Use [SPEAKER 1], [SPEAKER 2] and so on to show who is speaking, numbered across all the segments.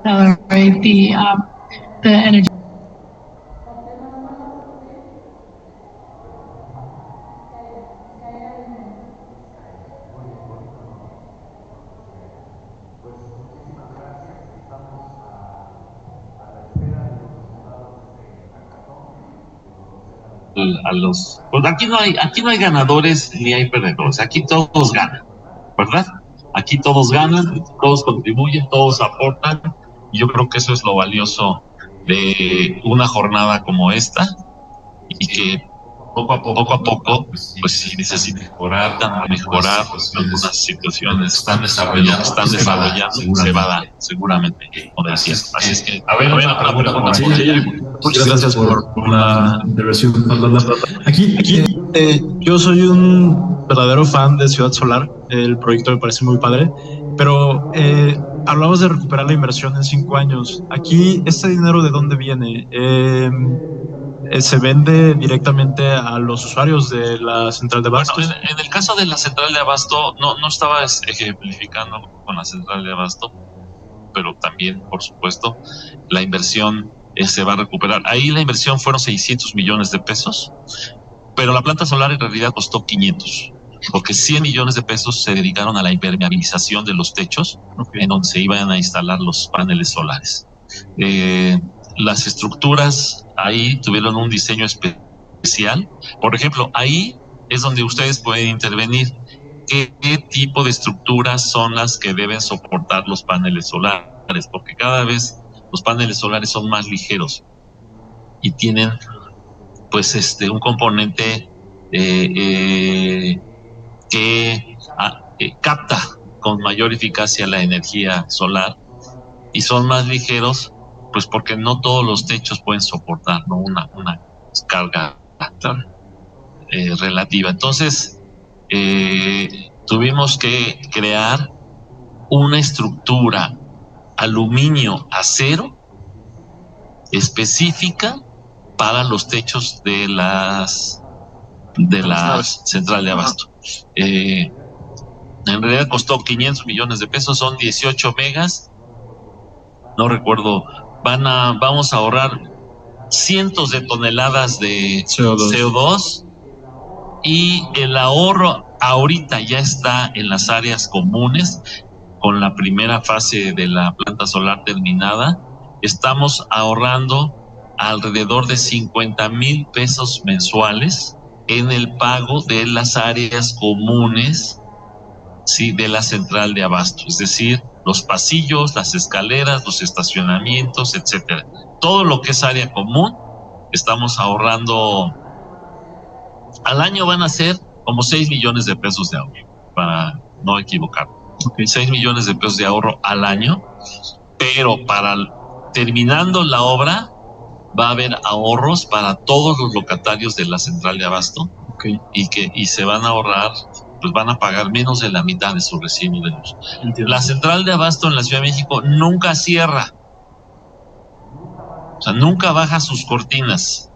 [SPEAKER 1] accelerate the energy.
[SPEAKER 2] Pues aquí no hay ganadores ni hay perdedores, aquí todos ganan, ¿verdad? Aquí todos ganan, todos contribuyen, todos aportan, y yo creo que eso es lo valioso de una jornada como esta, y que poco a poco, pues si necesitan mejorar algunas situaciones, están desarrollando, se va a dar seguramente con el tiempo. Así es que, a ver, una pregunta.
[SPEAKER 3] Sí, muchas gracias por la intervención. Aquí yo soy un verdadero fan de Ciudad Solar. El proyecto me parece muy padre, pero hablamos de recuperar la inversión en 5 años. Aquí, ¿este dinero de dónde viene? ¿Se vende directamente a los usuarios de la central de abasto?
[SPEAKER 2] Bueno, en el caso de la central de abasto, no estaba ejemplificando con la central de abasto, pero también, por supuesto, la inversión se va a recuperar. Ahí la inversión fueron 600 millones de pesos, pero la planta solar en realidad costó 500, porque 100 millones de pesos se dedicaron a la impermeabilización de los techos, en donde se iban a instalar los paneles solares. Las estructuras ahí tuvieron un diseño especial. Por ejemplo, ahí es donde ustedes pueden intervenir. ¿Qué tipo de estructuras son las que deben soportar los paneles solares? Porque cada vez los paneles solares son más ligeros y tienen pues un componente que capta con mayor eficacia la energía solar, y son más ligeros pues porque no todos los techos pueden soportar, ¿no? una carga relativa. Entonces tuvimos que crear una estructura aluminio acero específica para los techos de la central de abasto. En realidad costó 500 millones de pesos, son 18 megas, no recuerdo. Vamos a ahorrar cientos de toneladas de CO2, y el ahorro ahorita ya está en las áreas comunes. Con la primera fase de la planta solar terminada, estamos ahorrando alrededor de 50,000 pesos mensuales en el pago de las áreas comunes, sí, de la central de abasto, es decir, los pasillos, las escaleras, los estacionamientos, etcétera. Todo lo que es área común, estamos ahorrando. Al año van a ser como 6 millones de pesos de ahorro, para no equivocar. 6 millones de pesos de ahorro al año, pero terminando la obra va a haber ahorros para todos los locatarios de la central de abasto, y se van a ahorrar, pues van a pagar menos de la mitad de su recibo de luz. Entiendo. La central de abasto en la Ciudad de México nunca cierra, o sea, nunca baja sus cortinas.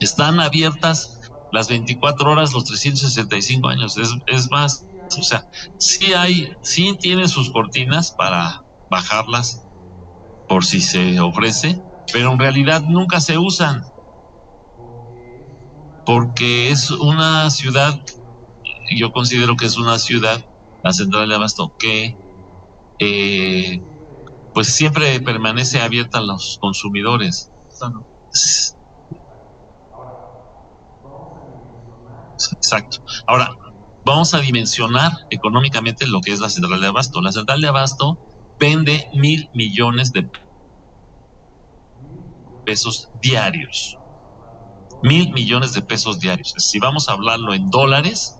[SPEAKER 2] Están abiertas las 24 horas, los 365 años. Es más, o sea, sí tiene sus cortinas para bajarlas por si se ofrece, pero en realidad nunca se usan, porque es una ciudad, yo considero que es una ciudad, la central de abasto, que pues siempre permanece abierta a los consumidores. Exacto. Ahora, vamos a dimensionar económicamente lo que es la central de abasto. La central de abasto vende 1,000 millones de pesos diarios. 1,000 millones de pesos diarios. Si vamos a hablarlo en dólares,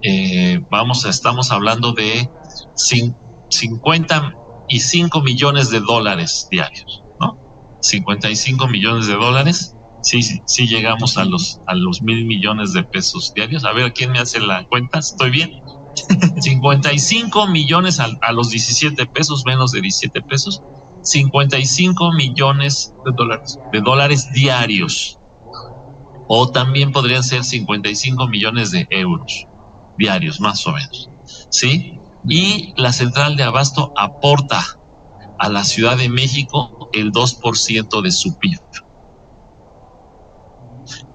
[SPEAKER 2] estamos hablando de 55 millones de dólares diarios, ¿no? 55 millones de dólares. Sí llegamos a los 1,000 millones de pesos diarios. A ver, ¿quién me hace la cuenta? ¿Estoy bien? 55 millones a los 17 pesos, menos de 17 pesos. 55 millones de dólares diarios. O también podrían ser 55 millones de euros diarios, más o menos. ¿Sí? Y la central de abasto aporta a la Ciudad de México el 2% de su PIB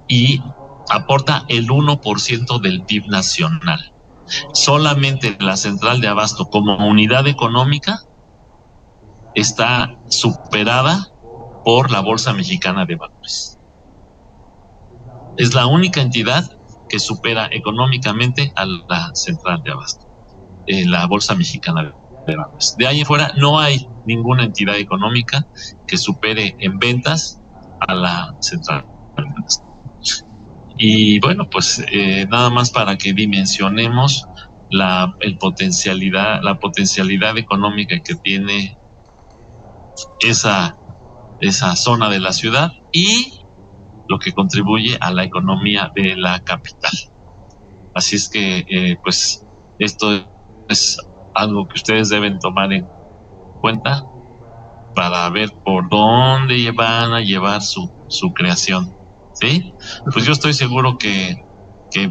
[SPEAKER 2] y aporta el 1% del PIB nacional. Solamente la central de abasto como unidad económica está superada por la Bolsa Mexicana de Valores. Es la única entidad que supera económicamente a la central de abasto, la Bolsa Mexicana de Valores. De ahí en fuera no hay ninguna entidad económica que supere en ventas a la central de abasto. Y bueno, pues nada más para que dimensionemos la potencialidad económica que tiene esa zona de la ciudad y lo que contribuye a la economía de la capital. Así es que pues esto es algo que ustedes deben tomar en cuenta para ver por dónde van a llevar su creación. ¿Sí? Pues yo estoy seguro que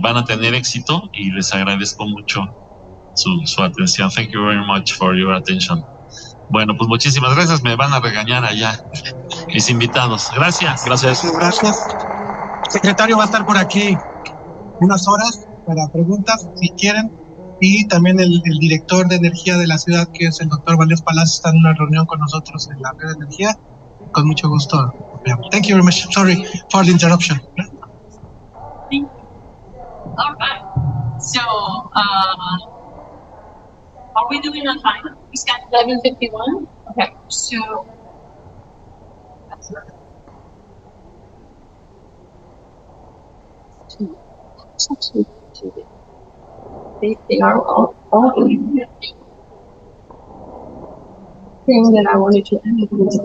[SPEAKER 2] van a tener éxito y les agradezco mucho su atención. Thank you very much for your attention. Bueno, pues muchísimas gracias. Me van a regañar allá mis invitados. Gracias.
[SPEAKER 3] Gracias.
[SPEAKER 4] Gracias. Secretario va a estar por aquí unas horas para preguntas, si quieren. Y también el director de energía de la ciudad, que es el doctor Valdés Palacio, está en una reunión con nosotros en la red de energía. Con mucho gusto. Thank you very much. Sorry for the interruption.
[SPEAKER 1] All right. So, are we doing on time? It's got 11:51. Okay. So, they are all thing that I wanted to add was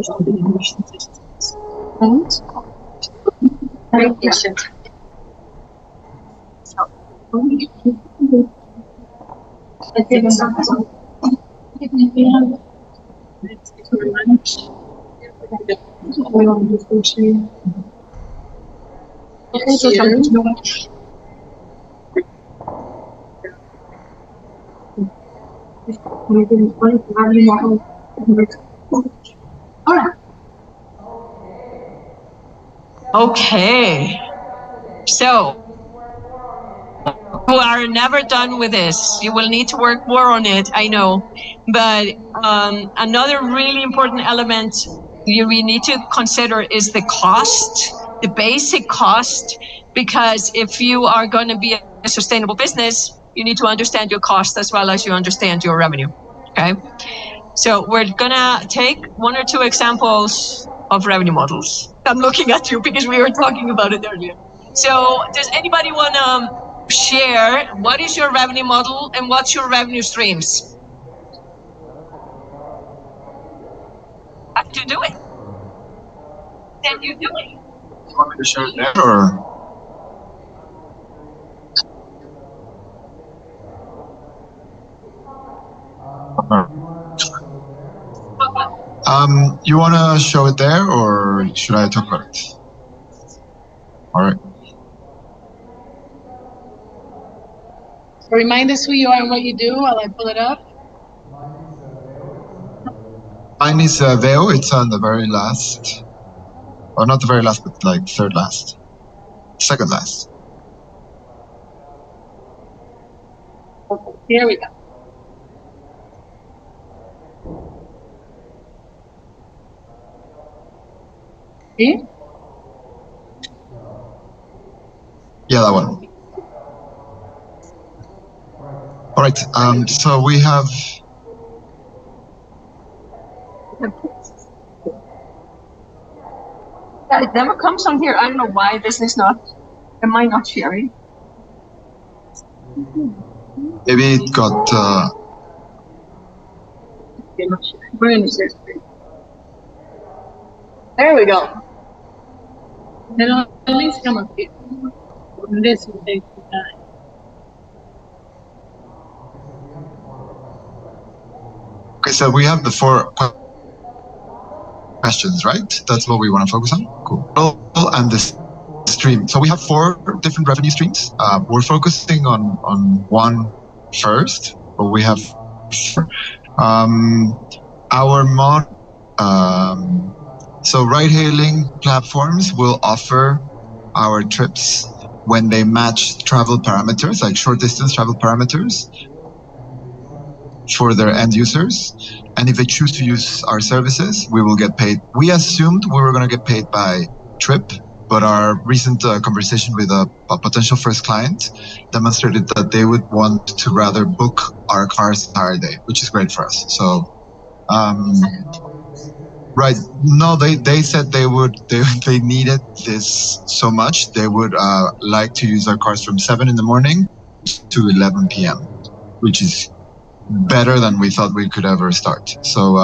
[SPEAKER 1] very patient. So, I think
[SPEAKER 5] Okay, so we are never done with this. You will need to work more on it, I know. But another really important element we need to consider is the cost, the basic cost, because if you are going to be a sustainable business, you need to understand your cost as well as you understand your revenue, okay? So we're gonna take one or two examples of revenue models. I'm looking at you because we were talking about it earlier. So does anybody wanna share what is your revenue model and what's your revenue streams? How do you do it? Can you do it?
[SPEAKER 3] You want me to share it there or? You want to show it there, or should I talk about it? All right.
[SPEAKER 1] remind us who you are and what you do while I pull it up.
[SPEAKER 3] Mine is Veo. It's on the very last, or not the very last, but like third last, second last.
[SPEAKER 1] Here we go. See?
[SPEAKER 3] Yeah, that one. All right. So we have.
[SPEAKER 5] Yeah, it never comes on here. I don't know why this is not. Am I not sharing?
[SPEAKER 3] Maybe it got.
[SPEAKER 5] We're in this. There we go.
[SPEAKER 1] Then at least come up here. This will take some time.
[SPEAKER 3] Okay, so we have the 4 questions, right? That's what we want to focus on. Cool. And this stream. So we have 4 different revenue streams. We're focusing on one first, but we have 4. Our model
[SPEAKER 6] So ride-hailing platforms will offer our trips when they match travel parameters, like short-distance travel parameters for their end users. And if they choose to use our services, we will get paid. We assumed we were going to get paid by trip, but our recent conversation with a potential first client demonstrated that they would want to rather book our cars entire day, which is great for us. So, right. No, they said they needed this so much. They would like to use our cars from 7 in the morning to 11 p.m., which is better than we thought we could ever start. So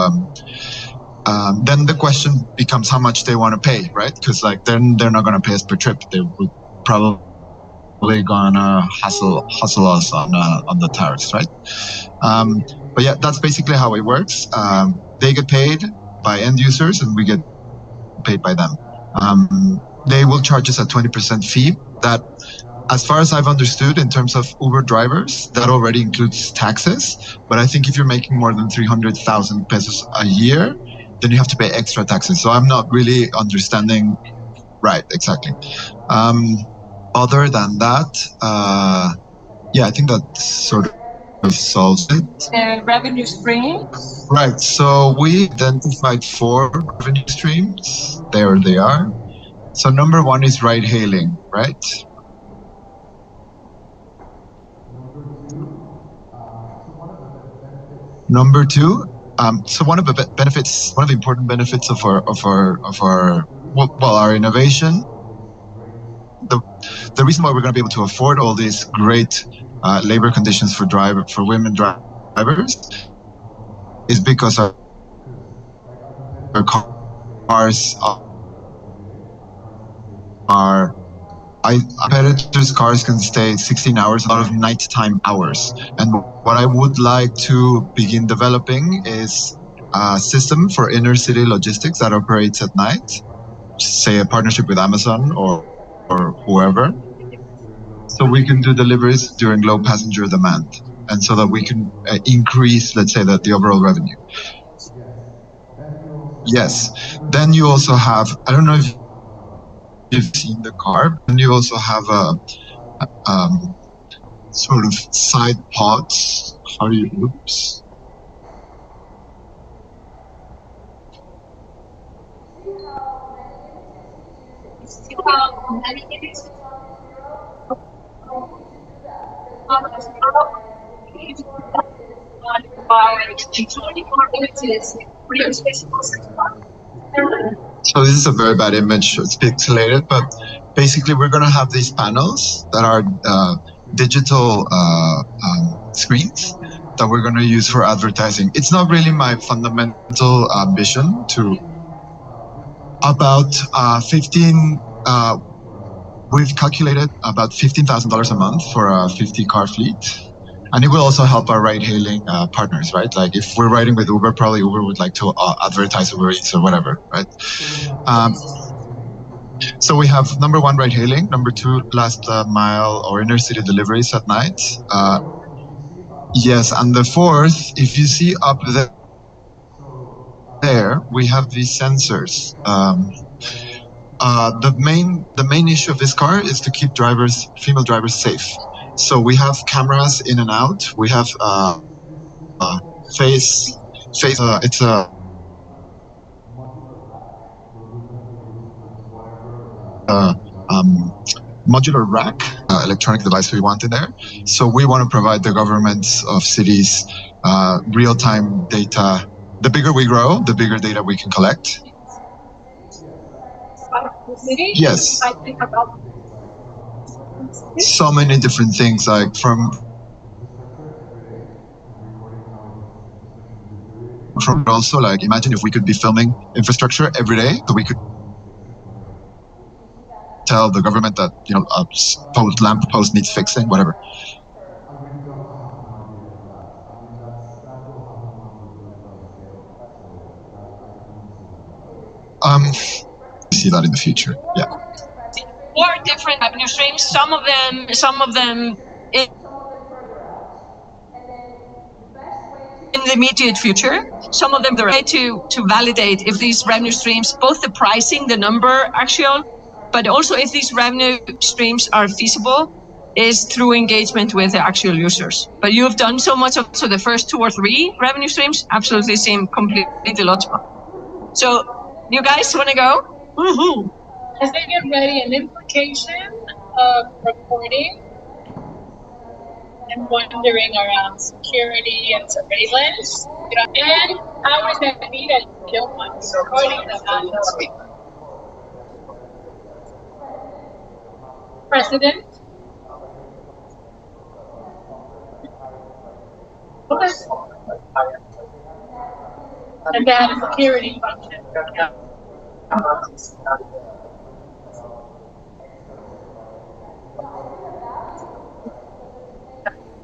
[SPEAKER 6] then the question becomes how much they want to pay, right? Because like then they're not going to pay us per trip. They would probably gonna hustle us on the tariffs, right? But yeah, that's basically how it works. They get paid by end users and we get paid by them. They will charge us a 20% fee. That, as far as I've understood, in terms of Uber drivers, that already includes taxes. But I think if you're making more than 300,000 pesos a year, then you have to pay extra taxes. So I'm not really understanding. Right, exactly. Other than that, yeah, I think that sort of solves it.
[SPEAKER 5] Revenue stream.
[SPEAKER 6] Right, so we identified 4 revenue streams. There they are. So number 1 is ride hailing, right? Number 2, so one of the important benefits of our innovation, the reason why we're going to be able to afford all these great labor conditions for women drivers is because our cars are competitors' cars can stay 16 hours, a lot of nighttime hours. And what I would like to begin developing is a system for inner city logistics that operates at night, say a partnership with Amazon or whoever. So we can do deliveries during low passenger demand. And so that we can increase, let's say, the overall revenue. Yes. Then you also have, I don't know if you've seen the car, and you also have a sort of side pods. Oops. So this is a very bad image, it's pixelated, but basically we're going to have these panels that are digital screens that we're going to use for advertising. It's not really my fundamental ambition to we've calculated about $15,000 a month for a 50-car fleet. And it will also help our ride-hailing partners, right? Like if we're riding with Uber, probably Uber would like to advertise Uber Eats or whatever, right? So we have number 1, ride-hailing. Number 2, last mile or inner city deliveries at night. Yes, and the 4th, if you see up there, we have these sensors. The main issue of this car is to keep female drivers safe. So we have cameras in and out. We have face. It's a modular rack, electronic device we want in there. So we want to provide the governments of cities real-time data. The bigger we grow, the bigger data we can collect. Yes. So many different things, like from also, like, imagine if we could be filming infrastructure every day, so we could tell the government that, you know, a lamp post needs fixing, whatever. See that in the future, yeah.
[SPEAKER 5] 4 different revenue streams. Some of them in the immediate future. Some of them they're trying to validate if these revenue streams, both the pricing, the number actual, but also if these revenue streams are feasible, is through engagement with the actual users. But you've done so much of, so the first 2 or 3 revenue streams absolutely seem completely logical. So you guys want to go?
[SPEAKER 1] Mm-hmm. As they get ready, an implication of reporting and wondering around security and surveillance, and powers that be that don't want supporting the atmosphere. Precedent. Okay. And they have a security function.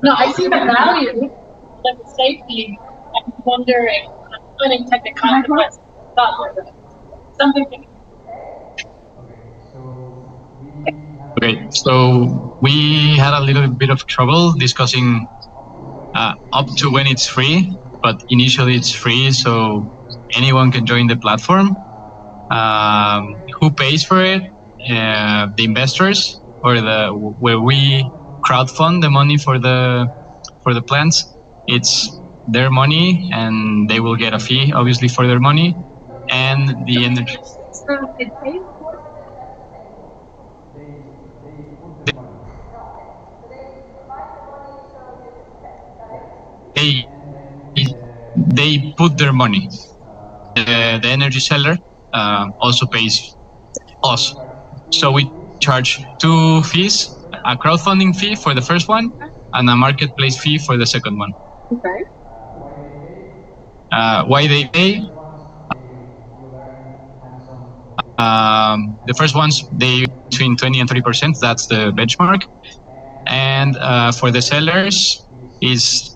[SPEAKER 1] No, I see the value, but the safety, I'm wondering, unintended consequences. Something.
[SPEAKER 3] Okay, so we had a little bit of trouble discussing up to when it's free, but initially it's free, so anyone can join the platform. Who pays for it? The investors, or where we crowdfund the money for the plans. It's their money, and they will get a fee, obviously, for their money, and the energy. They put their money. The energy seller also pays us. So we charge 2 fees, a crowdfunding fee for the first one and a marketplace fee for the second one.
[SPEAKER 1] Okay.
[SPEAKER 3] Why they pay? The first ones, they between 20 and 30%, that's the benchmark. And for the sellers, is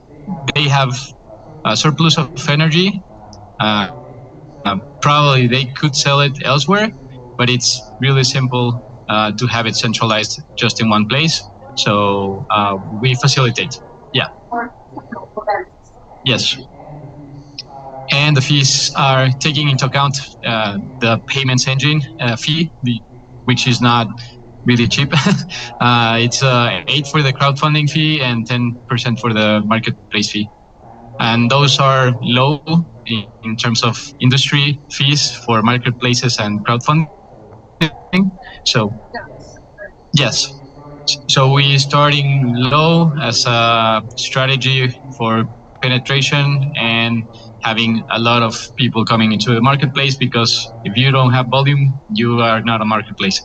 [SPEAKER 3] they have a surplus of energy. Probably they could sell it elsewhere, but it's really simple to have it centralized just in one place. So we facilitate. Yeah. Yes. And the fees are taking into account the payments engine fee, which is not really cheap. It's 8 for the crowdfunding fee and 10% for the marketplace fee. And those are low in terms of industry fees for marketplaces and crowdfunding. So, yes. So we starting low as a strategy for penetration and having a lot of people coming into the marketplace, because if you don't have volume, you are not a marketplace.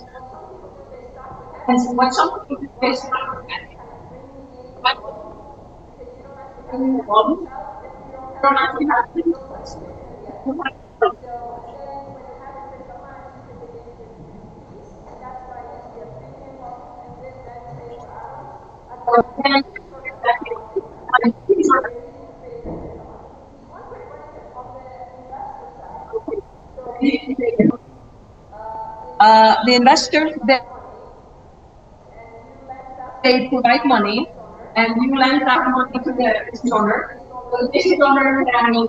[SPEAKER 5] The investors, they provide money, and you lend that money to the business owner. So the business owner can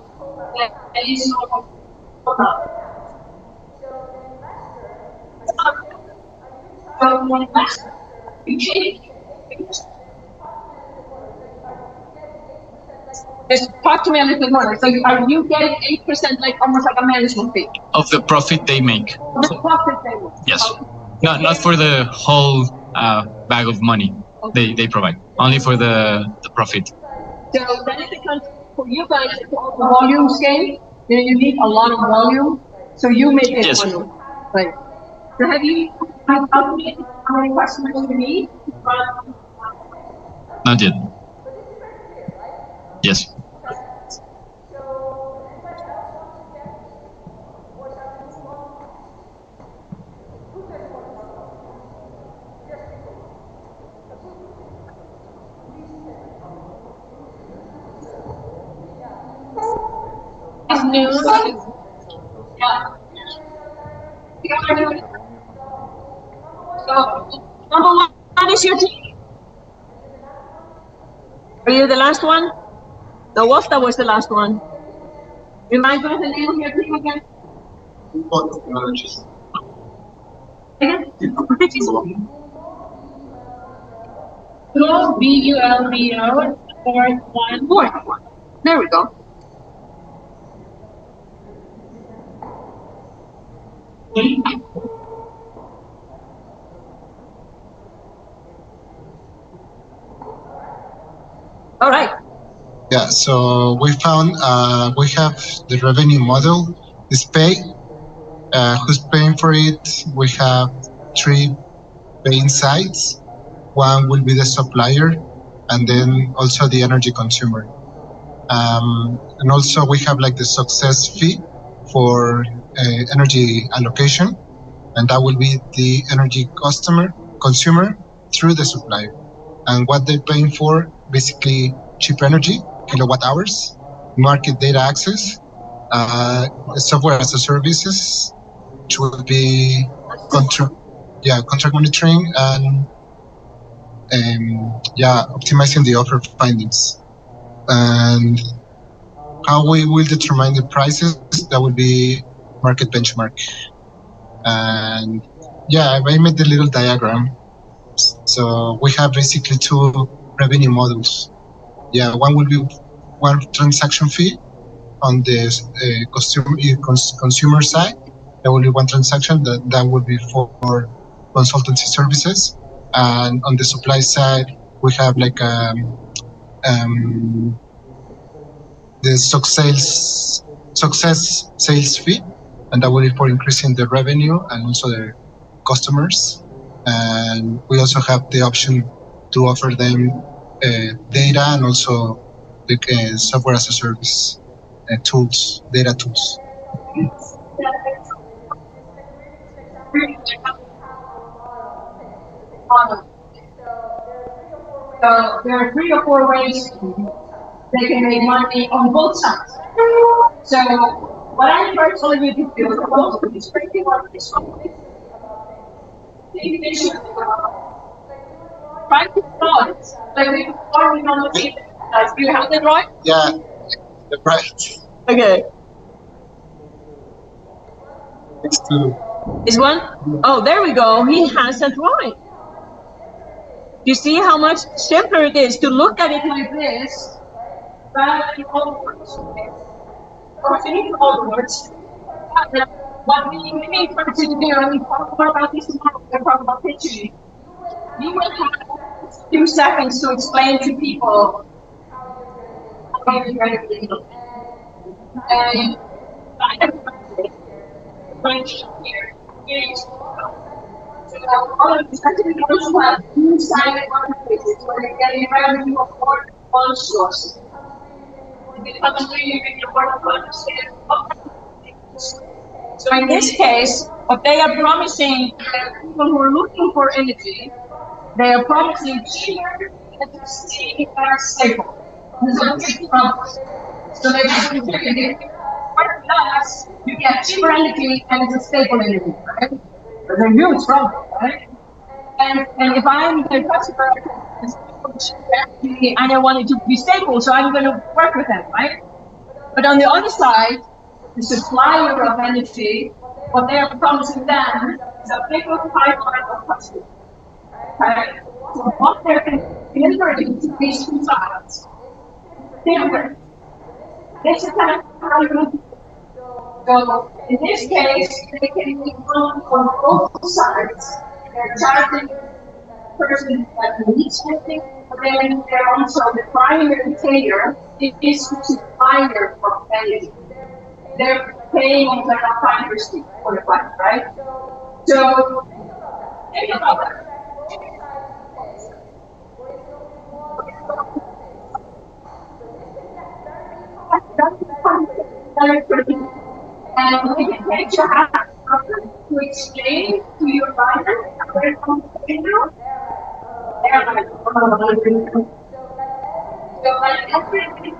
[SPEAKER 5] just talk to me a little bit more. So are you getting 8%, like almost like a management fee?
[SPEAKER 3] Of the profit they make.
[SPEAKER 5] The profit they make.
[SPEAKER 3] Yes. Not for the whole bag of money they provide. Only for the profit.
[SPEAKER 5] So then it becomes, for you guys, it's all the volume game. You need a lot of volume, so you make it
[SPEAKER 3] Yes.
[SPEAKER 5] money. Right. So have you calculated how many customers you need?
[SPEAKER 3] Not yet. Yes.
[SPEAKER 1] It's new. Yeah.
[SPEAKER 5] So, number one is your team. Are you the last one? The WAFTA was the last one. Remind me of the name of your team again?
[SPEAKER 1] Bulbo, B-U-L-B-O, fourth one.
[SPEAKER 5] Fourth one. There we go. All right.
[SPEAKER 6] Yeah, so we found we have the revenue model is pay. Who's paying for it? We have 3 paying sides. One will be the supplier, and then also the energy consumer. And also we have like the success fee for energy allocation, and that will be the energy consumer through the supplier. And what they're paying for, basically cheap energy, kilowatt hours, market data access, software as a services, which will be contract monitoring and optimizing the offer findings. And how we will determine the prices, that will be market benchmark. And yeah, I made the little diagram. So we have basically 2 revenue models. Yeah, one will be one transaction fee on the consumer side. There will be one transaction that will be for consultancy services. And on the supply side, we have like the success sales fee, and that will be for increasing the revenue and also the customers. And we also have the option to offer them data and also the software as a service tools, data tools.
[SPEAKER 1] So there are 3 or 4 ways they can make money on both sides. So what I encourage all of you to do is also be strictly on this company. They should try to draw it. Like we already on the table. Do you have the drawing?
[SPEAKER 6] Yeah, right.
[SPEAKER 5] Okay.
[SPEAKER 6] It's 2.
[SPEAKER 5] This one? Oh, there we go. He has a drawing. You see how much simpler it is to look at it like this rather than all the words. Or you need all the words. What we need for to do, and we talk more about this tomorrow, we're talking about pitching. You will have 2 seconds to explain to people how you're trying to do it. And I have French here. All of these actually also have 2-sided marketplaces where you're getting revenue of one source. So in this case, what they are promising people who are looking for energy, they are promising cheaper electricity that are stable. So they work with us, you get cheaper energy and it's a stable energy, right? There's a huge problem, right? And if I'm the customer, and I want it to be stable, so I'm going to work with them, right? But on the other side, the supplier of energy, what they are promising them is a bigger pipeline of customers, right? So what they're delivering to these 2 sides, different. This is kind of how you do. So in this case, they can be run on both sides. They're charging the person that needs something, but then they're also the primary payer is the supplier of energy. They're paying like a primary fee for the client, right? So think about that. And we can take your hand to explain to your buyer where it comes from. So like everything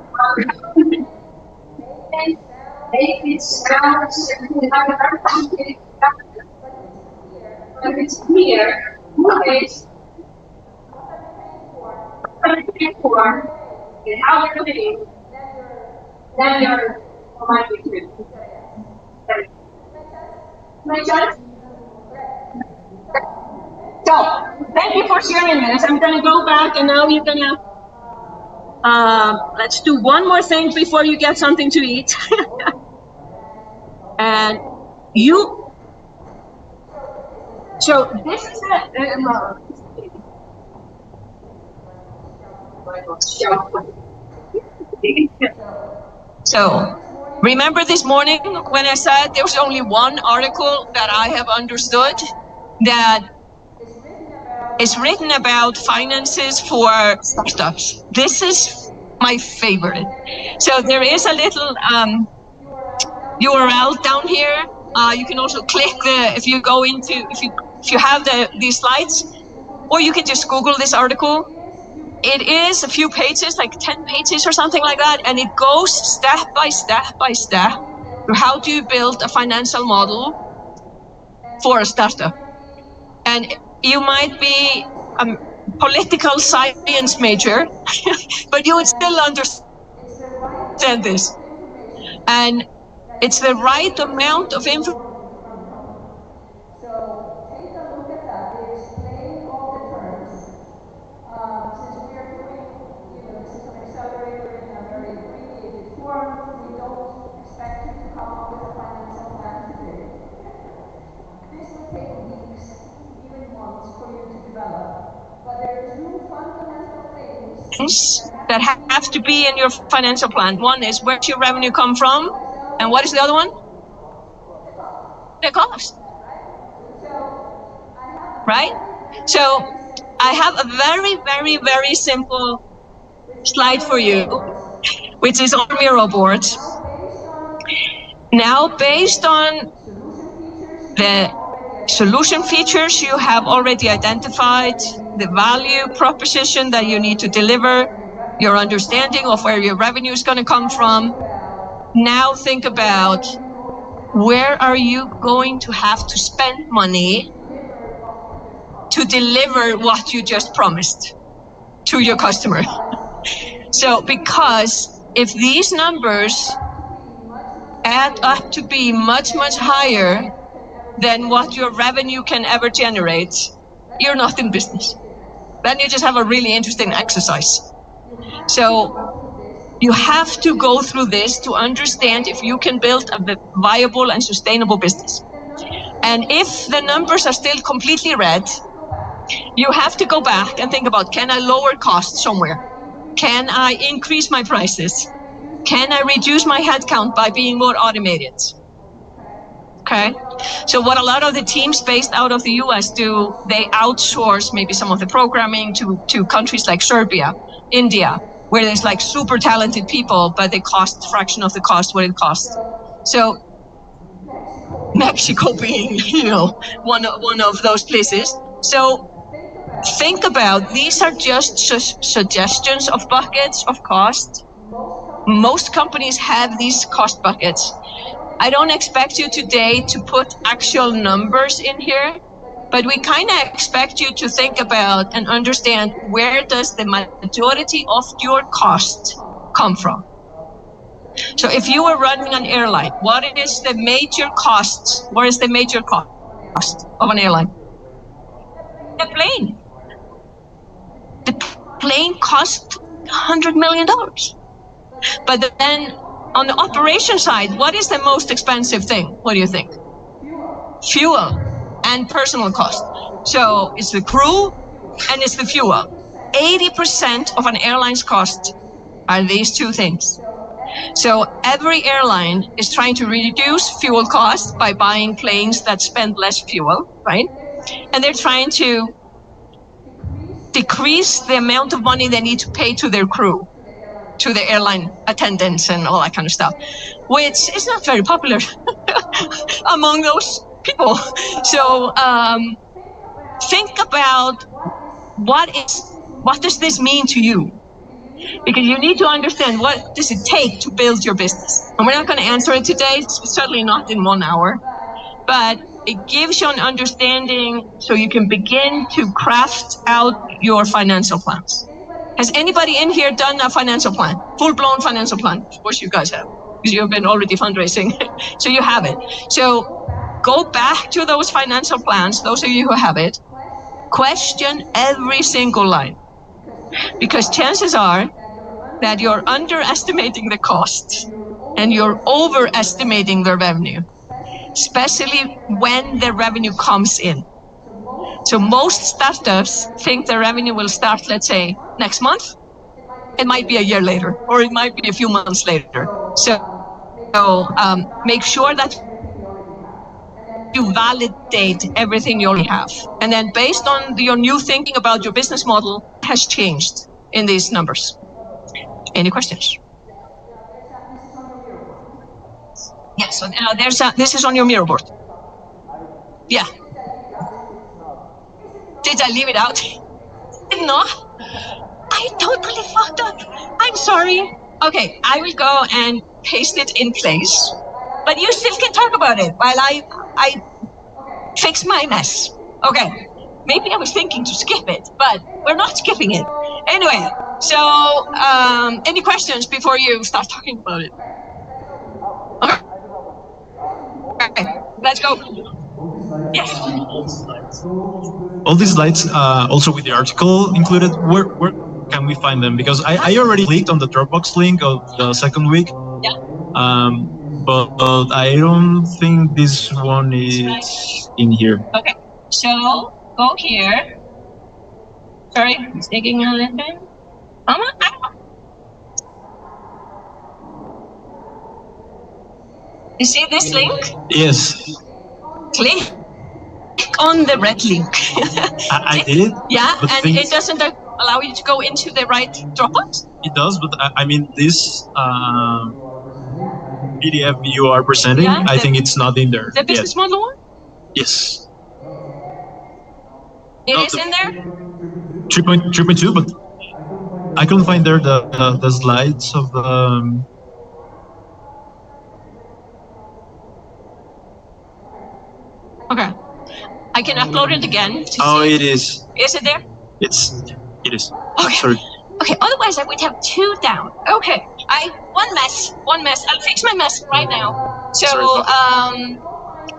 [SPEAKER 5] it sounds we have a very complicated structure. But it's clear who is paying for and how they're paying
[SPEAKER 1] then you're might be free. Make sense? So, thank you for sharing this. I'm gonna go back and now you're gonna, let's do one more thing before you get something to eat. And so this is So, remember this morning when I said there was only one article that I have understood that is written about finances for startups? This is my favorite. So there is a little URL down here. You can also click if you go into, if you have these slides, or you can just Google this article. It is a few pages, like 10 pages or something like that, and it goes step by step by step to how do you build a financial model for a startup. And you might be a political science major, but you would still understand this. And it's the right amount of information. That have to be in your financial plan. One is, where's your revenue come from? And what is the other one? The cost. Right? So I have a very, very, very simple slide for you, which is on Miro board. Now, based on the solution features you have already identified, the value proposition that you need to deliver, your understanding of where your revenue is going to come from. Now think about, where are you going to have to spend money to deliver what you just promised to your customer? So, because if these numbers add up to be much, much higher than what your revenue can ever generate, you're not in business. Then you just have a really interesting exercise. So you have to go through this to understand if you can build a viable and sustainable business. And if the numbers are still completely red, you have to go back and think about, can I lower costs somewhere? Can I increase my prices? Can I reduce my headcount by being more automated? Okay, so what a lot of the teams based out of the US do, they outsource maybe some of the programming to countries like Serbia, India, where there's like super talented people, but they cost a fraction of the cost what it costs. So Mexico being, one of those places. So think about, these are just suggestions of buckets of cost. Most companies have these cost buckets. I don't expect you today to put actual numbers in here, but we kind of expect you to think about and understand, where does the majority of your cost come from? So if you were running an airline, what is the major cost? What is the major cost of an airline? The plane. The plane cost $100 million. But then on the operation side, what is the most expensive thing? What do you think? Fuel and personal cost. So it's the crew and it's the fuel. 80% of an airline's cost are these two things. So every airline is trying to reduce fuel costs by buying planes that spend less fuel, right? And they're trying to decrease the amount of money they need to pay to their crew, to the airline attendants and all that kind of stuff, which is not very popular among those people. So think about, what does this mean to you? Because you need to understand, what does it take to build your business? And we're not going to answer it today, certainly not in 1 hour, but it gives you an understanding so you can begin to craft out your financial plans.
[SPEAKER 5] Has anybody in here done a financial plan? Full-blown financial plan? Of course you guys have, because you've been already fundraising. So you have it. So go back to those financial plans, those of you who have it, question every single line. Because chances are that you're underestimating the costs and you're overestimating the revenue, especially when the revenue comes in. So most startups think the revenue will start, let's say, next month. It might be a year later, or it might be a few months later. So make sure that you validate everything you already have. And then based on your new thinking about your business model has changed in these numbers. Any questions? Yeah, so this is on your Miro board. Yeah. Did I leave it out? No, I totally fucked up. I'm sorry. Okay, I will go and paste it in place. But you still can talk about it while I fix my mess. Okay, maybe I was thinking to skip it, but we're not skipping it. Anyway, so any questions before you start talking about it? Okay, let's go. Yes.
[SPEAKER 3] All these slides, also with the article included, where can we find them? Because I already clicked on the Dropbox link of the second week.
[SPEAKER 5] Yeah.
[SPEAKER 3] But I don't think this one is in here.
[SPEAKER 5] Okay, so go here. Sorry, it's taking a little bit. You see this link?
[SPEAKER 3] Yes.
[SPEAKER 5] Click on the red link.
[SPEAKER 3] I did.
[SPEAKER 5] Yeah,
[SPEAKER 3] but
[SPEAKER 5] and it doesn't allow you to go into the right Dropbox?
[SPEAKER 3] It does, but I mean, this PDF you are presenting,
[SPEAKER 5] Yeah,
[SPEAKER 3] I think it's not in there.
[SPEAKER 5] The business model one?
[SPEAKER 3] Yes.
[SPEAKER 5] It
[SPEAKER 3] No,
[SPEAKER 5] is in there?
[SPEAKER 3] 3.2, but I couldn't find there the slides of the.
[SPEAKER 5] Okay. I can upload it again.
[SPEAKER 3] Oh,
[SPEAKER 5] see.
[SPEAKER 3] it is.
[SPEAKER 5] Is it there?
[SPEAKER 3] It is.
[SPEAKER 5] Okay.
[SPEAKER 3] Sorry.
[SPEAKER 5] Okay, otherwise I would have 2 down. Okay, one mess. I'll fix my mess right now. So,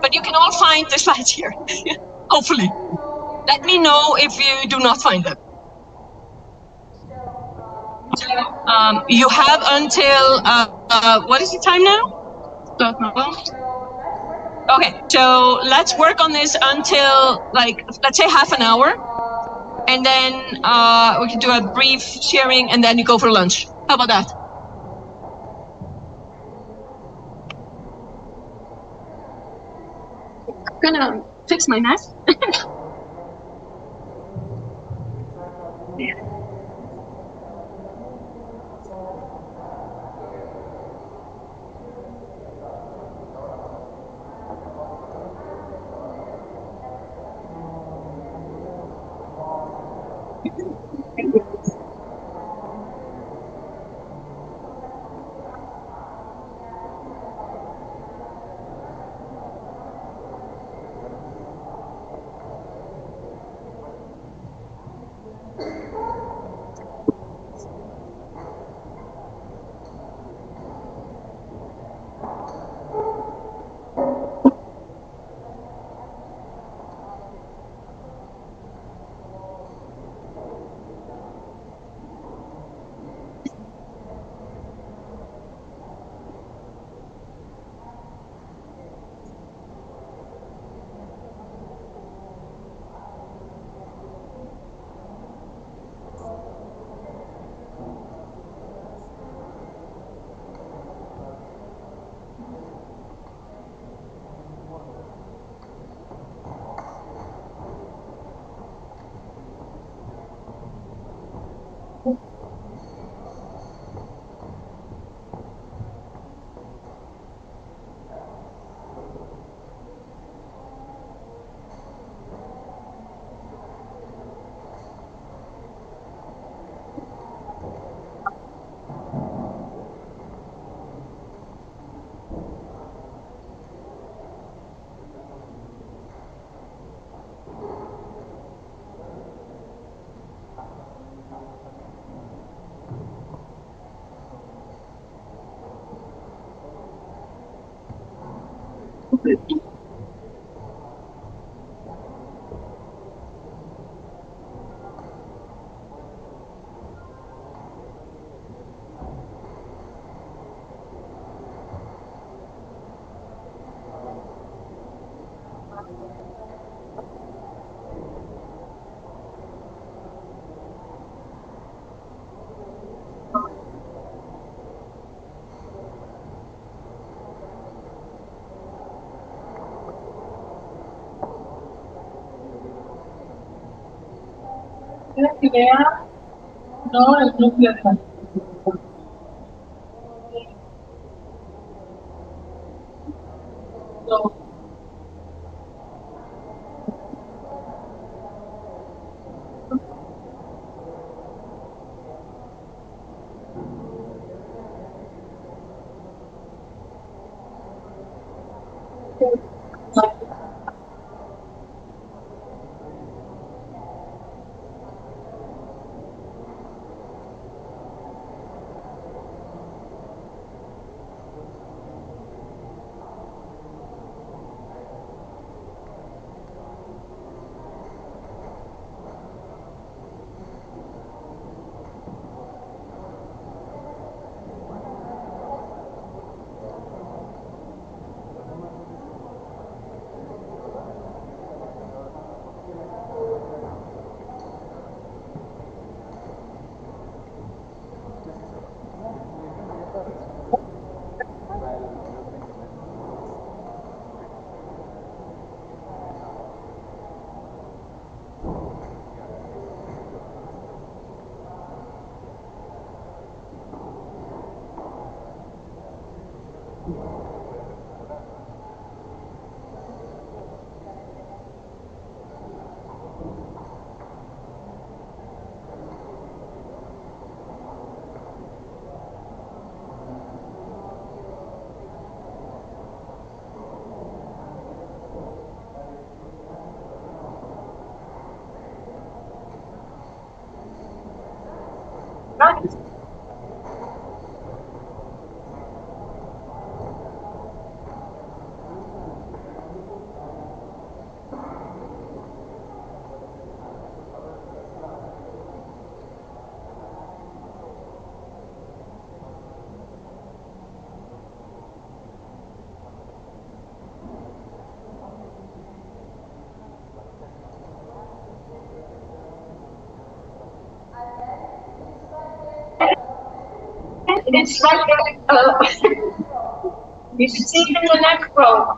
[SPEAKER 5] but you can all find the slides here, hopefully. Let me know if you do not find them. So, you have until, what is the time now? Okay, so let's work on this until, like, let's say half an hour. And then we can do a brief sharing and then you go for lunch. How about that? I'm gonna fix my mess. Yeah.
[SPEAKER 1] La idea no es núcleo de so, right. It's right there. You should see it in the next row.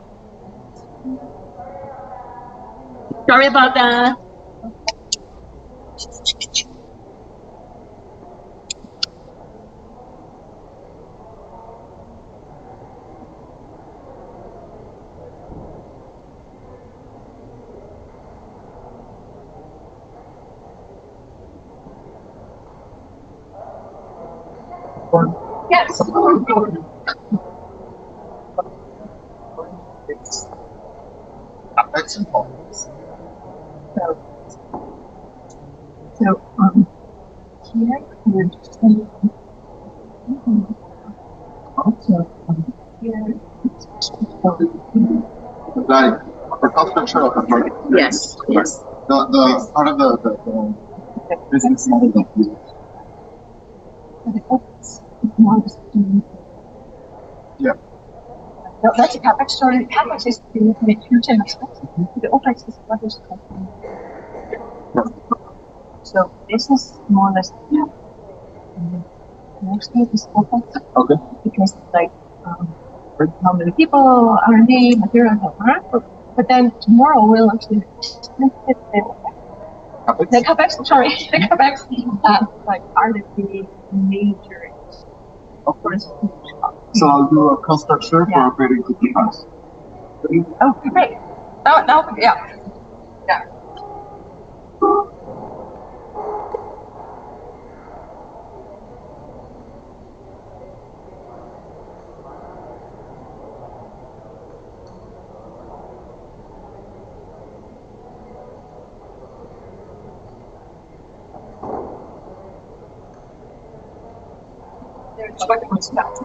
[SPEAKER 1] Sorry about that. Yes.
[SPEAKER 6] Excellent.
[SPEAKER 1] So, here we're just going to also here.
[SPEAKER 6] Like the cost structure of the project.
[SPEAKER 1] Yes, yes.
[SPEAKER 6] The part of the business model that we yeah.
[SPEAKER 1] No, that's a CapEx story. The CapEx is to make future investments. The OpEx is what is costing. So this is more or less, yeah. Mostly is OpEx.
[SPEAKER 6] Okay.
[SPEAKER 1] Because like how many people, R&D, material, but then tomorrow we'll actually split the CapEx. Sorry, the CapEx like are the major. Of course.
[SPEAKER 6] So I'll do a cost structure for operating cookie house.
[SPEAKER 1] Oh, great. Now, yeah. Yeah. There's what it was about.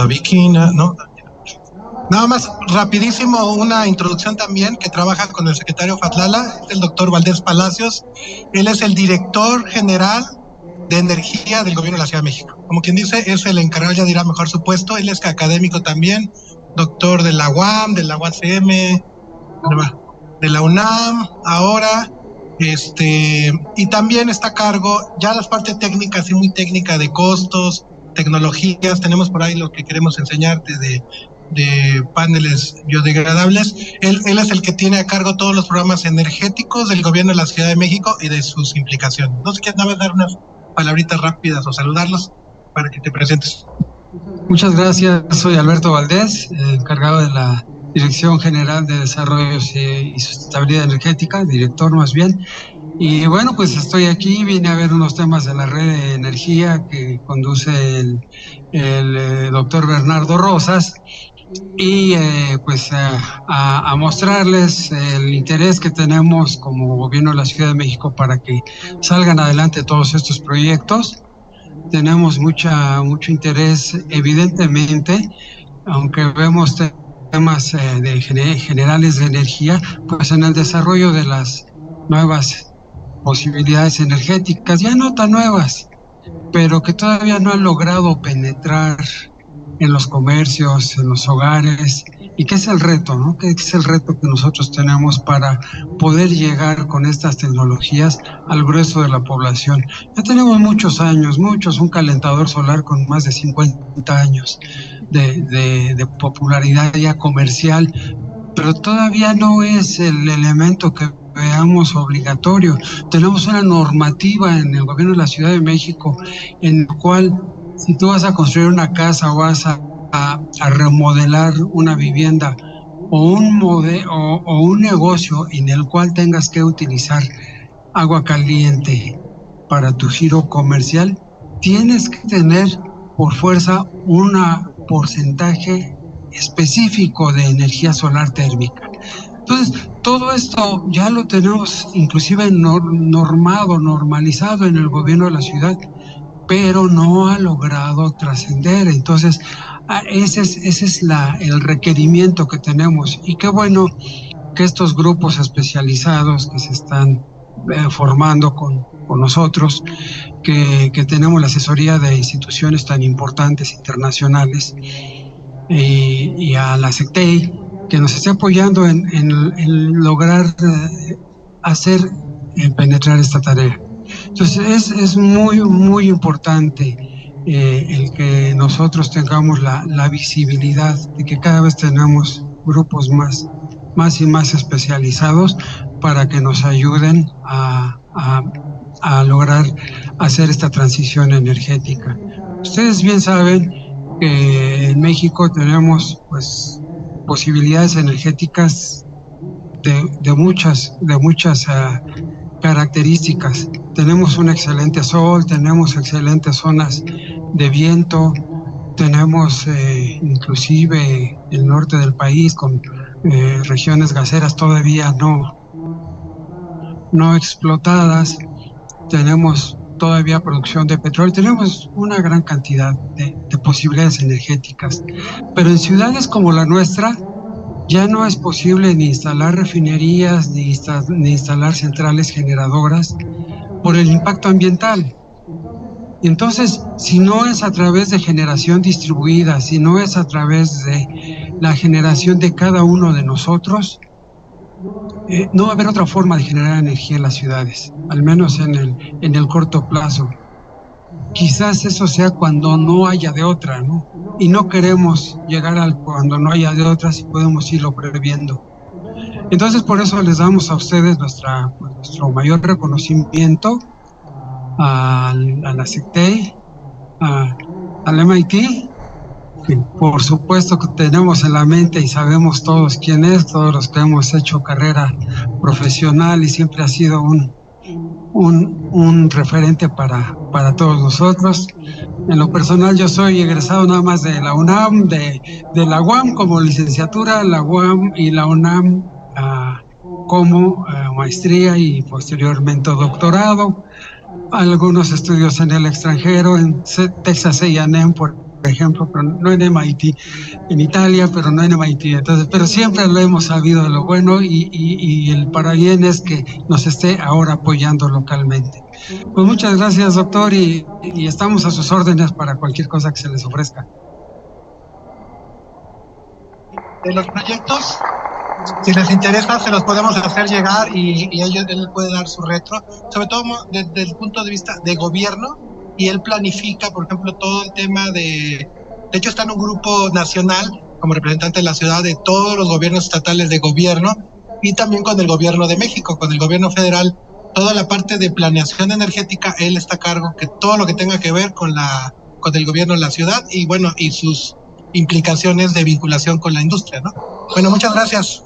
[SPEAKER 4] Vicky, no. Nada más, rapidísimo, una introducción también, que trabaja con el secretario Fatlala, es el doctor Valdés Palacios. Él es el director general de energía del gobierno de la Ciudad de México. Como quien dice, es el encargado, ya dirá mejor su puesto. Él es académico también, doctor de la UAM, de la UACM, de la UNAM, ahora, y también está a cargo ya las partes técnicas y muy técnica de costos, tecnologías. Tenemos por ahí lo que queremos enseñarte de paneles biodegradables. Él es el que tiene a cargo todos los programas energéticos del gobierno de la Ciudad de México y de sus implicaciones. No sé si quieres nada más dar unas palabritas rápidas o saludarlos para que te presentes.
[SPEAKER 7] Muchas gracias, soy Alberto Valdés, encargado de la Dirección General de Desarrollo y Sustentabilidad Energética, director más bien. Y bueno, pues estoy aquí, vine a ver unos temas de la red de energía que conduce el doctor Bernardo Rosas, y pues a mostrarles el interés que tenemos como gobierno de la Ciudad de México para que salgan adelante todos estos proyectos. Tenemos mucho interés, evidentemente, aunque vemos temas generales de energía, pues en el desarrollo de las nuevas posibilidades energéticas, ya no tan nuevas, pero que todavía no han logrado penetrar en los comercios, en los hogares, y que es el reto, ¿no? Que es el reto que nosotros tenemos para poder llegar con estas tecnologías al grueso de la población. Ya tenemos muchos años, un calentador solar con más de 50 años de popularidad ya comercial, pero todavía no es el elemento que veamos obligatorio. Tenemos una normativa en el gobierno de la Ciudad de México en la cual, si tú vas a construir una casa o vas a remodelar una vivienda o un negocio en el cual tengas que utilizar agua caliente para tu giro comercial, tienes que tener por fuerza un porcentaje específico de energía solar térmica. Entonces, todo esto ya lo tenemos inclusive normalizado en el gobierno de la ciudad, pero no ha logrado trascender. Entonces, ese es el requerimiento que tenemos, y qué bueno que estos grupos especializados que se están formando con nosotros, que tenemos la asesoría de instituciones tan importantes internacionales, y a la SECTEI, que nos esté apoyando en lograr penetrar esta tarea. Entonces es muy importante el que nosotros tengamos la visibilidad de que cada vez tenemos grupos más y más especializados para que nos ayuden a lograr hacer esta transición energética. Ustedes bien saben que en México tenemos pues posibilidades energéticas de muchas características. Tenemos un excelente sol, tenemos excelentes zonas de viento, tenemos inclusive el norte del país con regiones gaseras todavía no explotadas, tenemos todavía producción de petróleo, tenemos una gran cantidad de posibilidades energéticas, pero en ciudades como la nuestra ya no es posible ni instalar refinerías ni instalar centrales generadoras por el impacto ambiental. Entonces, si no es a través de generación distribuida, si no es a través de la generación de cada uno de nosotros, no va a haber otra forma de generar energía en las ciudades, al menos en el corto plazo. Quizás eso sea cuando no haya de otra, ¿no? Y no queremos llegar al cuando no haya de otra si podemos irlo previendo. Entonces, por eso les damos a ustedes nuestro mayor reconocimiento a la CECTEI, al MIT, que por supuesto que tenemos en la mente y sabemos todos quién es, todos los que hemos hecho carrera profesional, y siempre ha sido un referente para todos nosotros. En lo personal, yo soy egresado nada más de la UNAM, de la UAM como licenciatura, la UAM y la UNAM como maestría y posteriormente doctorado. Algunos estudios en el extranjero, en Texas A&M, por ejemplo, pero no en MIT, en Italia, pero no en MIT. Entonces, pero siempre lo hemos sabido de lo bueno, y el para bien es que nos esté ahora apoyando localmente. Pues muchas gracias, doctor, y estamos a sus órdenes para cualquier cosa que se les ofrezca.
[SPEAKER 4] De los proyectos, si les interesa, se los podemos hacer llegar y él puede dar su retro, sobre todo desde el punto de vista de gobierno, y él planifica, por ejemplo, todo el tema de hecho está en un grupo nacional como representante de la ciudad de todos los gobiernos estatales de gobierno, y también con el gobierno de México, con el gobierno federal, toda la parte de planeación energética, él está a cargo, que todo lo que tenga que ver con el gobierno de la ciudad, y bueno, y sus implicaciones de vinculación con la industria, ¿no? Bueno, muchas gracias.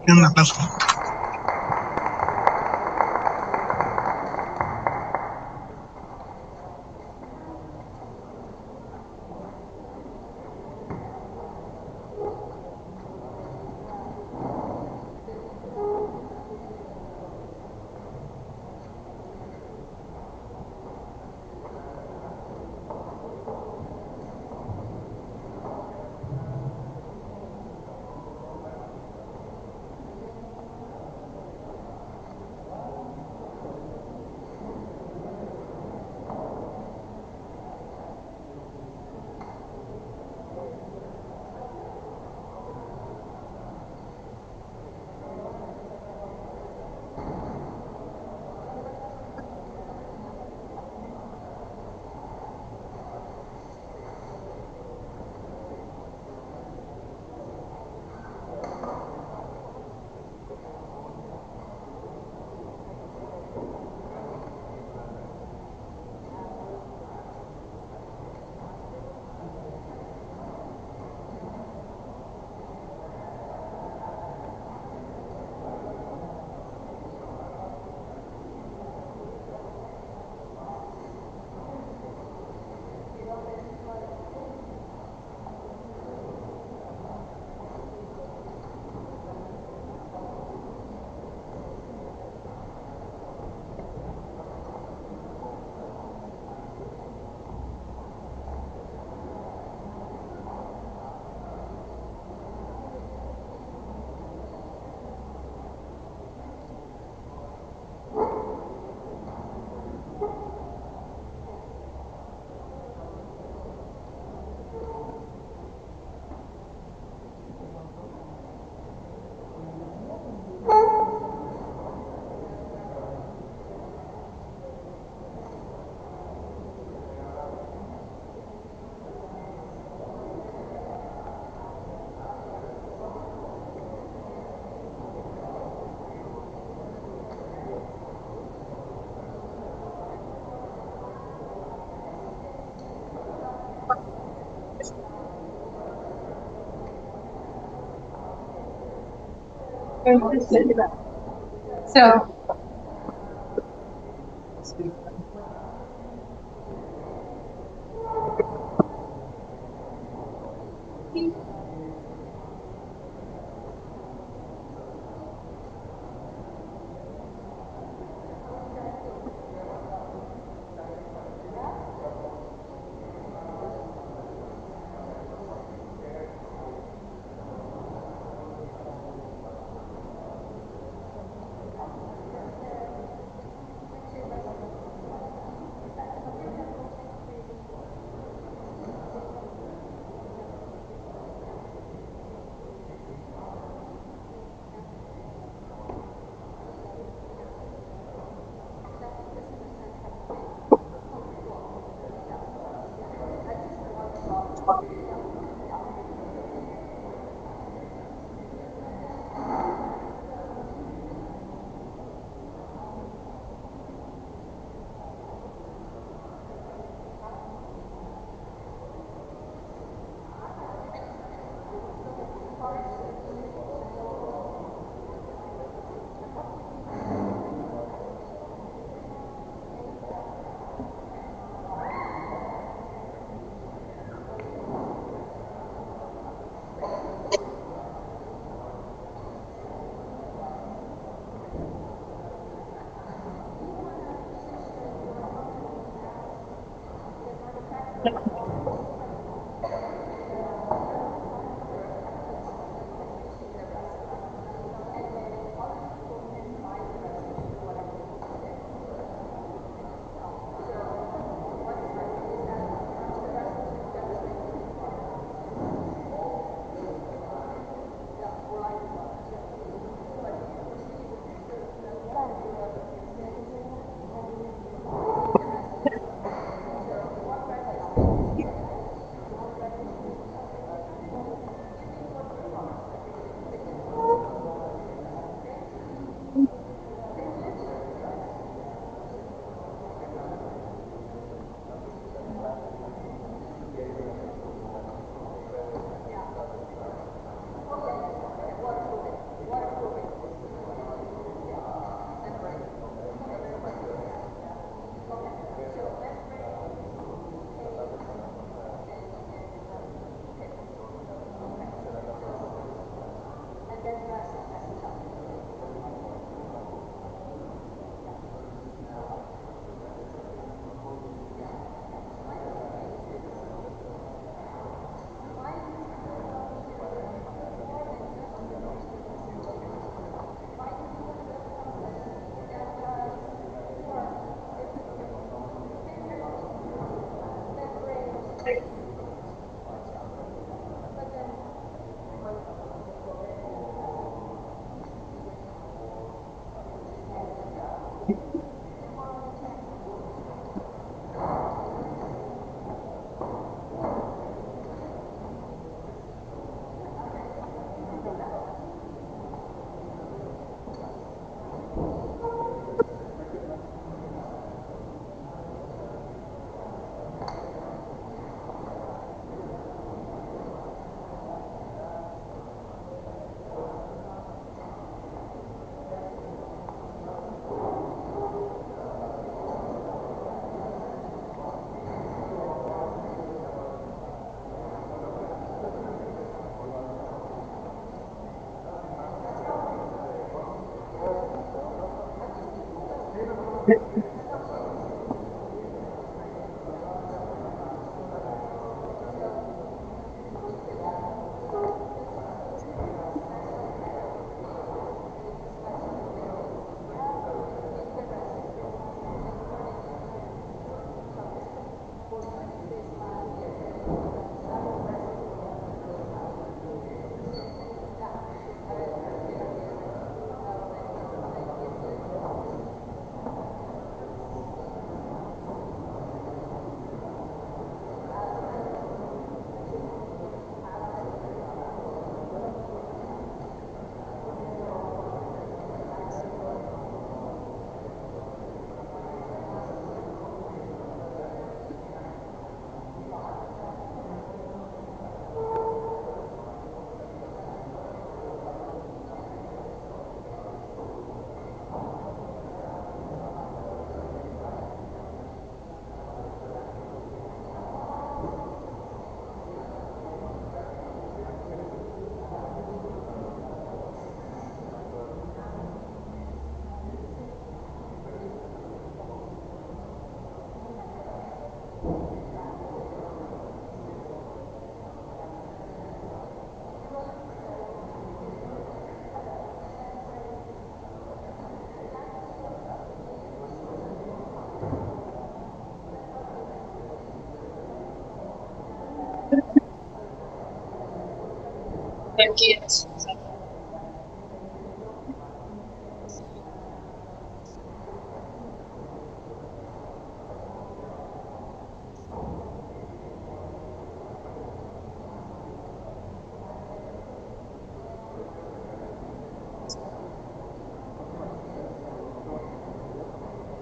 [SPEAKER 4] Un aplauso.
[SPEAKER 1] So, Yes.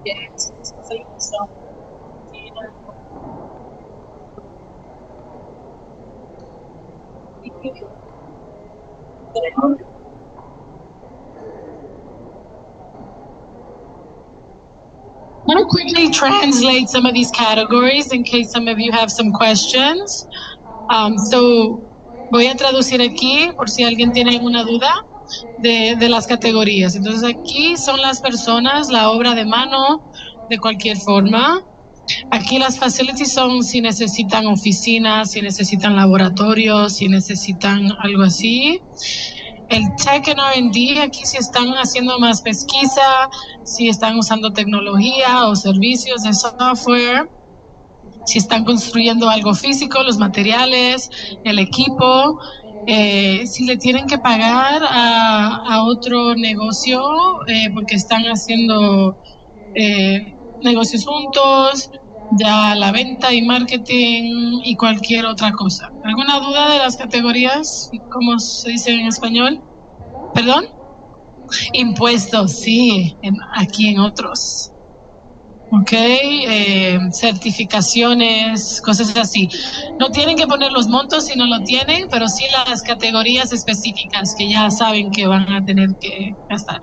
[SPEAKER 1] Yes. So,
[SPEAKER 8] I want to quickly translate some of these categories in case some of you have some questions. So voy a traducir aquí por si alguien tiene alguna duda de las categorías. Entonces aquí son las personas, la obra de mano de cualquier forma. Aquí las facilities son si necesitan oficinas, si necesitan laboratorios, si necesitan algo así. El Tech and R&D, aquí si están haciendo más pesquisa, si están usando tecnología o servicios de software, si están construyendo algo físico, los materiales, el equipo, si le tienen que pagar a otro negocio porque están haciendo negocios juntos, ya la venta y marketing y cualquier otra cosa. ¿Alguna duda de las categorías? ¿Cómo se dice en español? ¿Perdón? Impuestos, sí, aquí en otros. Ok, certificaciones, cosas así. No tienen que poner los montos si no lo tienen, pero sí las categorías específicas que ya saben que van a tener que gastar.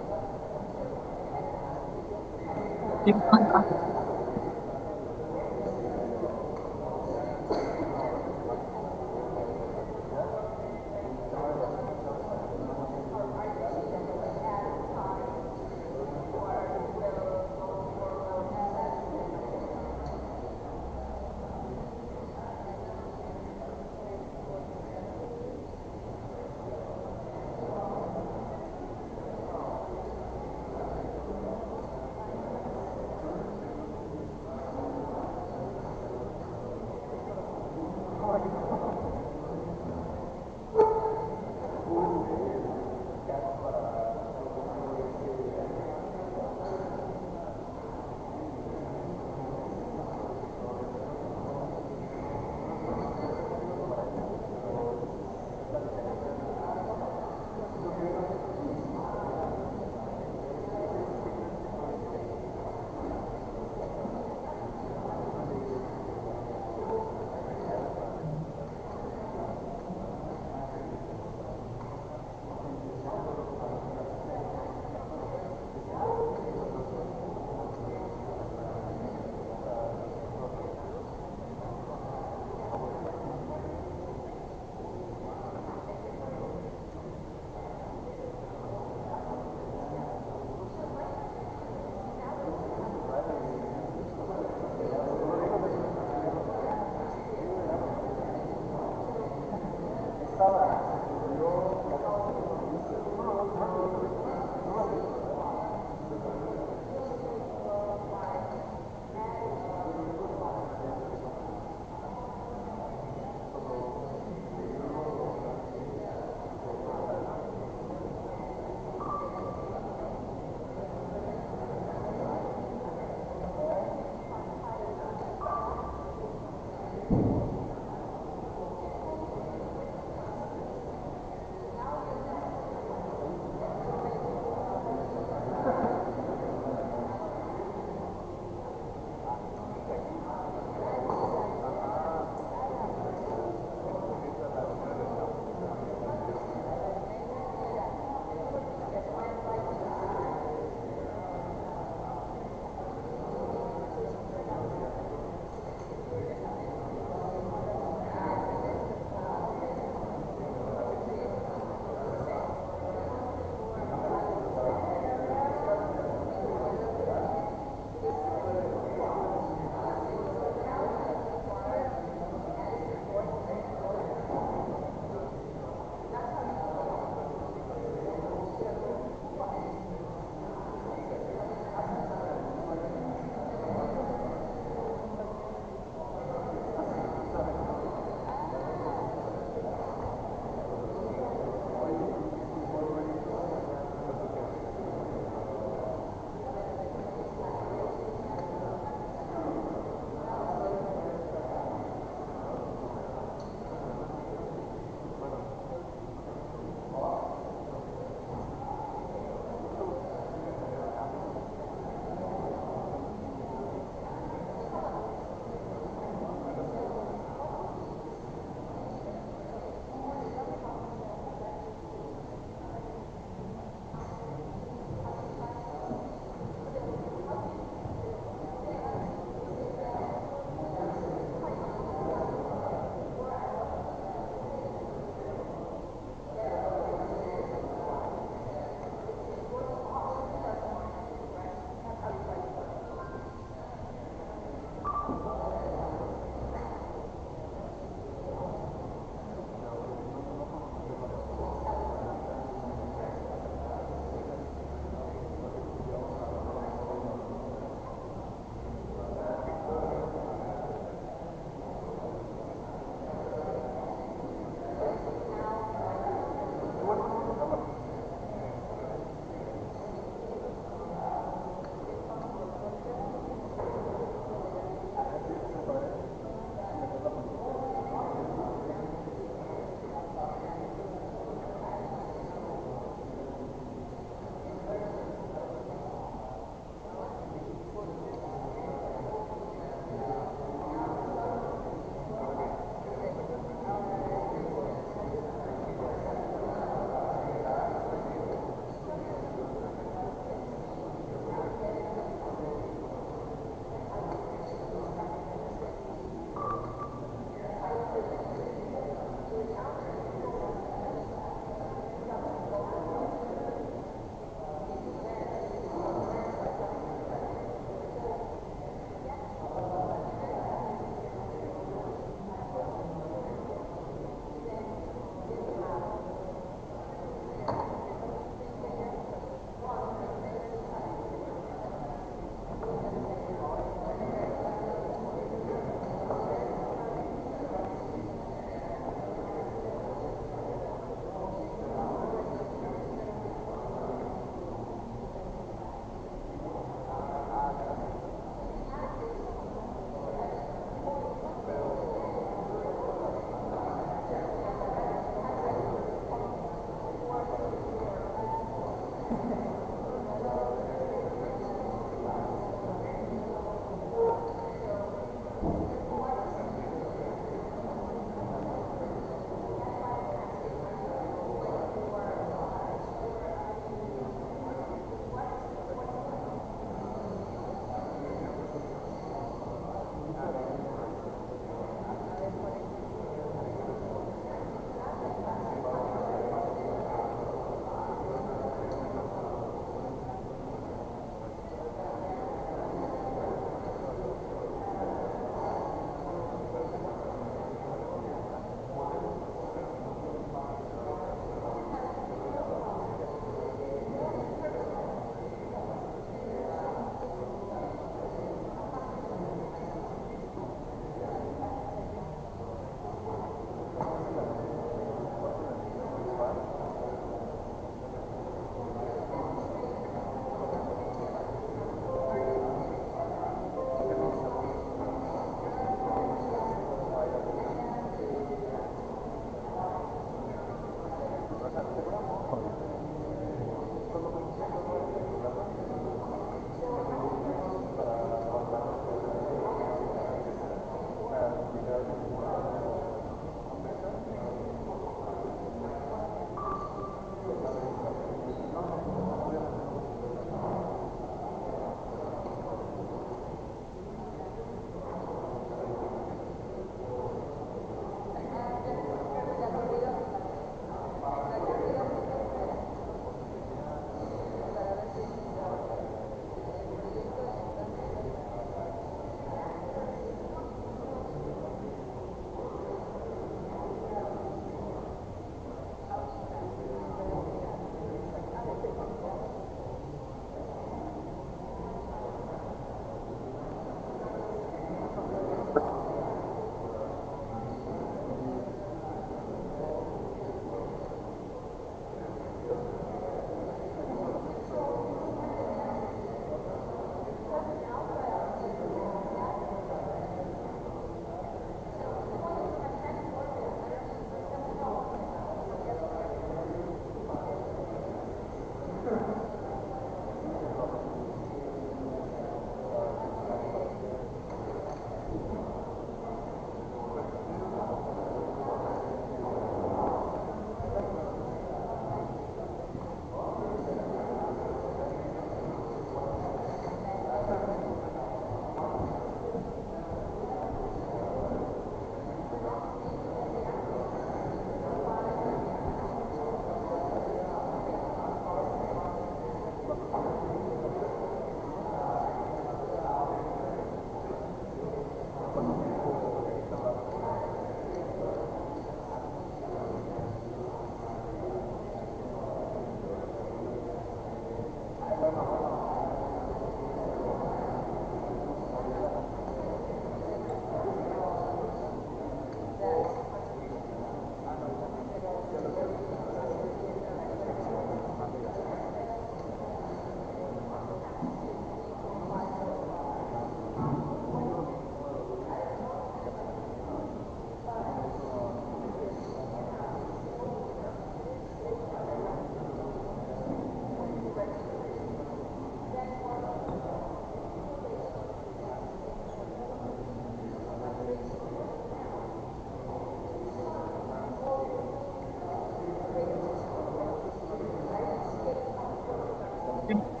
[SPEAKER 9] Gracias.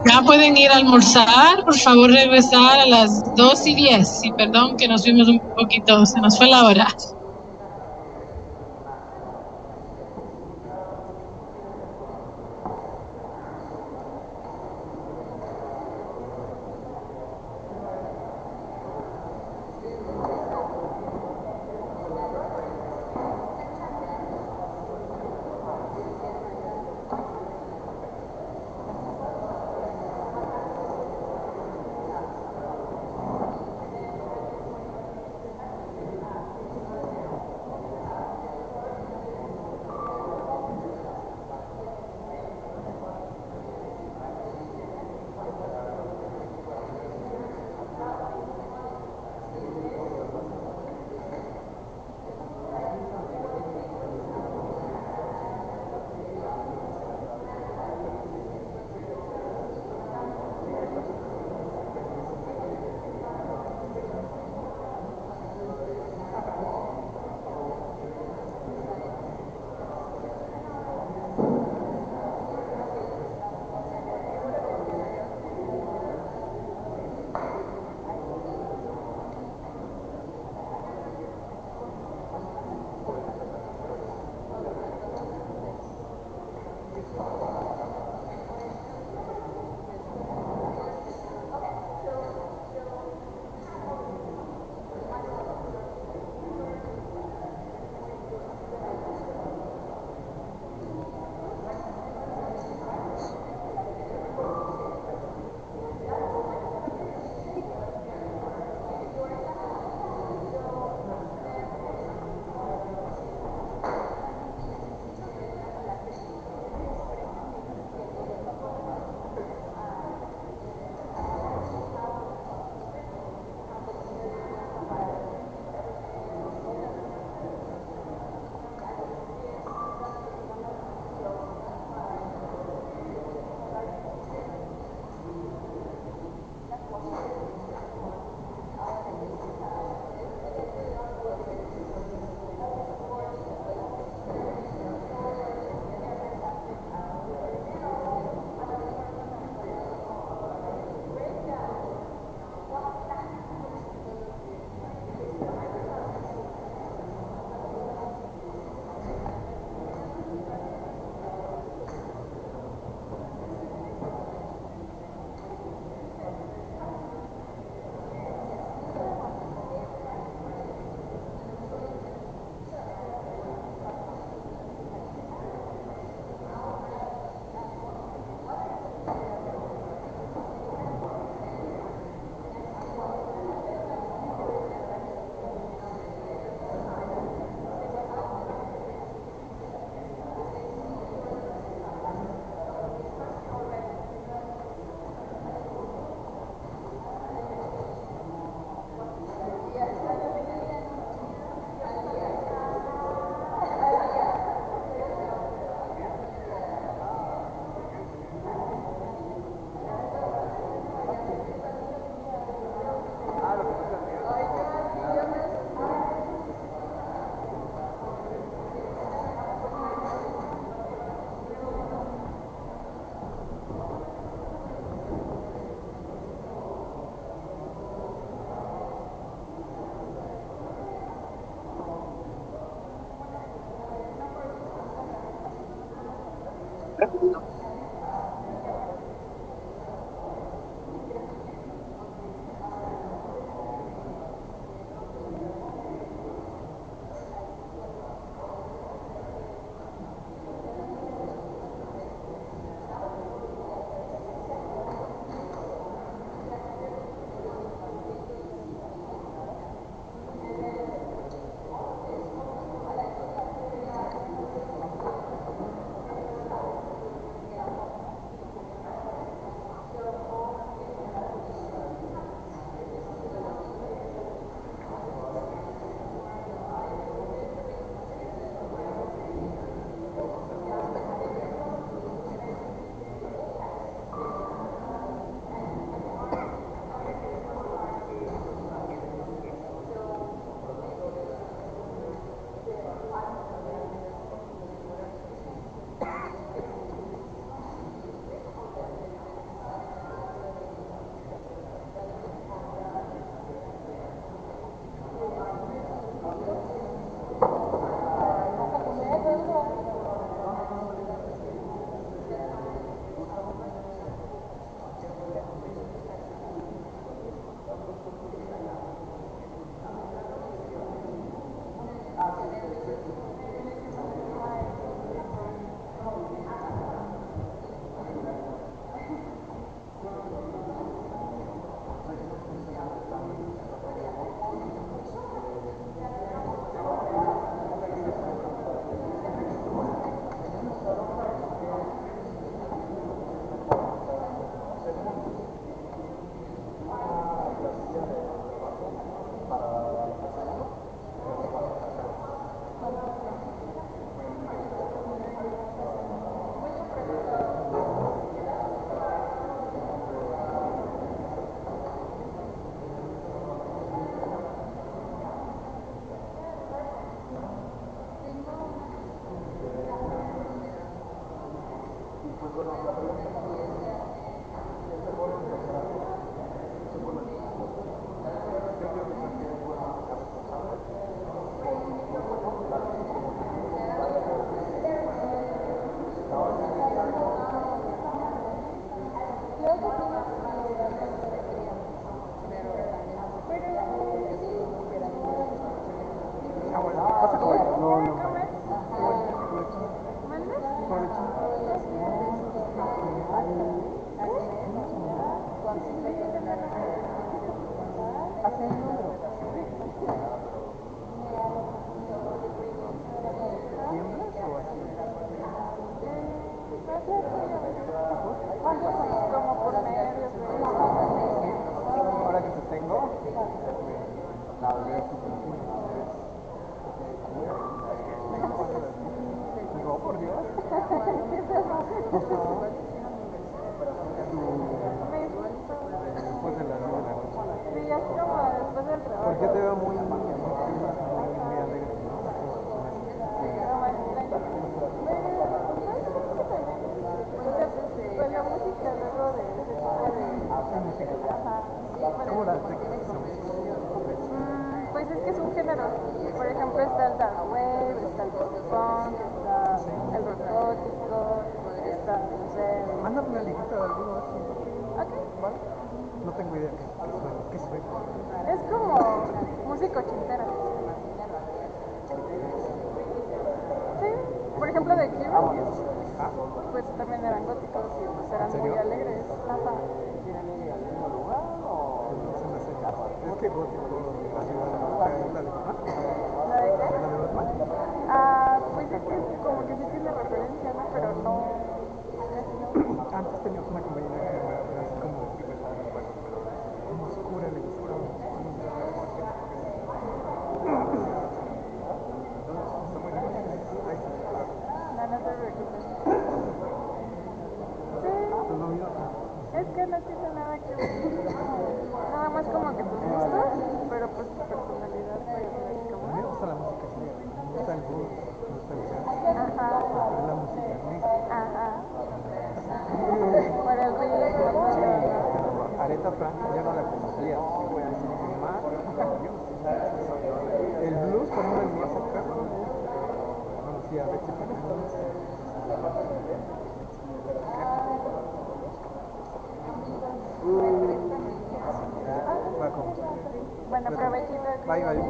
[SPEAKER 8] Ya pueden ir a almorzar, por favor regresar a las 2:10. Y perdón que nos fuimos un poquito, se nos fue la hora.
[SPEAKER 9] No, por Dios. Después de las 10 de la noche.
[SPEAKER 10] Sí, es como después del trabajo.
[SPEAKER 9] Porque te veo muy alegre.
[SPEAKER 10] Pues la música luego de ese tipo de... Ajá.
[SPEAKER 9] ¿Cómo la detectas?
[SPEAKER 10] Pues es que es un género. Por ejemplo, está el dark wave, está el post-punk, está el rock gótico, está, no sé...
[SPEAKER 9] Mándame una liguita de alguno así.
[SPEAKER 10] Ok.
[SPEAKER 9] ¿Vale? No tengo idea qué suena.
[SPEAKER 10] Es como música ochentera. Sí, por ejemplo, de Cure, pues también eran góticos y pues eran muy alegres. Ajá.
[SPEAKER 9] Es que gótico, la ciudad de Batman.
[SPEAKER 10] ¿La de qué?
[SPEAKER 9] ¿La de Batman?
[SPEAKER 10] Pues es que como que sí tiene referencia, ¿no? Pero no, casi no.
[SPEAKER 9] Antes teníamos una compañera que era así como como oscura, le gustaba.
[SPEAKER 10] No, no te preocupes. Sí, es que no tiene nada que ver. Nada más como que tus gustos, pero pues tu personalidad puede ser como...
[SPEAKER 9] A mí me gusta la música negra, me gusta el blues, me gusta el jazz,
[SPEAKER 10] Ajá.
[SPEAKER 9] es la música negra.
[SPEAKER 10] Ajá. Para el ritmo,
[SPEAKER 9] Sí, pero Aretha Franklin yo no la conocía, fue así más. El blues, por ejemplo, el mío se conocía a Betsy
[SPEAKER 10] bueno, provechito.
[SPEAKER 9] Bye, bye. Adiós.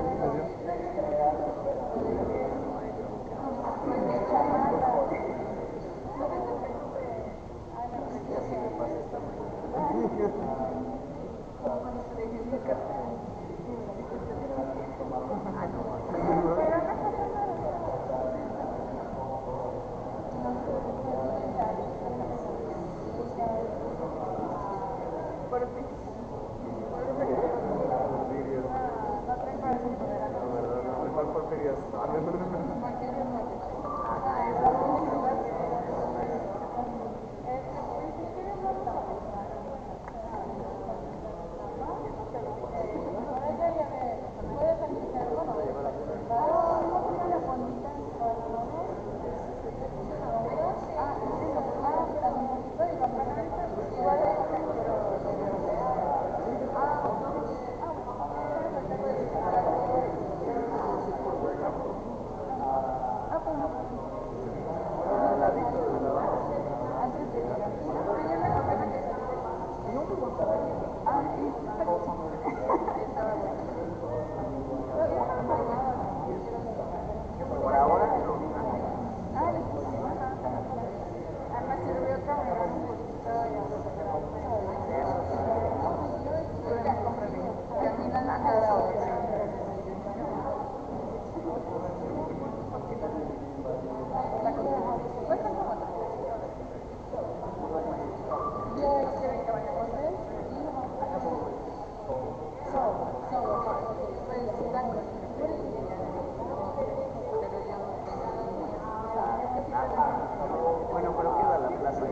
[SPEAKER 9] Bueno, pero queda la plaza.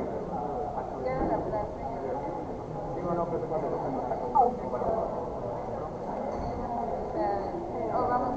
[SPEAKER 10] Queda la plaza.
[SPEAKER 9] Digo, no, pero cuando los tacos.
[SPEAKER 10] O vamos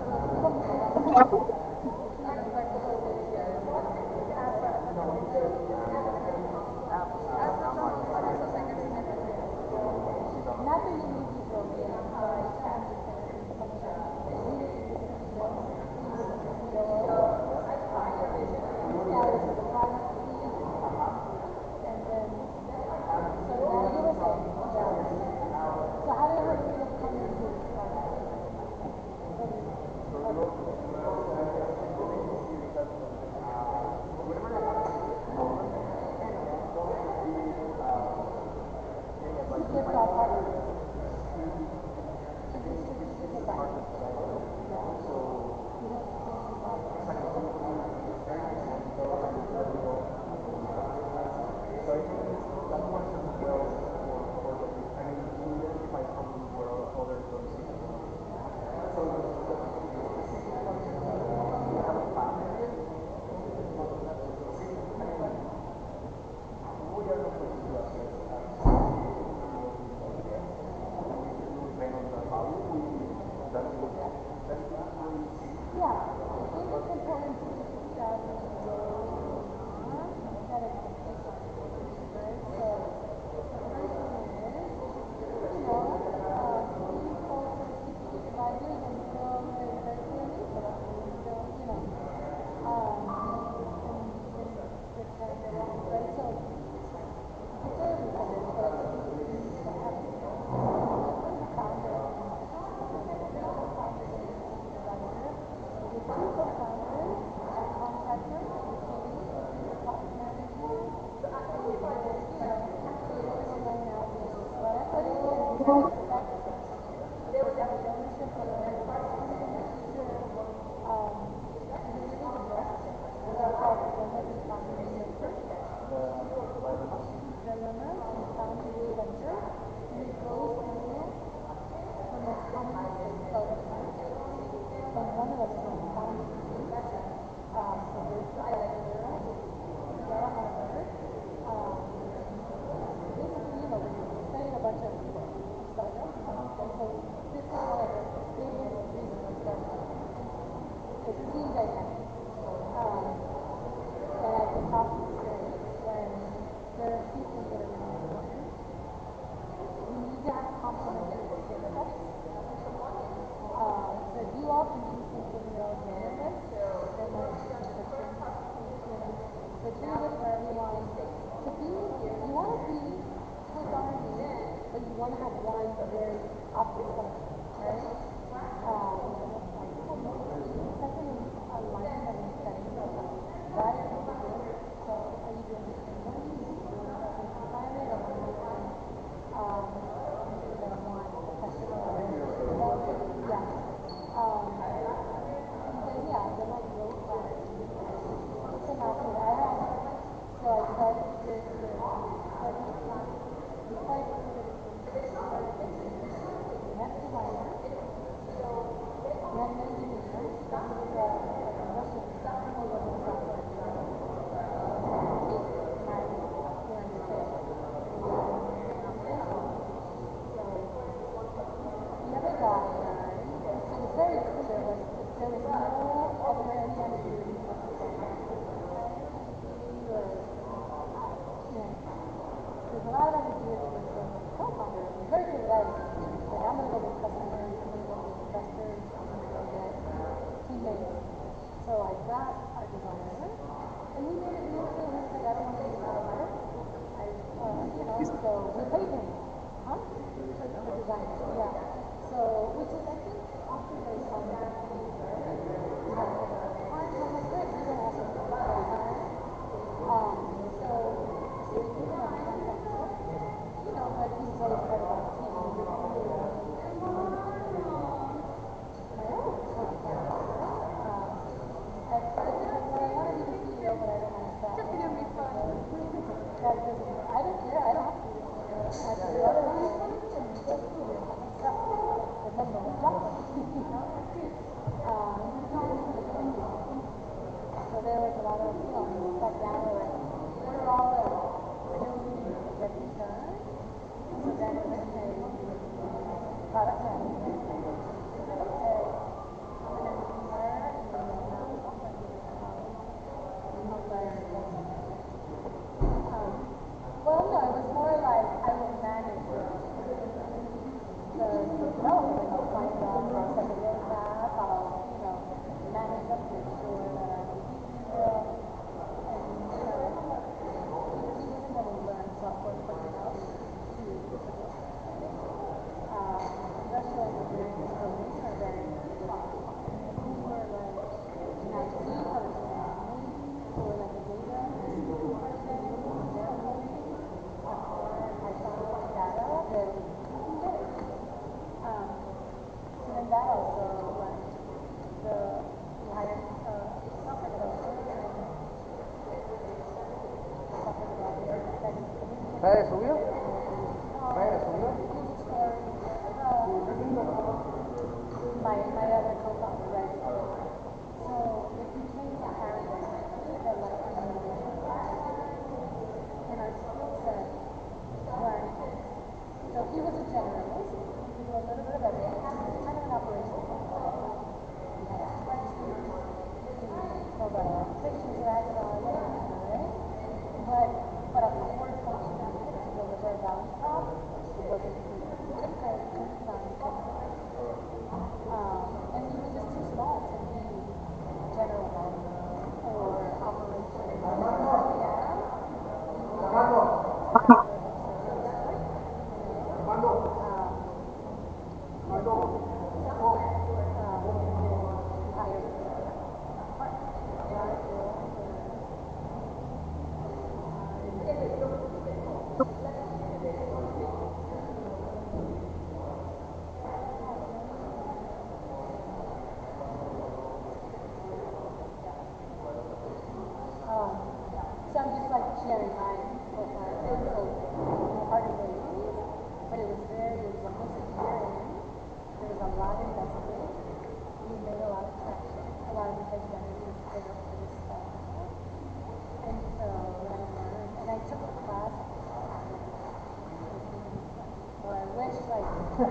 [SPEAKER 1] Yeah.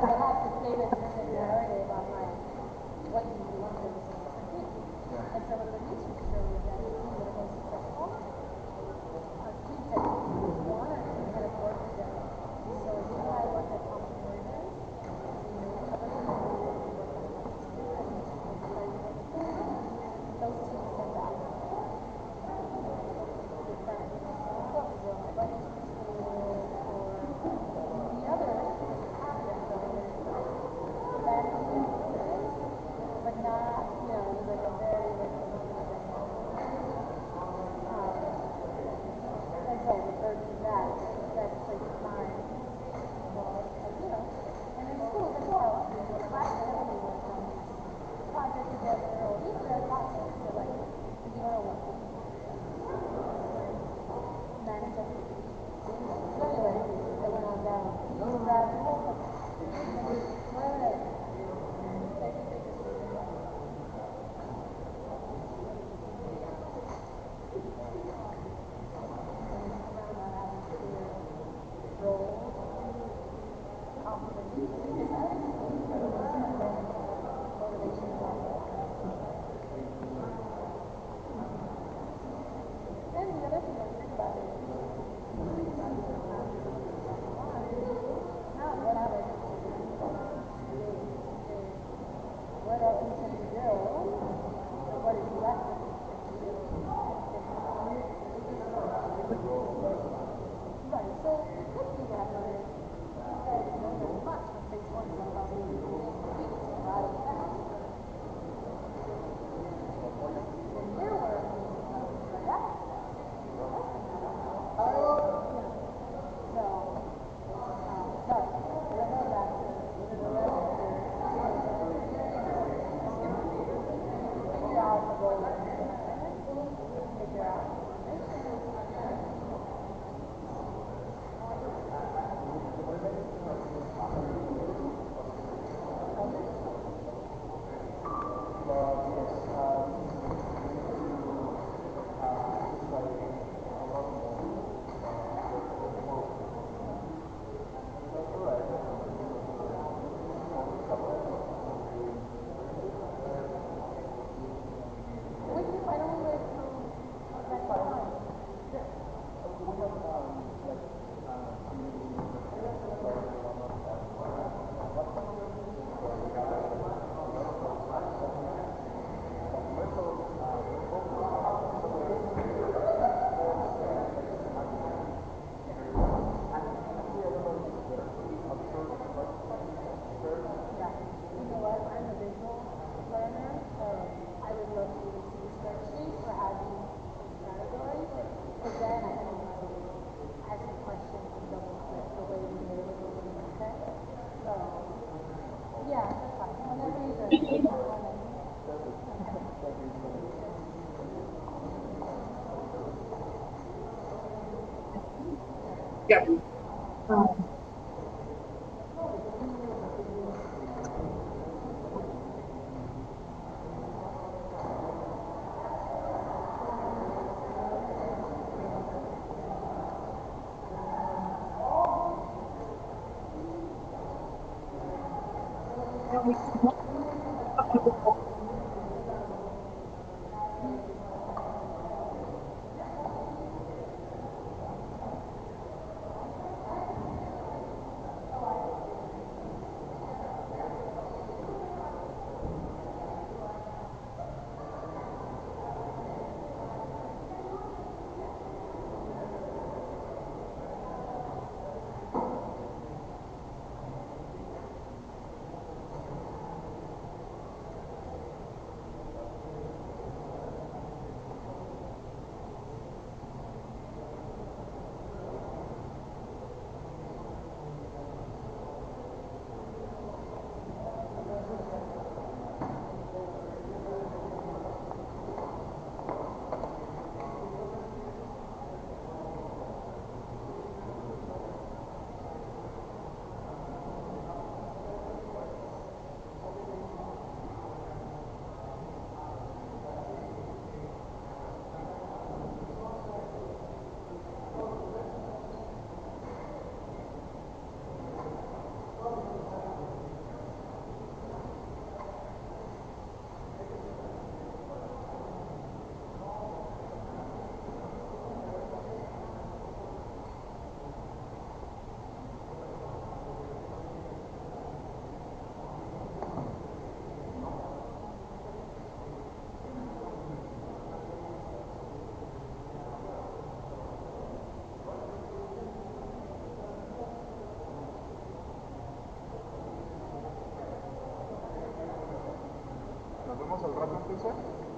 [SPEAKER 9] seguimos al rato entonces.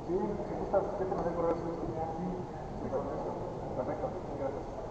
[SPEAKER 9] Sí, si gustas, ¿qué te mandé correo? Sí, perfecto, gracias.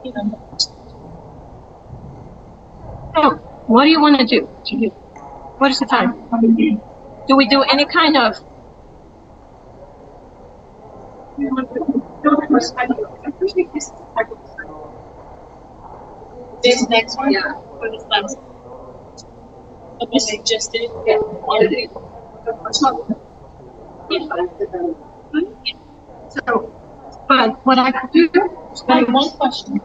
[SPEAKER 5] So, what do you want to do? What is the time? Do we do any kind of?
[SPEAKER 8] This next one?
[SPEAKER 1] Yeah.
[SPEAKER 8] Or this last? Okay, they just did.
[SPEAKER 5] So, but what I could do is
[SPEAKER 8] Like one question.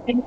[SPEAKER 9] No,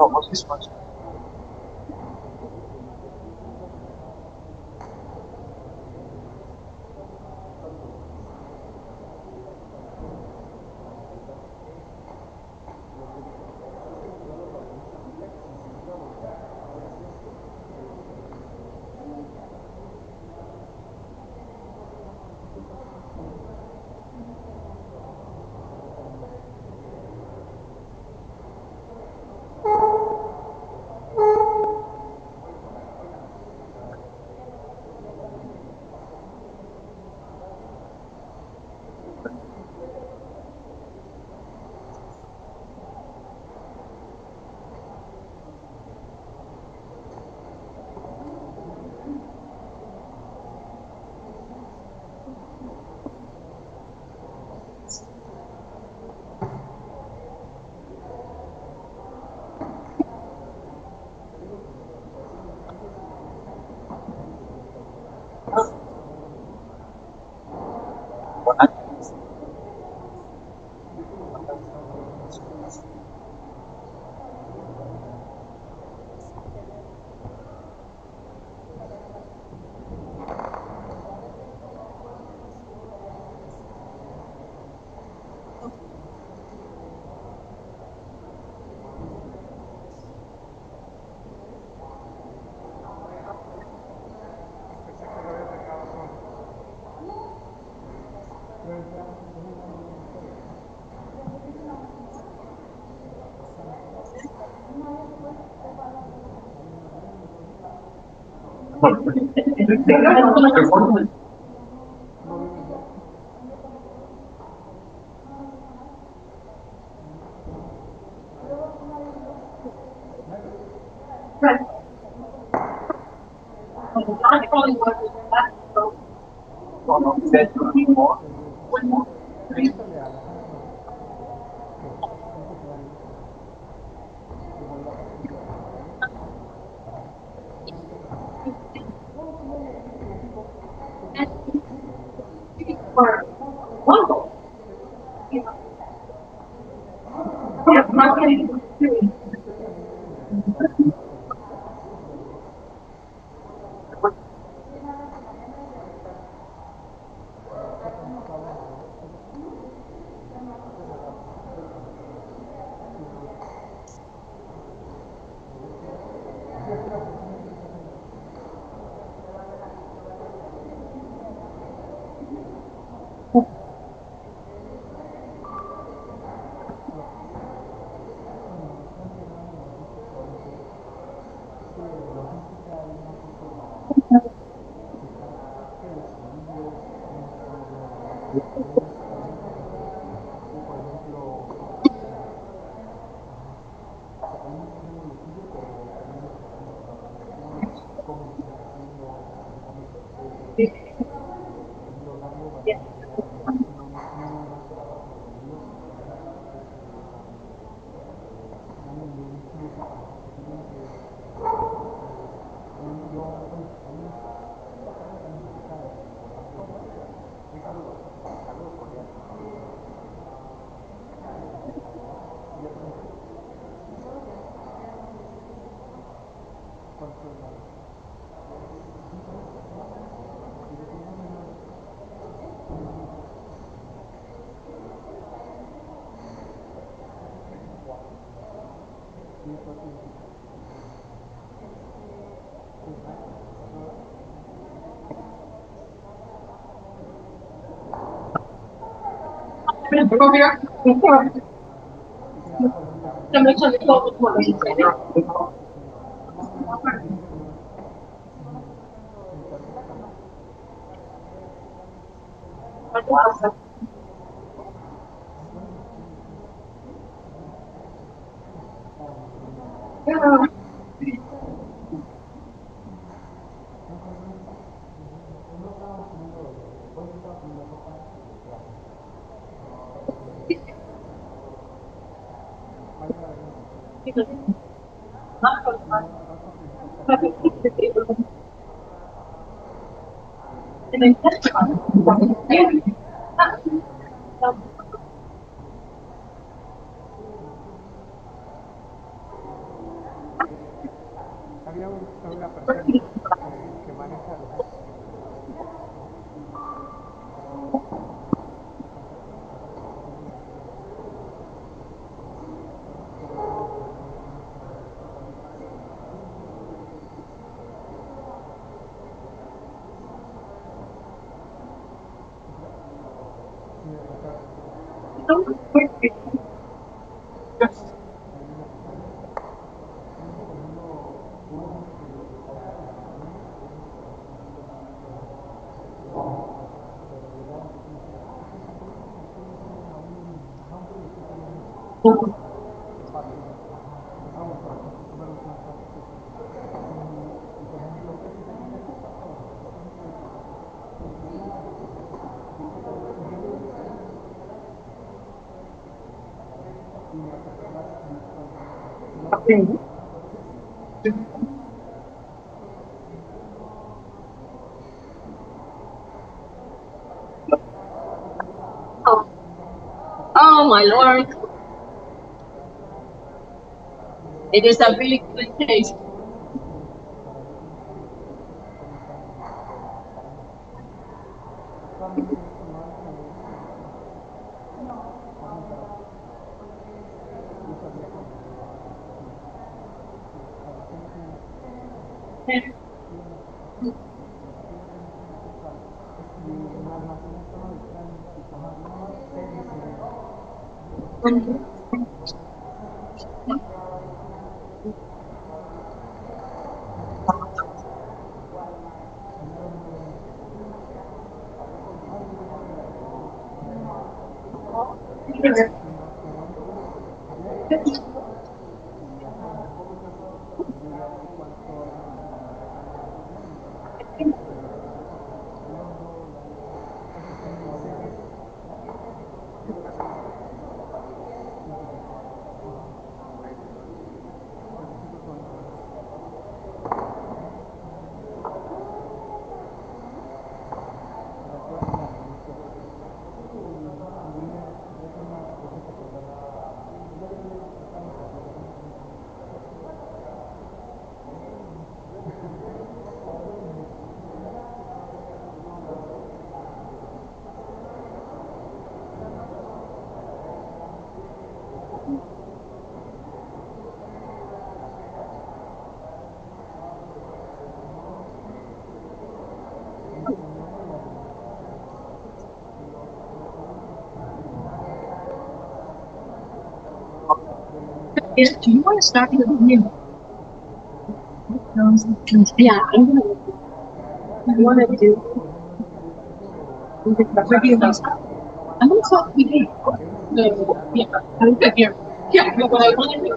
[SPEAKER 9] what's this one? Había una persona que maneja los...
[SPEAKER 1] Oh my lord. It is a really good taste. Do you want to start with me? Yeah, I'm gonna. I want to do. I'm gonna talk with you. Yeah, I'm good here. Yeah, but what I want to do.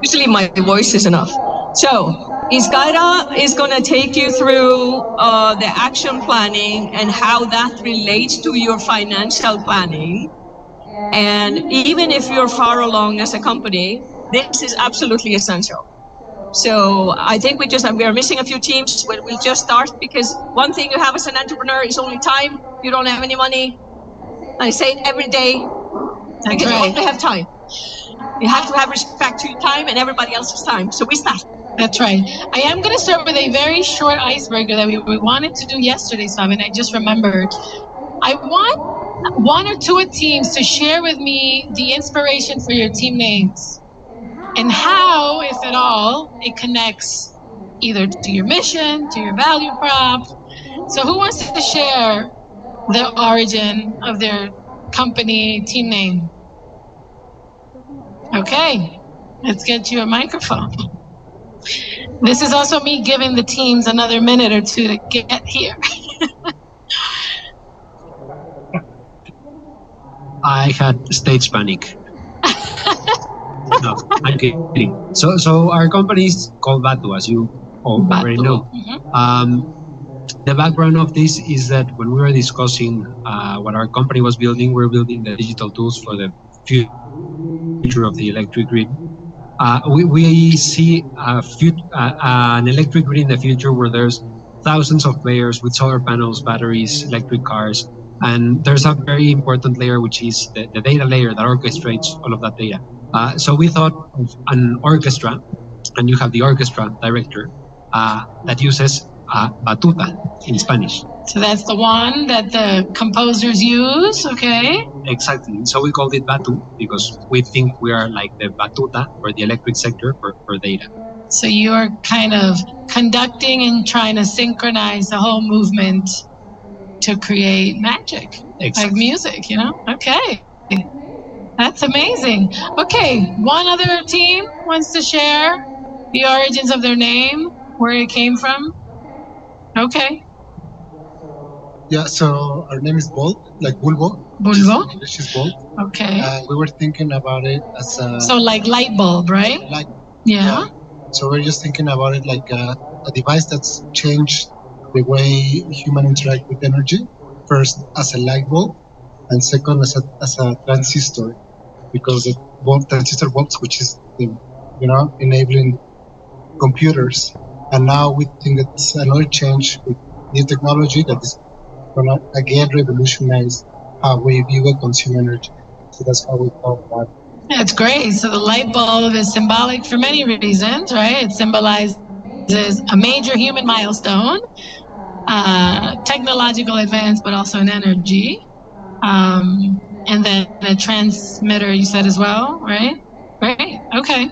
[SPEAKER 5] Usually my voice is enough. So Isgaira is going to take you through the action planning and how that relates to your financial planning. And even if you're far along as a company, this is absolutely essential. So I think we are missing a few teams, but we'll just start, because one thing you have as an entrepreneur is only time. You don't have any money. I say it every day. You only have time. You have to have respect to your time and everybody else's time. So we start.
[SPEAKER 8] That's right. I am going to start with a very short icebreaker that we wanted to do yesterday, Simon. I just remembered. I want one or two teams to share with me the inspiration for your team names and how, if at all, it connects either to your mission, to your value prop. So who wants to share the origin of their company team name? Okay, let's get you a microphone. This is also me giving the teams another minute or two to get here.
[SPEAKER 3] I had stage panic. No, I'm kidding. So our company is called Batu, as you all already know.
[SPEAKER 8] Mm-hmm.
[SPEAKER 3] The background of this is that when we were discussing what our company was building, we're building the digital tools for the future of the electric grid. We see an electric grid in the future where there's thousands of players with solar panels, batteries, electric cars, and there's a very important layer, which is the data layer that orchestrates all of that data. So we thought of an orchestra, and you have the orchestra director that uses batuta in Spanish.
[SPEAKER 8] So that's the one that the composers use, okay?
[SPEAKER 3] Exactly. So we called it Batu because we think we are like the batuta for the electric sector for data.
[SPEAKER 8] So you're kind of conducting and trying to synchronize the whole movement to create magic,
[SPEAKER 3] Exactly.
[SPEAKER 8] like music, you know? Okay. That's amazing. Okay, one other team wants to share the origins of their name, where it came from. Okay.
[SPEAKER 11] Yeah, so our name is Bolt, like Bulbo.
[SPEAKER 8] Bulbo?
[SPEAKER 11] English is Bolt.
[SPEAKER 8] Okay.
[SPEAKER 11] We were thinking about it as a...
[SPEAKER 8] So like light bulb, right?
[SPEAKER 11] Like,
[SPEAKER 8] Yeah.
[SPEAKER 11] So we're just thinking about it like a device that's changed the way humans interact with energy. First as a light bulb, and second as a transistor, because the transistor bulbs, which is enabling computers. And now we think it's another change with new technology that is going to again revolutionize how we view and consume energy. So that's how we thought about
[SPEAKER 8] That's great. So the light bulb is symbolic for many reasons, right? It symbolizes a major human milestone, technological advance, but also in energy. And then a transmitter, you said as well, right? Right. Okay.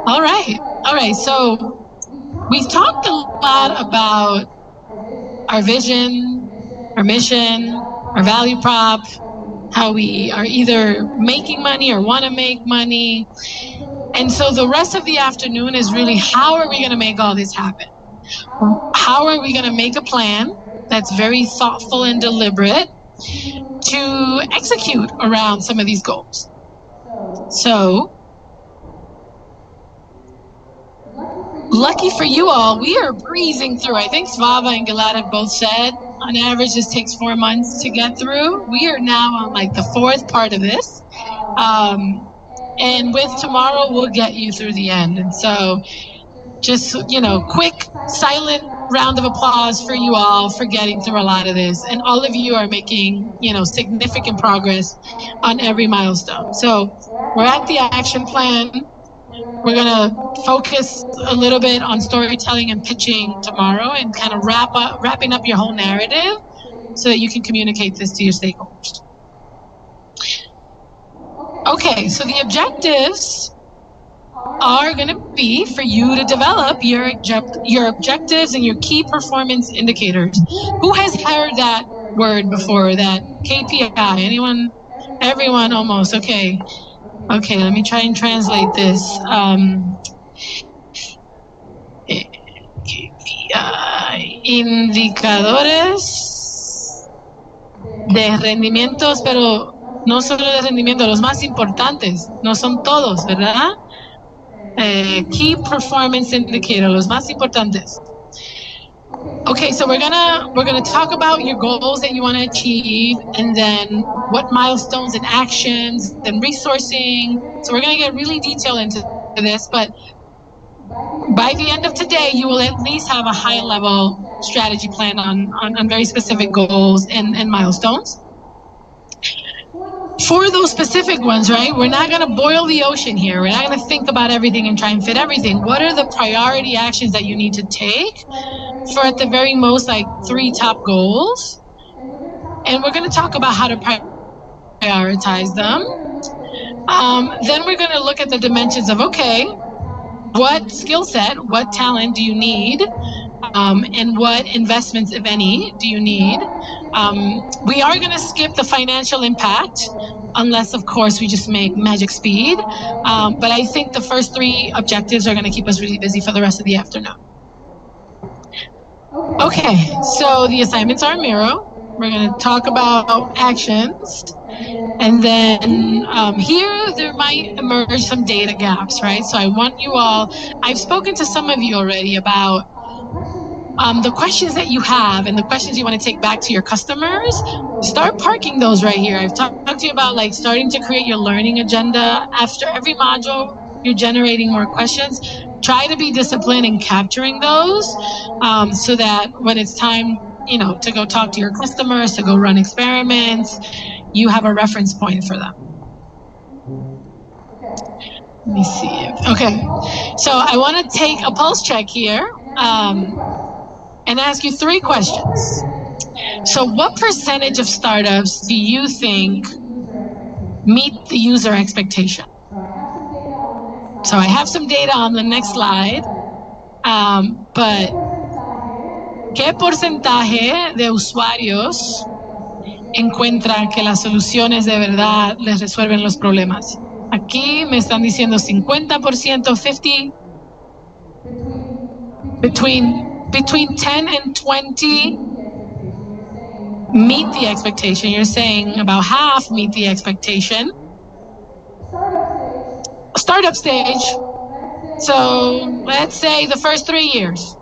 [SPEAKER 8] All right. So we've talked a lot about our vision, our mission, our value prop, how we are either making money or want to make money. And so the rest of the afternoon is really, how are we going to make all this happen? How are we going to make a plan that's very thoughtful and deliberate to execute around some of these goals? So, lucky for you all, we are breezing through. I think Svava and Gilad have both said, on average, this takes 4 months to get through. We are now on like the fourth part of this. And with tomorrow, we'll get you through the end. And so just, quick, silent round of applause for you all for getting through a lot of this. And all of you are making, significant progress on every milestone. So we're at the action plan. We're going to focus a little bit on storytelling and pitching tomorrow and kind of wrapping up your whole narrative so that you can communicate this to your stakeholders. Okay, so the objectives are going to be for you to develop your objectives and your key performance indicators. Who has heard that word before, that KPI? Anyone? Everyone almost. Okay, let me try and translate this. KPI, indicadores de rendimientos, pero no solo de rendimiento, los más importantes, no son todos, ¿verdad? Key performance indicator, los más importantes. Okay, so we're gonna talk about your goals that you want to achieve, and then what milestones and actions and resourcing. So we're gonna get really detailed into this, but by the end of today, you will at least have a high-level strategy plan on very specific goals and milestones. For those specific ones, right, we're not going to boil the ocean here. We're not going to think about everything and try and fit everything. What are the priority actions that you need to take for, at the very most, like 3 top goals? And we're going to talk about how to prioritize them. Then we're going to look at the dimensions of, okay, what skill set, what talent do you need? And what investments, if any, do you need? We are going to skip the financial impact, unless, of course, we just make magic speed. But I think the first 3 objectives are going to keep us really busy for the rest of the afternoon. Okay, so the assignments are Miro. We're going to talk about actions. And then here there might emerge some data gaps, right? So I want you all, I've spoken to some of you already about the questions that you have and the questions you want to take back to your customers. Start parking those right here. I've talked to you about like starting to create your learning agenda. After every module, you're generating more questions. Try to be disciplined in capturing those so that when it's time, to go talk to your customers, to go run experiments, you have a reference point for them. Let me see. Okay, so I want to take a pulse check here and ask you 3 questions. So what percentage of startups do you think meet the user expectation? So I have some data on the next slide, but ¿qué porcentaje de usuarios encuentran que las soluciones de verdad les resuelven los problemas? Aquí me están diciendo 50%, 50, between 10 and 20 meet the expectation. You're saying about half meet the expectation. Startup stage. So let's say the first 3 years.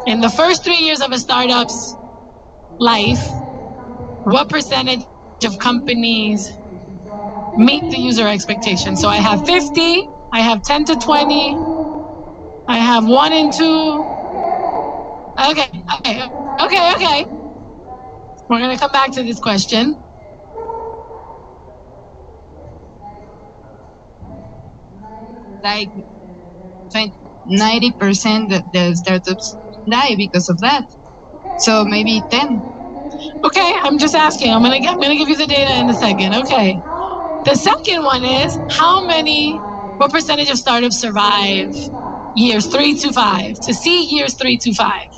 [SPEAKER 8] In the first 3 years of a startup's life, what percentage of companies meet the user expectation? So I have 50, I have 10 to 20, I have 1 and 2. Okay. We're going to come back to this question.
[SPEAKER 12] like 90% of the startups die because of that. So maybe 10.
[SPEAKER 8] Okay, I'm just asking. I'm gonna give you the data in a second. Okay. The second one is what percentage of startups survive years 3 to 5? To see years 3 to 5.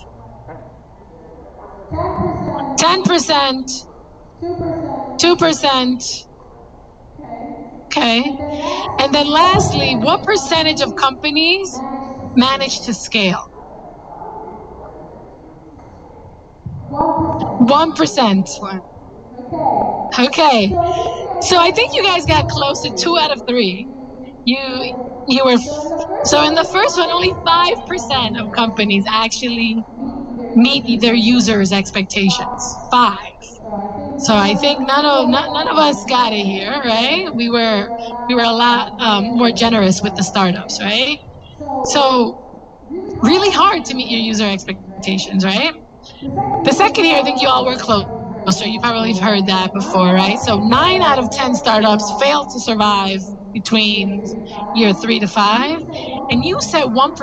[SPEAKER 8] 10%. 2%. Okay. And then lastly, what percentage of companies manage to scale? 1%. Okay. So I think you guys got close to 2 out of 3. You were so in the first one, only 5% of companies actually meet their users' expectations. 5. So I think none of us got it here, right? We were a lot more generous with the startups, right? So really hard to meet your user expectations, right? The second year, I think you all were closer. You probably have heard that before, right? So 9 out of 10 startups failed to survive between year 3 to 5. And you said 1%,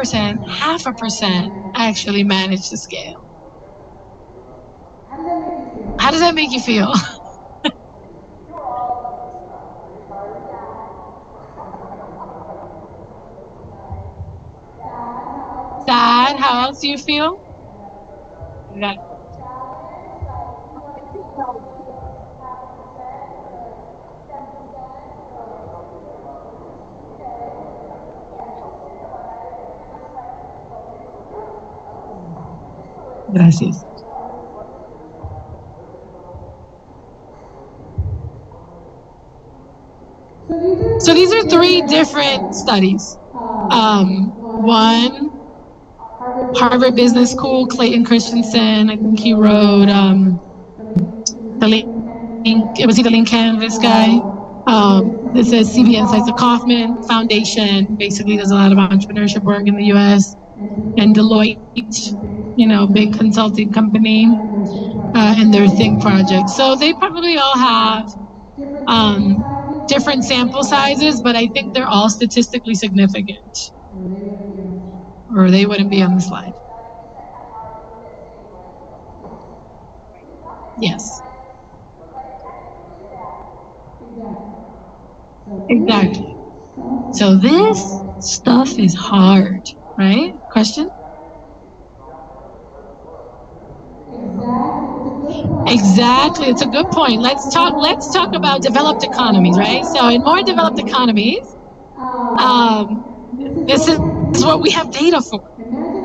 [SPEAKER 8] 0.5% actually managed to scale. How does that make you feel? Sad? How else do you feel? Gracias. So these are 3 different studies. One, Harvard Business School, Clayton Christensen, I think he wrote the Lean Canvas guy. This is CB Insights, the Kauffman Foundation, basically does a lot of entrepreneurship work in the US. And Deloitte, big consulting company, and their Think project. So they probably all have different sample sizes, but I think they're all statistically significant, or they wouldn't be on the slide. Yes. Exactly. So this stuff is hard, right? Question? Exactly, it's a good point. Let's talk about developed economies, right? So in more developed economies, this is what we have data for.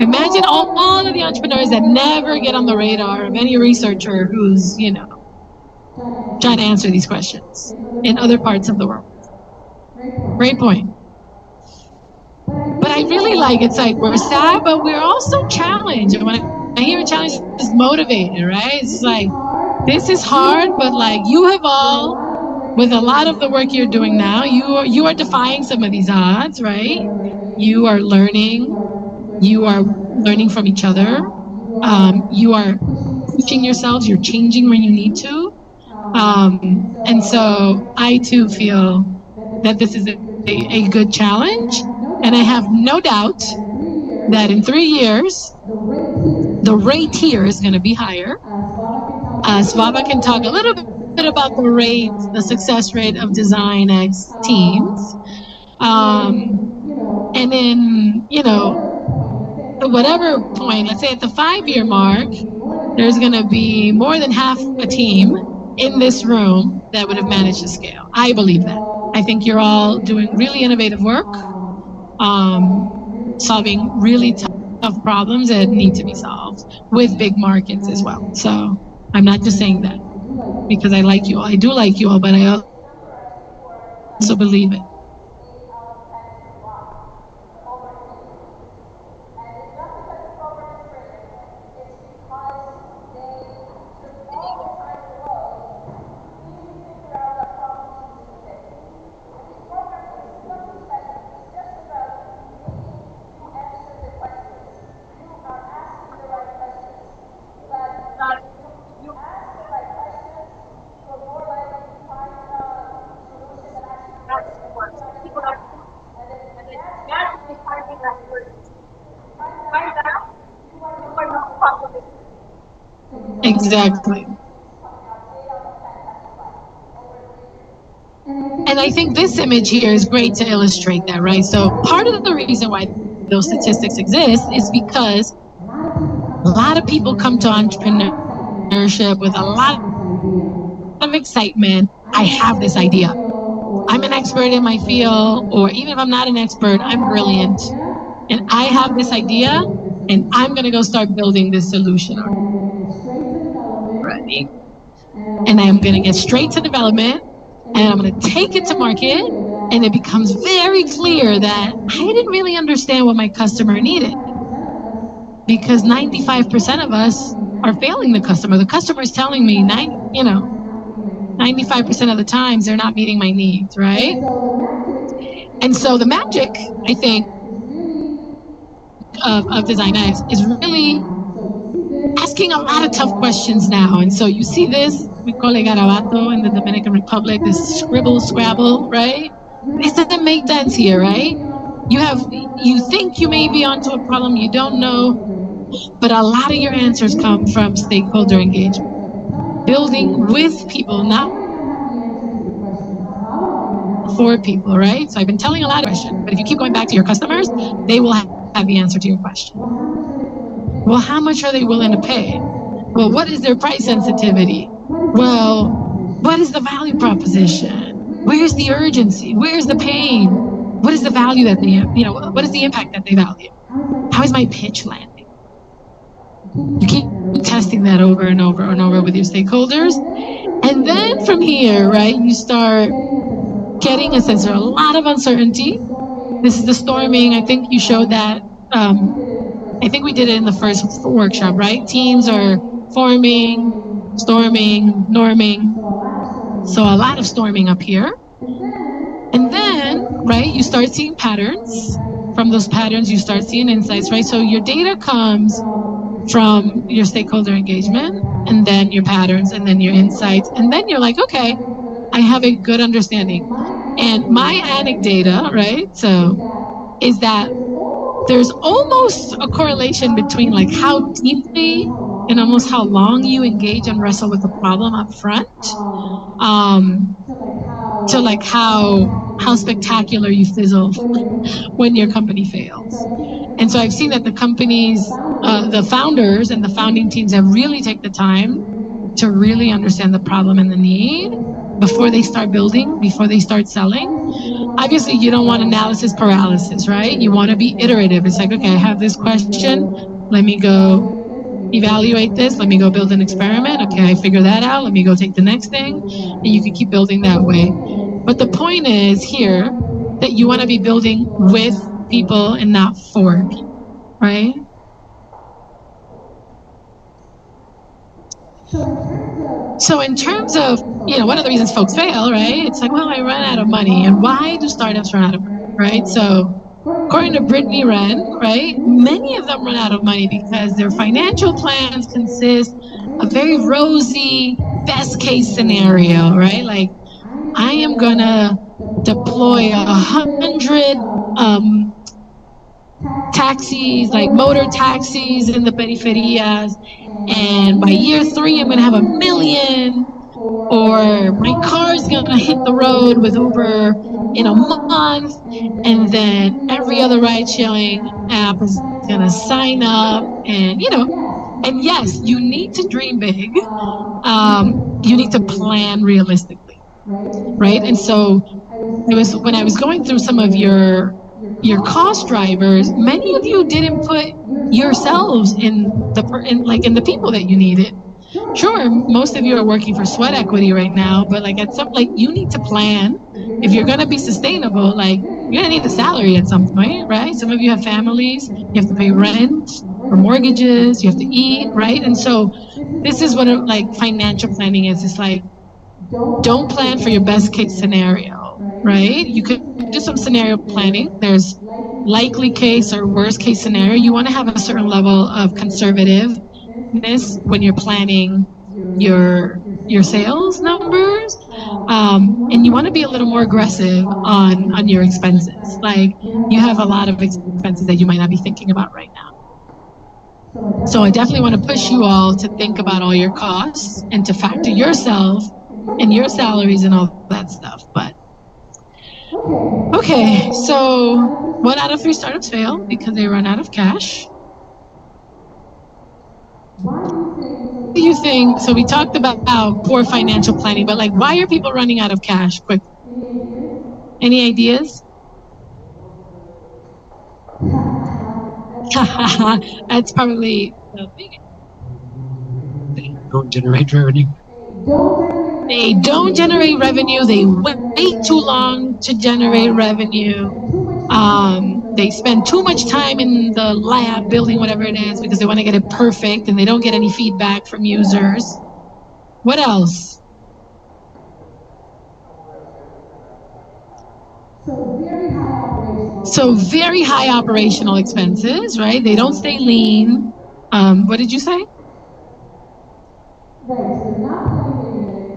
[SPEAKER 8] Imagine all of the entrepreneurs that never get on the radar of any researcher who's, trying to answer these questions in other parts of the world. Great point. But I really like it's like we're sad, but we're also challenged. And when I hear challenge, it's motivated, right? It's like, this is hard, but like you have all, with a lot of the work you're doing now, you are defying some of these odds, right? You are learning from each other. You are pushing yourselves, you're changing when you need to. And so I too feel that this is a good challenge. And I have no doubt that in 3 years, the rate here is going to be higher. Svava can talk a little bit about the success rate of Design X teams. And then, at whatever point, let's say at the 5-year mark, there's going to be more than half a team in this room that would have managed to scale. I believe that. I think you're all doing really innovative work, solving really tough problems that need to be solved with big markets as well. So I'm not just saying that because I like you all. I do like you all, but I also believe it.
[SPEAKER 1] Right now, you are not part of it.
[SPEAKER 8] Exactly. And I think this image here is great to illustrate that, right? So part of the reason why those statistics exist is because a lot of people come to entrepreneurship with a lot of excitement. I have this idea. I'm an expert in my field, or even if I'm not an expert, I'm brilliant. And I have this idea, and I'm going to go start building this solution. Right? And I'm going to get straight to development, and I'm going to take it to market, and it becomes very clear that I didn't really understand what my customer needed. Because 95% of us are failing the customer. The customer is telling me, 95% of the times they're not meeting my needs, right? And so the magic, I think, of Design X is really asking a lot of tough questions now. And so you see this, we call it garabato in the Dominican Republic, this scribble, scrabble, right? This doesn't make sense here, right? You think you may be onto a problem you don't know, but a lot of your answers come from stakeholder engagement. Building with people, not for people, right? So I've been telling a lot of questions, but if you keep going back to your customers, they will have the answer to your question. Well, how much are they willing to pay? Well, what is their price sensitivity? Well, what is the value proposition? Where's the urgency? Where's the pain? What is the value that they, what is the impact that they value? How is my pitch landing? You keep testing that over and over and over with your stakeholders. And then from here, right, you start getting a sense of a lot of uncertainty. This is the storming. I think you showed that. I think we did it in the first workshop, right? Teams are forming, storming, norming. So a lot of storming up here. And then, right, you start seeing patterns. From those patterns, you start seeing insights, right? So your data comes from your stakeholder engagement, and then your patterns, and then your insights. And then you're like, okay, I have a good understanding. And my anecdata, right, so is that there's almost a correlation between like how deeply and almost how long you engage and wrestle with the problem up front, to like how spectacular you fizzle when your company fails. And so I've seen that the companies, the founders and the founding teams have really taken the time to really understand the problem and the need before they start building, before they start selling. Obviously, you don't want analysis paralysis, right? You want to be iterative. It's like, okay, I have this question. Let me go evaluate this. Let me go build an experiment. Okay, I figure that out. Let me go take the next thing. And you can keep building that way. But the point is here that you want to be building with people and not for people, right? So in terms of, one of the reasons folks fail, right? It's like, well, I run out of money. And why do startups run out of money, right? So according to Brittany Wren, right, many of them run out of money because their financial plans consist of very rosy, best case scenario, right? Like, I am gonna deploy 100 taxis, like motor taxis in the periferias, and by year 3 I'm gonna have 1 million, or my car's gonna hit the road with Uber in a month, and then every other ride-sharing app is gonna sign up, and and yes, you need to dream big. You need to plan realistically, right? And so it was when I was going through some of your cost drivers, many of you didn't put yourselves in the people that you needed. Sure, most of you are working for sweat equity right now, but you need to plan. If you're gonna be sustainable, you're gonna need the salary at some point, right? Some of you have families, you have to pay rent or mortgages, you have to eat, right? And so this is what financial planning is. It's like, don't plan for your best case scenario, right? You could do some scenario planning. There's likely case or worst case scenario. You want to have a certain level of conservativeness when you're planning your sales numbers, and you want to be a little more aggressive on your expenses. Like, you have a lot of expenses that you might not be thinking about right now. So I definitely want to push you all to think about all your costs and to factor yourself and your salaries and all that stuff. But okay, so 1 out of 3 startups fail because they run out of cash. What do you think? So we talked about poor financial planning, but like, why are people running out of cash quickly? Any ideas? That's probably the biggest.
[SPEAKER 7] They don't generate revenue.
[SPEAKER 8] They don't generate revenue. They wait too long to generate revenue. They spend too much time in the lab building whatever it is because they want to get it perfect and they don't get any feedback from users. What else? So very high operational expenses, right? They don't stay lean. What did you say?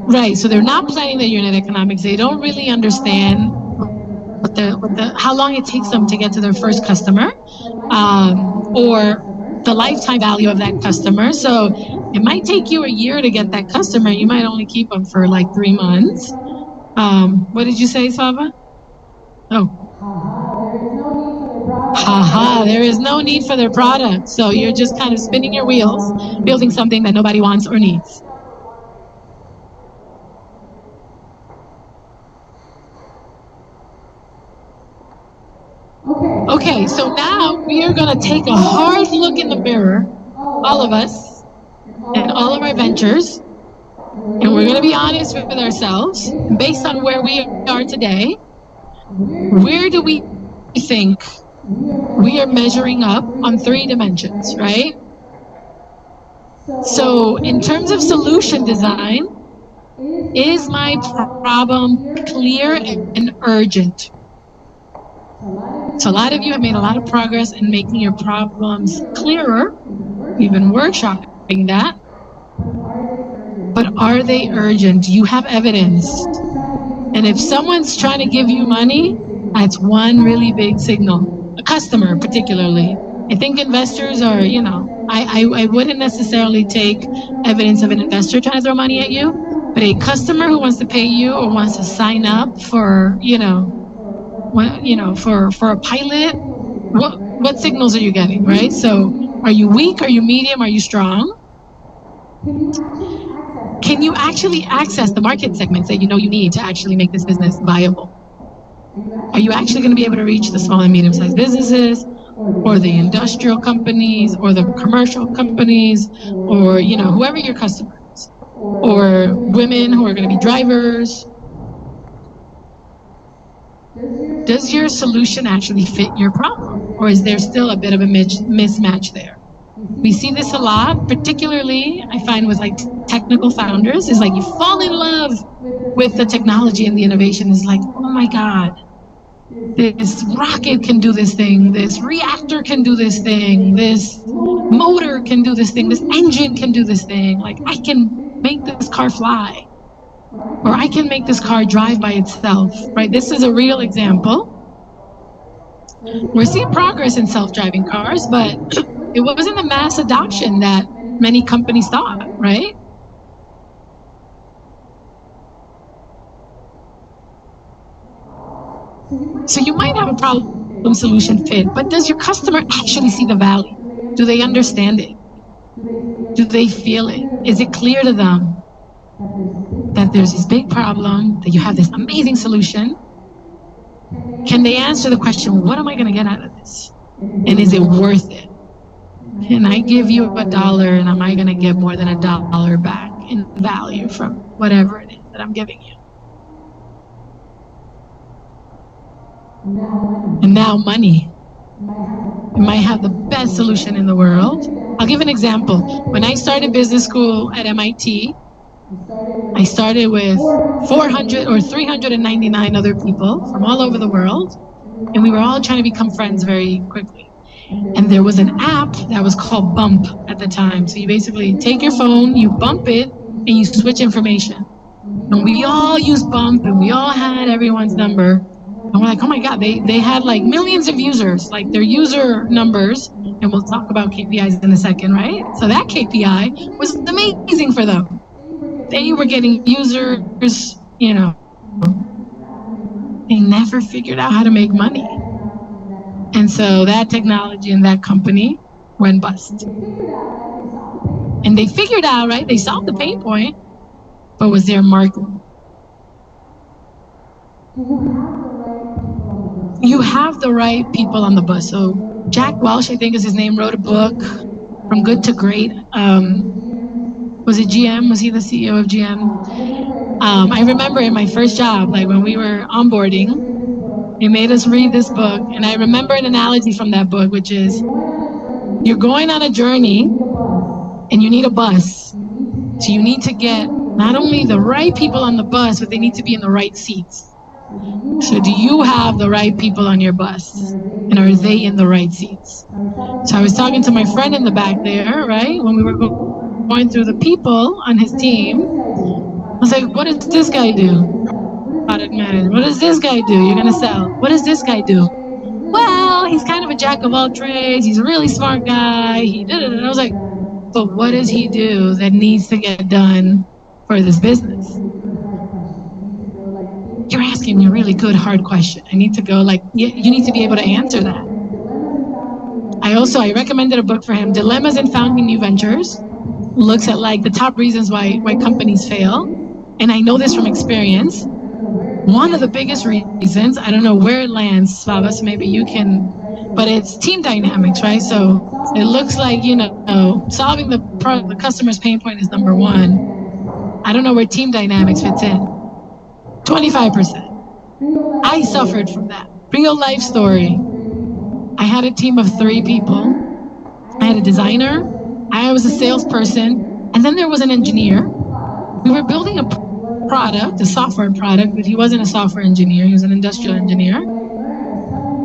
[SPEAKER 8] Right, so they're not planning their unit economics. They don't really understand how long it takes them to get to their first customer, or the lifetime value of that customer. So it might take you a year to get that customer. You might only keep them for like 3 months. What did you say, Sava? Oh. Haha, there is no need for their product. So you're just kind of spinning your wheels, building something that nobody wants or needs. Okay, so now we are going to take a hard look in the mirror, all of us, and all of our ventures, and we're going to be honest with ourselves. Based on where we are today, where do we think we are measuring up on 3 dimensions, right? So in terms of solution design, is my problem clear and urgent? So a lot of you have made a lot of progress in making your problems clearer. We've been workshopping that. But are they urgent? Do you have evidence? And if someone's trying to give you money, that's one really big signal. A customer, particularly. I think investors are, I wouldn't necessarily take evidence of an investor trying to throw money at you, but a customer who wants to pay you or wants to sign up for, for a pilot, what signals are you getting, right? So are you weak? Are you medium? Are you strong? Can you actually access the market segments that you know you need to actually make this business viable? Are you actually going to be able to reach the small and medium-sized businesses, or the industrial companies, or the commercial companies, or whoever your customer is, or women who are going to be drivers? Does your solution actually fit your problem, or is there still a bit of a mismatch there? We see this a lot, particularly I find with like technical founders, is like you fall in love with the technology and the innovation. Is like, oh my God, this rocket can do this thing, this reactor can do this thing, this motor can do this thing, this engine can do this thing. Like, I can make this car fly, or I can make this car drive by itself, right? This is a real example. We're seeing progress in self-driving cars, but it wasn't the mass adoption that many companies thought, right? So you might have a problem solution fit, but does your customer actually see the value? Do they understand it? Do they feel it? Is it clear to them that there's this big problem, that you have this amazing solution? Can they answer the question, what am I going to get out of this? And is it worth it? Can I give you $1 and am I going to get more than $1 back in value from whatever it is that I'm giving you? And now money. You might have the best solution in the world. I'll give an example. When I started business school at MIT, I started with 400 or 399 other people from all over the world, and we were all trying to become friends very quickly. And there was an app that was called Bump at the time. So you basically take your phone, you bump it, and you switch information. And we all used Bump, and we all had everyone's number. And we're like, oh my God, they had like millions of users, like their user numbers, and we'll talk about KPIs in a second, right? So that KPI was amazing for them. They were getting users, you know. They never figured out how to make money. And so that technology and that company went bust. And they figured out, right? They solved the pain point, but was there marketing? You have the right people on the bus. So Jack Welch, I think is his name, wrote a book, From Good to Great. Was it GM? Was he the CEO of GM? I remember in my first job, like when we were onboarding, he made us read this book. And I remember an analogy from that book, which is you're going on a journey and you need a bus. So you need to get not only the right people on the bus, but they need to be in the right seats. So do you have the right people on your bus? And are they in the right seats? So I was talking to my friend in the back there, right? When we were going through the people on his team, I was like, what does this guy do? Product manager. What does this guy do? You're going to sell. What does this guy do? Well, he's kind of a jack of all trades. He's a really smart guy. He did it. And I was like, but what does he do that needs to get done for this business? You're asking me a really good, hard question. I need to go like, you need to be able to answer that. I recommended a book for him, Dilemmas in Founding New Ventures. Looks at like the top reasons why companies fail. And I know this from experience. One of the biggest reasons, I don't know where it lands, Slava, so maybe you can, but it's team dynamics, right? So it looks like, solving the customer's pain point is number one. I don't know where team dynamics fits in. 25%. I suffered from that. Real life story. I had a team of 3 people. I had a designer, I was a salesperson, and then there was an engineer. We were building a product, a software product, but he wasn't a software engineer, he was an industrial engineer.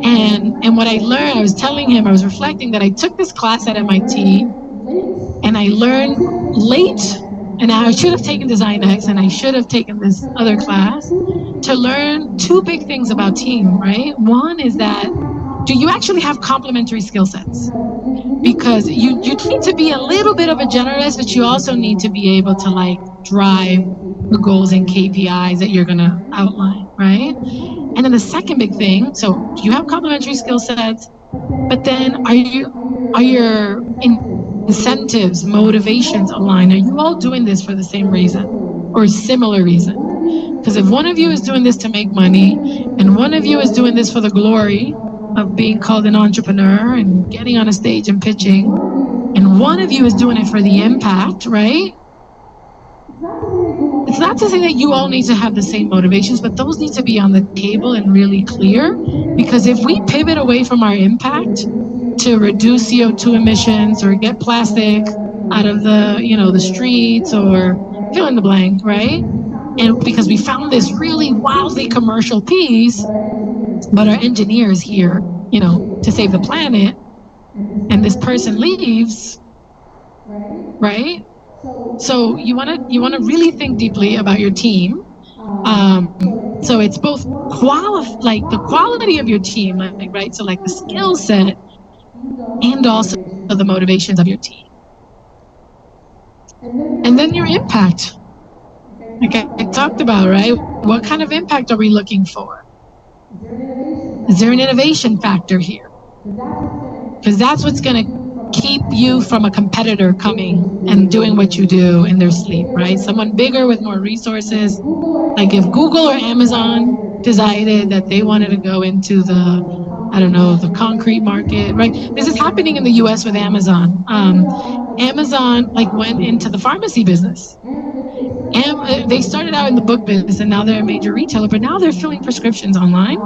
[SPEAKER 8] And what I learned, I was telling him, I was reflecting that I took this class at MIT and I learned late, and I should have taken Design X and I should have taken this other class to learn 2 big things about team, right? One is that, do you actually have complementary skill sets? Because you need to be a little bit of a generalist, but you also need to be able to like drive the goals and KPIs that you're gonna outline, right? And then the second big thing, so do you have complementary skill sets? But then are your incentives, motivations aligned? Are you all doing this for the same reason or a similar reason? Because if one of you is doing this to make money and one of you is doing this for the glory of being called an entrepreneur and getting on a stage and pitching, and one of you is doing it for the impact, right? It's not to say that you all need to have the same motivations, but those need to be on the table and really clear. Because if we pivot away from our impact to reduce CO2 emissions or get plastic out of the streets or fill in the blank, right? And because we found this really wildly commercial piece, but our engineer is here, to save the planet, and this person leaves, right? So you want to really think deeply about your team. So it's both the quality of your team, right? So like the skill set, and also the motivations of your team, and then your impact. Like I talked about, right? What kind of impact are we looking for? Is there an innovation factor here? Because that's what's going to keep you from a competitor coming and doing what you do in their sleep, right? Someone bigger with more resources. Like if Google or Amazon decided that they wanted to go into the concrete market, right? This is happening in the US with Amazon. Amazon went into the pharmacy business. And they started out in the book business and now they're a major retailer, but now they're filling prescriptions online.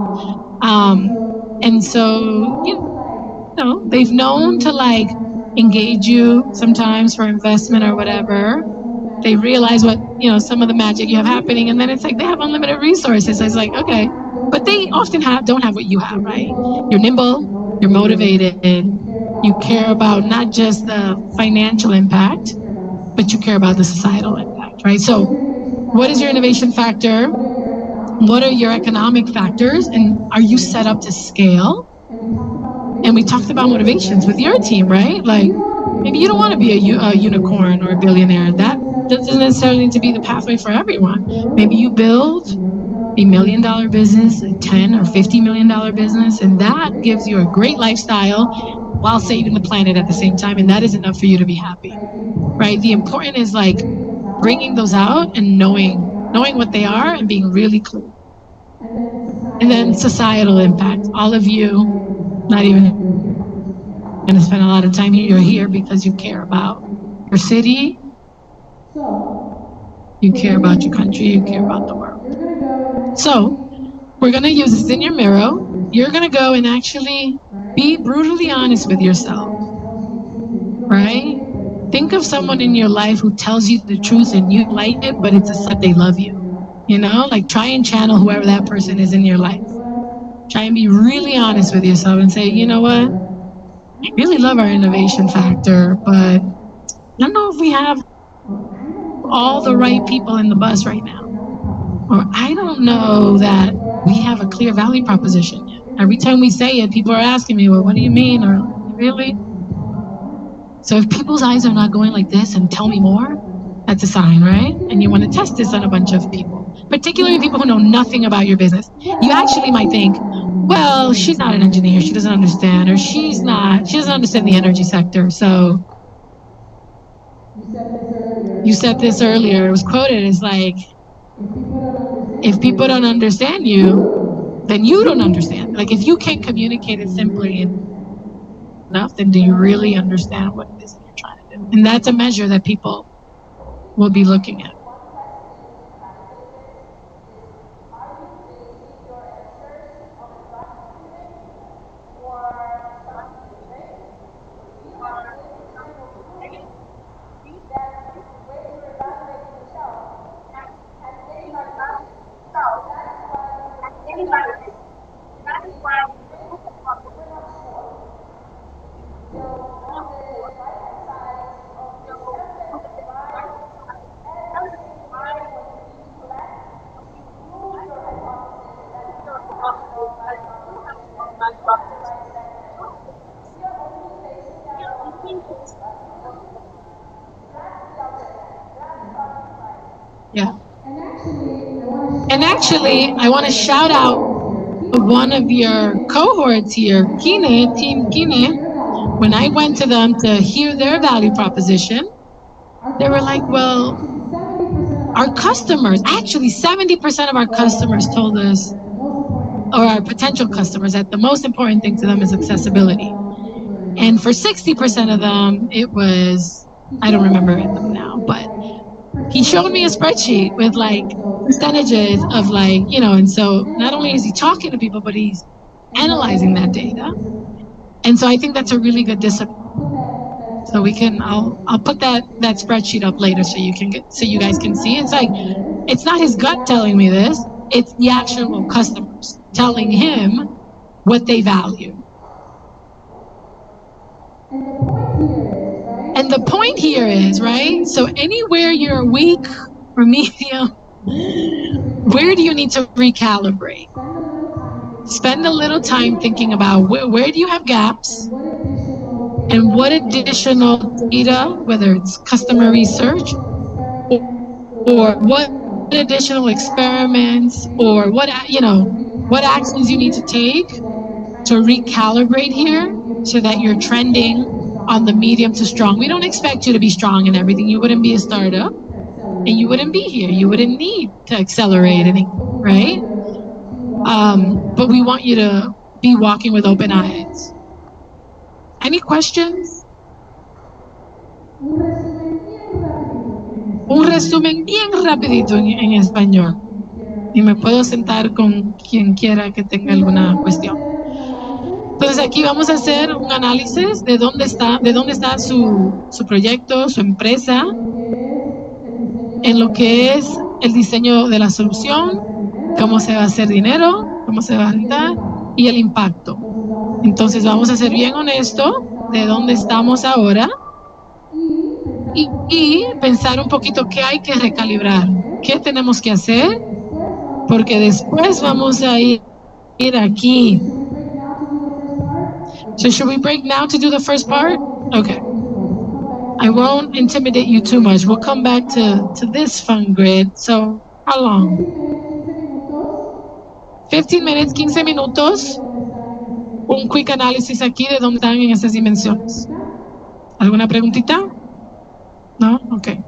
[SPEAKER 8] And so, they've known to engage you sometimes for investment or whatever. They realize what, some of the magic you have happening, and then it's like they have unlimited resources. So it's like, okay, but they often don't have what you have, right? You're nimble, you're motivated, you care about not just the financial impact, but you care about the societal impact, right? So what is your innovation factor? What are your economic factors, and are you set up to scale? And we talked about motivations with your team, right? Like, maybe you don't want to be a unicorn or a billionaire. That doesn't necessarily need to be the pathway for everyone. Maybe you build a $1 million business, a $10 or $50 million business, and that gives you a great lifestyle while saving the planet at the same time, and that is enough for you to be happy, right? The important is like bringing those out and knowing what they are and being really clear. And then societal impact. All of you, not even going to spend a lot of time here. You're here because you care about your city, you care about your country, you care about the world. So we're going to use this in your mirror. You're going to go and actually be brutally honest with yourself, right? Think of someone in your life who tells you the truth and you like it, but it's a set they love you. You know, like try and channel whoever that person is in your life. Try and be really honest with yourself and say, you know what? I really love our innovation factor, but I don't know if we have all the right people in the bus right now. Or I don't know that we have a clear value proposition yet. Every time we say it, people are asking me, well, what do you mean? Or really? So if people's eyes are not going like this and tell me more, that's a sign, right? And you want to test this on a bunch of people, particularly people who know nothing about your business. You actually might think, well, she's not an engineer, she doesn't understand, or she doesn't understand the energy sector. So you said this earlier, it was quoted as like, if people don't understand you, then you don't understand. Like if you can't communicate it simply enough, then do you really understand what it is that you're trying to do? And that's a measure that people will be looking at. Yeah. And actually, I want to shout out one of your cohorts here, Team Kine. When I went to them to hear their value proposition, they were like, well, our customers, actually 70% of our customers told us, or our potential customers, that the most important thing to them is accessibility. And for 60% of them, it was, I don't remember them now, but he showed me a spreadsheet with like percentages of like, you know, and so not only is he talking to people, but he's analyzing that data. And so I think that's a really good discipline. So we can, I'll put that spreadsheet up later so you guys can see. It's like, it's not his gut telling me this, it's the actual customers telling him what they value. And the point here is, right? So anywhere you're weak or medium, where do you need to recalibrate? Spend a little time thinking about where do you have gaps and what additional data, whether it's customer research or what additional experiments or what actions you need to take to recalibrate here so that you're trending on the medium to strong. We don't expect you to be strong in everything. You wouldn't be a startup and you wouldn't be here. You wouldn't need to accelerate anything, right? But we want you to be walking with open eyes. Any questions? Un resumen bien rapidito en español. Y me puedo sentar con quien quiera que tenga alguna cuestión. Entonces aquí vamos a hacer un análisis de dónde está su proyecto, su empresa, en lo que es el diseño de la solución, cómo se va a hacer dinero, cómo se va a rentar y el impacto. Entonces vamos a ser bien honestos de dónde estamos ahora y pensar un poquito qué hay que recalibrar, qué tenemos que hacer, porque después vamos a ir aquí. So should we break now to do the first part? Okay. I won't intimidate you too much. We'll come back to this fun grid. So how long? 15 minutes, 15 minutos. Un quick análisis aquí de dónde están en esas dimensiones. ¿Alguna preguntita? No? Okay.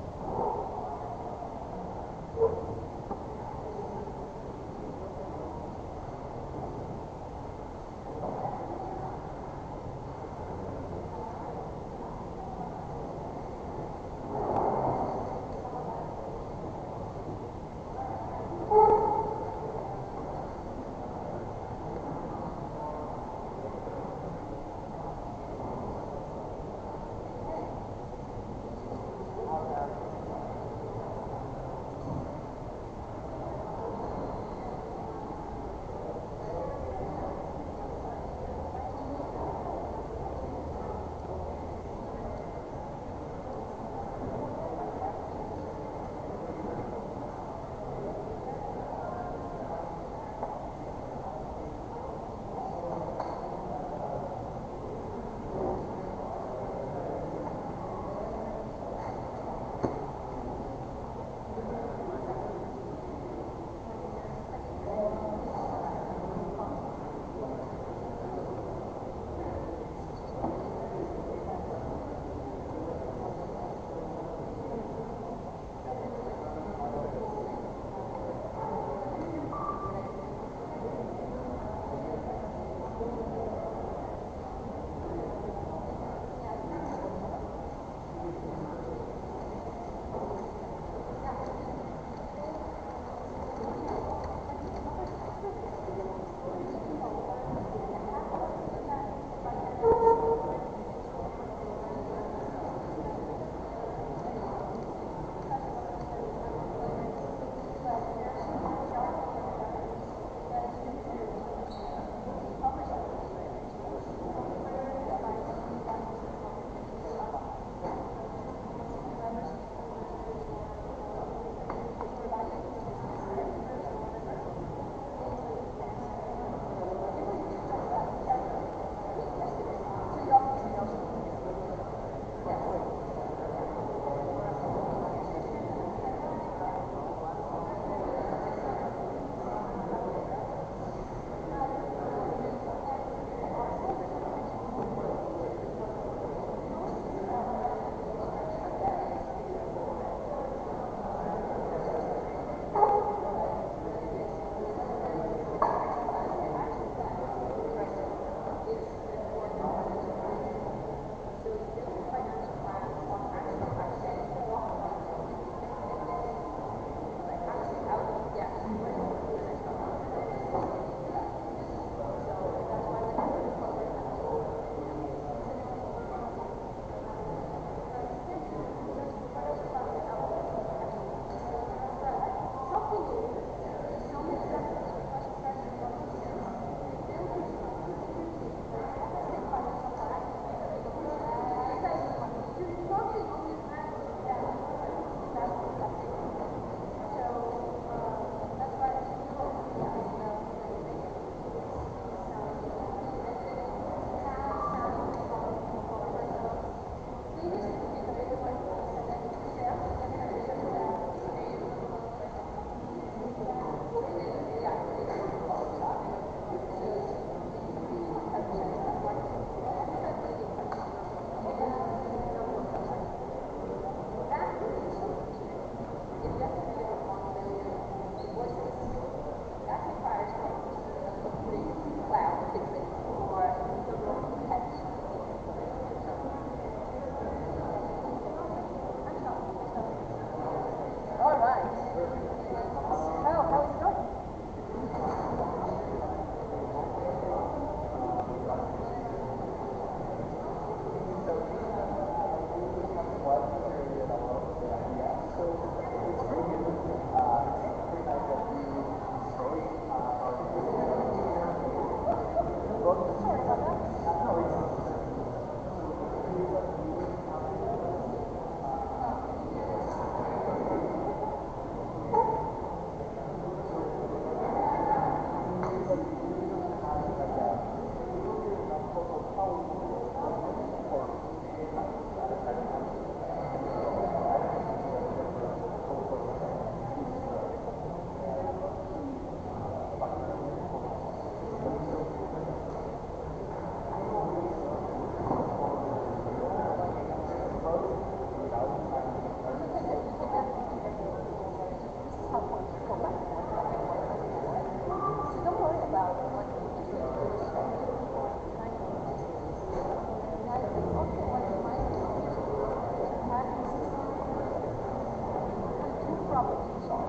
[SPEAKER 1] problems to solve,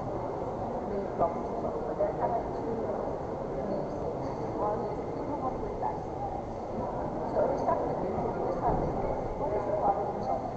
[SPEAKER 1] big problems to solve. But there are kind of two big things. One is to come up with that. So we start with you. We start with you. What is the problem to solve?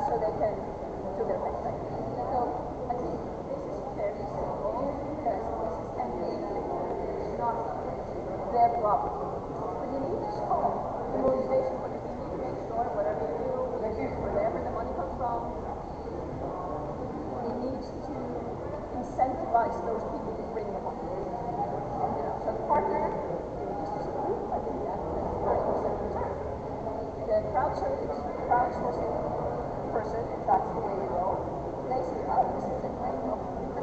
[SPEAKER 1] So they can do their best. So I think this is fairly simple because this is empty. It's not their problem. But you need to solve the motivation for this. You need to make sure whatever you do, wherever the money comes from, it needs to incentivize those people to bring the money. So the partner needs to support by doing that 30% return. The crowdsourcing person, if that's the way you go, they say, oh, this is a great opportunity.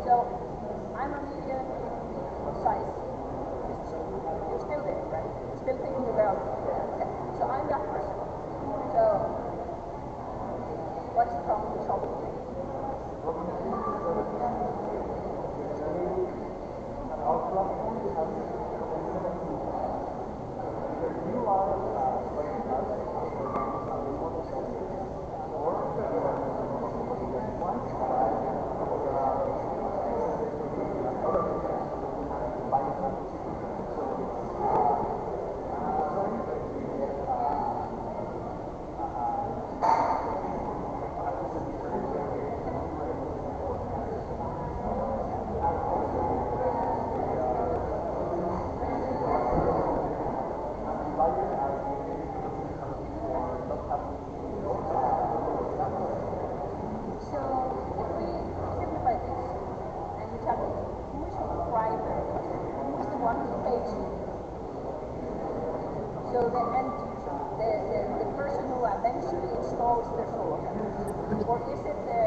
[SPEAKER 1] So I'm a medium size
[SPEAKER 10] installation. So the end user, the person who eventually installs their solar panels, or is it the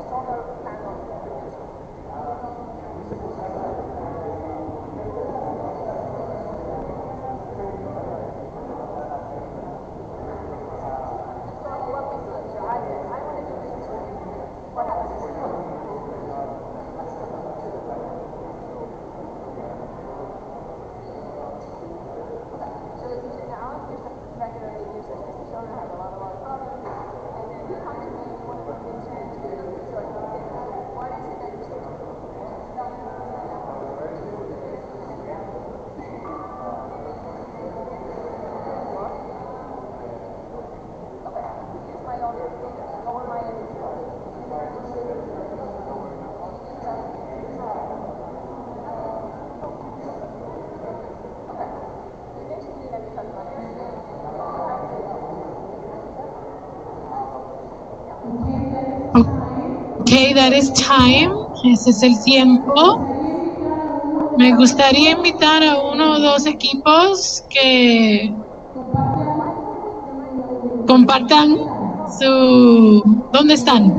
[SPEAKER 10] solar panel producer?
[SPEAKER 8] Okay, that is time. Ese es el tiempo. Me gustaría invitar a uno o dos equipos que compartan ¿dónde están?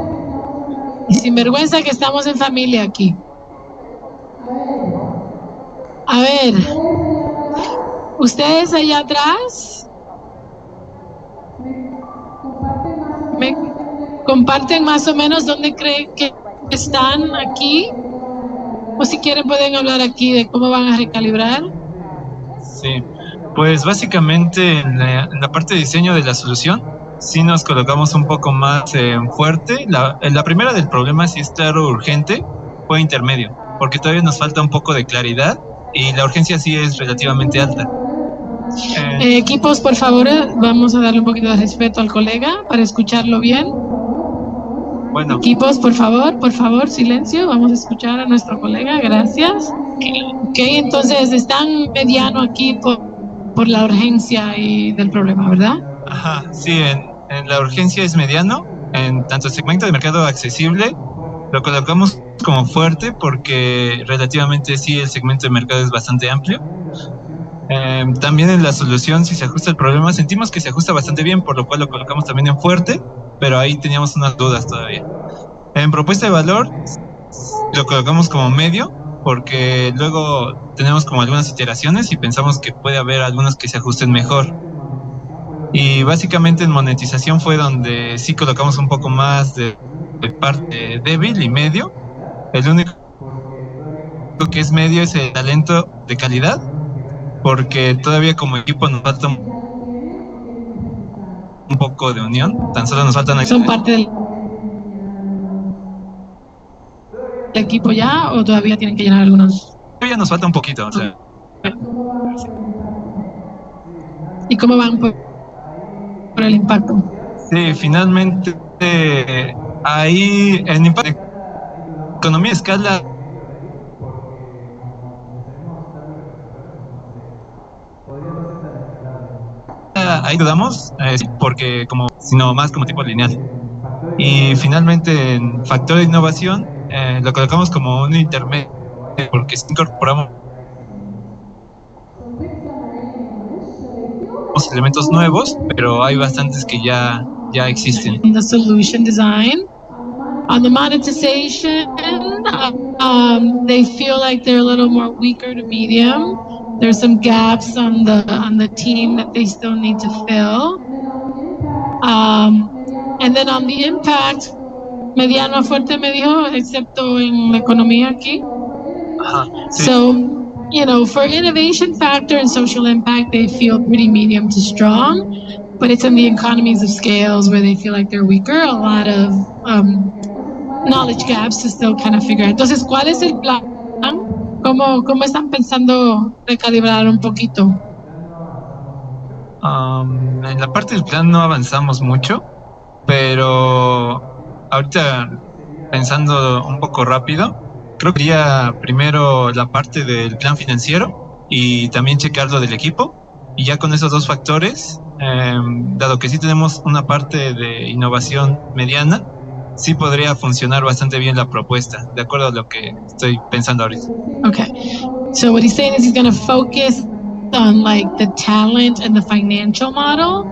[SPEAKER 8] Y sin vergüenza que estamos en familia aquí. A ver, ustedes allá atrás, ¿me comparten más o menos dónde creen que están aquí? O si quieren pueden hablar aquí de cómo van a recalibrar.
[SPEAKER 3] Sí, pues básicamente en la parte de diseño de la solución, sí nos colocamos un poco más fuerte. La primera del problema, si es claro urgente, fue intermedio, porque todavía nos falta un poco de claridad y la urgencia sí es relativamente alta.
[SPEAKER 8] Equipos, por favor, vamos a darle un poquito de respeto al colega para escucharlo bien.
[SPEAKER 3] Bueno.
[SPEAKER 8] Equipos, por favor, silencio, vamos a escuchar a nuestro colega, gracias. Ok, entonces están mediano aquí por la urgencia y del problema, ¿verdad?
[SPEAKER 3] Ajá, sí, en la urgencia es mediano, en tanto el segmento de mercado accesible lo colocamos como fuerte porque relativamente sí el segmento de mercado es bastante amplio. También en la solución, si se ajusta el problema, sentimos que se ajusta bastante bien, por lo cual lo colocamos también en fuerte, pero ahí teníamos unas dudas todavía. En propuesta de valor lo colocamos como medio, porque luego tenemos como algunas iteraciones y pensamos que puede haber algunos que se ajusten mejor. Y básicamente en monetización fue donde sí colocamos un poco más de parte débil y medio. El único que es medio es el talento de calidad, porque todavía como equipo nos falta un poco de unión, tan solo nos faltan...
[SPEAKER 8] ¿Son parte del equipo ya o todavía tienen que llenar algunos?
[SPEAKER 3] Todavía nos falta un poquito, o sea.
[SPEAKER 8] ¿Y cómo van por el impacto?
[SPEAKER 3] Sí, finalmente ahí en impacto de economía de escala ahí dudamos, porque sino más como tipo lineal. Y finalmente en factor de innovación lo colocamos como un intermedio, porque si incorporamos elementos nuevos, pero hay bastantes que ya existen.
[SPEAKER 8] The solution design. On the monetization, they feel like they're a little more weaker to medium. There's some gaps on the team that they still need to fill. And then on the impact, mediano a fuerte me dijo, excepto en la economía aquí.
[SPEAKER 3] Sí.
[SPEAKER 8] So, you know, for innovation factor and social impact, they feel pretty medium to strong, but it's in the economies of scales where they feel like they're weaker. A lot of knowledge gaps to still kind of figure out. Entonces, ¿cuál es el plan? ¿Cómo están pensando recalibrar un poquito?
[SPEAKER 3] En la parte del plan no avanzamos mucho, pero ahorita pensando un poco rápido, creo que sería primero la parte del plan financiero y también checar lo del equipo, y ya con esos dos factores, dado que sí tenemos una parte de innovación mediana, sí podría funcionar bastante bien la propuesta, de acuerdo a lo que estoy pensando ahorita.
[SPEAKER 8] Okay. So what he's saying is he's going to focus on like the talent and the financial model,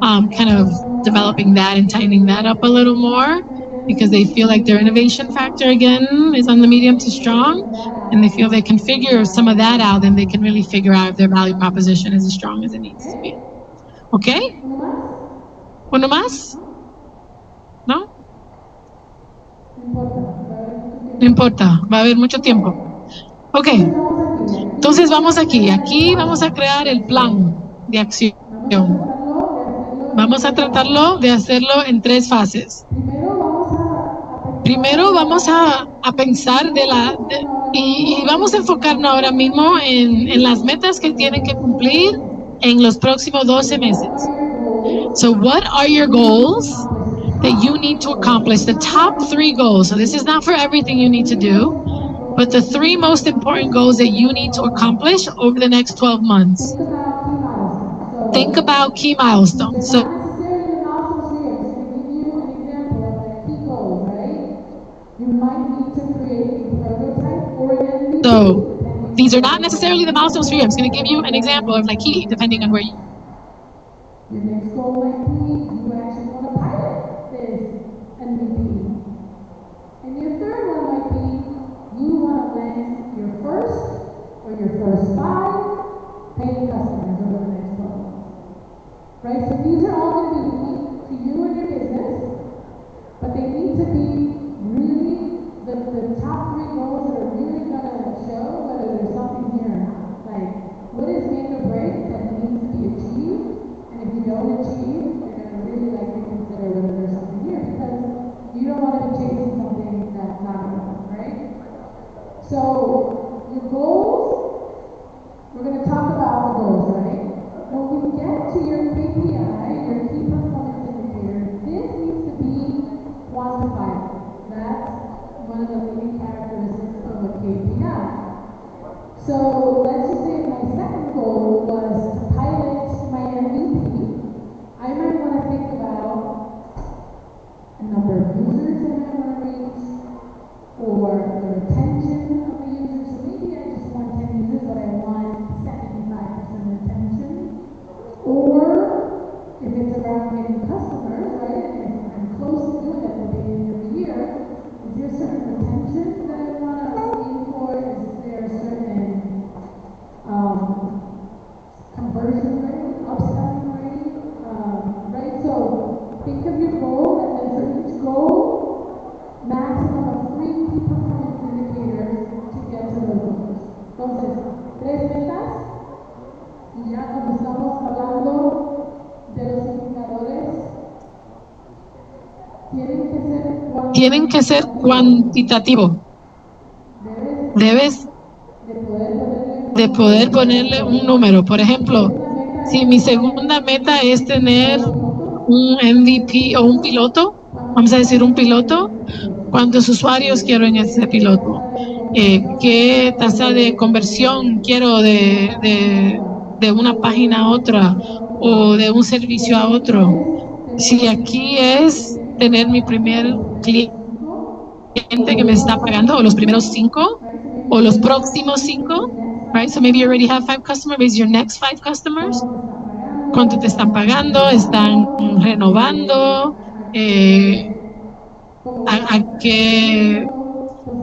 [SPEAKER 8] kind of developing that and tightening that up a little more, because they feel like their innovation factor again is on the medium to strong, and they feel they can figure some of that out, then they can really figure out if their value proposition is as strong as it needs to be. Okay? ¿Uno más? ¿No? No importa, va a haber mucho tiempo. Ok, entonces vamos aquí. Aquí vamos a crear el plan de acción. Vamos a tratarlo de hacerlo en 3 fases. Primero vamos a pensar y vamos a enfocarnos ahora mismo en las metas que tienen que cumplir en los próximos 12 meses. So what are your goals that you need to accomplish? The top 3 goals. So this is not for everything you need to do, but the 3 most important goals that you need to accomplish over the next 12 months. Think about key milestones. So these are not necessarily the milestones for you. I'm just going to give you an example of like key, depending on where you.
[SPEAKER 13] Your next goal might be you actually want to pilot this MVP. And your third one might be you want to land your first or your first 5 paying customers over the next 12 months. Right? So these are all going to be unique to you and your business, but they need to be really the top 3 goals that are really going to show whether there's something here or not. Like, what is make or break that needs to be achieved? If you don't achieve, you're going to really likely consider whether there's something here, because you don't want to be chasing something that's not enough, right? So your goals, we're going to talk about the goals, right? When we get to your KPI, your key performance indicator, this needs to be quantifiable. That's one of the leading characteristics of a KPI. So let's just say my second goal was to pilot my MVP. I might want to think about a number of users that I want to reach, or the retention of the users. So maybe I just want 10 users, but I want 75% retention. Or if it's around getting customers, right, and I'm close to doing it at the beginning of the year, is there a certain retention that I want to aim for? Is there a certain conversion rate, upselling rate, right? So think of your goal, and then for each goal, maximum of 3 key performance indicators to get to those goals. Entonces, 3 metas, y ya cuando estamos hablando de los indicadores,
[SPEAKER 8] tienen que ser cuantitativo. Debes de poder ponerle un número. Por ejemplo, si mi segunda meta es tener un MVP o un piloto, vamos a decir un piloto, ¿cuántos usuarios quiero en ese piloto? ¿Qué tasa de conversión quiero de una página a otra o de un servicio a otro? Si aquí es tener mi primer cliente que me está pagando, o los primeros 5, o los próximos 5, right? So maybe you already have 5 customers, maybe your next 5 customers. ¿Cuánto te están pagando? ¿Están renovando?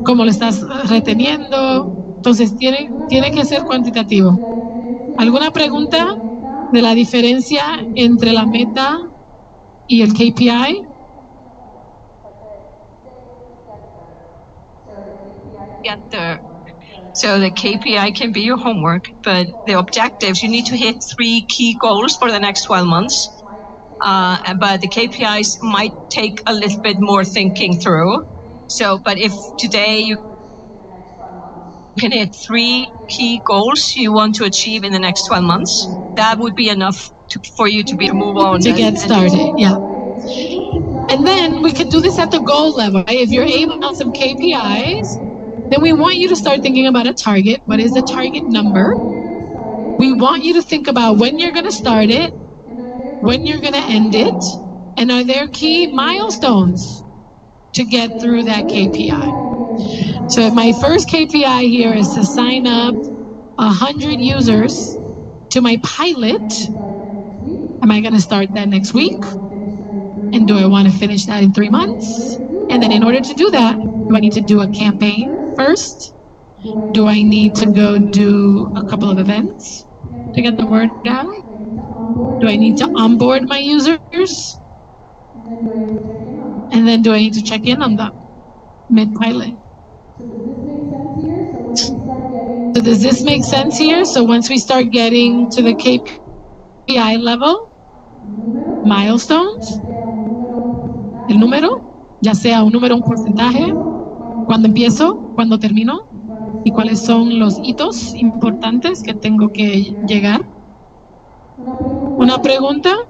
[SPEAKER 8] ¿Cómo lo estás reteniendo? Entonces tiene que ser cuantitativo. ¿Alguna pregunta de la diferencia entre la meta y el KPI?
[SPEAKER 5] So the KPI can be your homework, but the objectives, you need to hit 3 key goals for the next 12 months. But the KPIs might take a little bit more thinking through. So, but if today you can hit 3 key goals you want to achieve in the next 12 months, that would be enough for you to move on.
[SPEAKER 8] To get started, yeah. And then we could do this at the goal level, right? If you're able on some KPIs, then we want you to start thinking about a target. What is the target number? We want you to think about when you're going to start it, when you're going to end it, and are there key milestones to get through that KPI? So if my first KPI here is to sign up 100 users to my pilot, am I going to start that next week? And do I want to finish that in 3 months? And then in order to do that, do I need to do a campaign first? Do I need to go do a couple of events to get the word out? Do I need to onboard my users? And then do I need to check in on them mid-pilot? So does this make sense here? So once we start getting to the KPI level, milestones, el número, ya sea un número, un porcentaje, cuando empiezo, cuando termino, y cuáles son los hitos importantes que tengo que llegar. Una pregunta?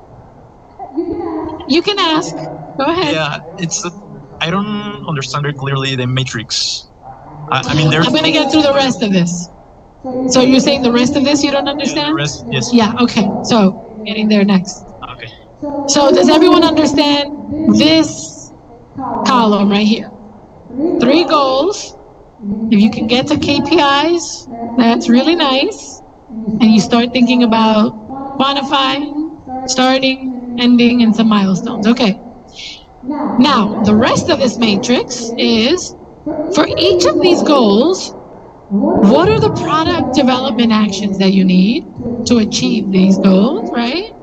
[SPEAKER 8] You can ask. Go ahead.
[SPEAKER 3] Yeah, I don't understand very clearly the matrix. I mean,
[SPEAKER 8] I'm going to get through the rest of this. So you're saying the rest of this you don't understand?
[SPEAKER 3] The rest, yes.
[SPEAKER 8] Yeah, okay. So getting there next.
[SPEAKER 3] Okay.
[SPEAKER 8] So does everyone understand this column right here? 3 goals. If you can get to KPIs, that's really nice. And you start thinking about quantifying, starting, ending, and some milestones. Okay. Now, the rest of this matrix is, for each of these goals, what are the product development actions that you need to achieve these goals, right?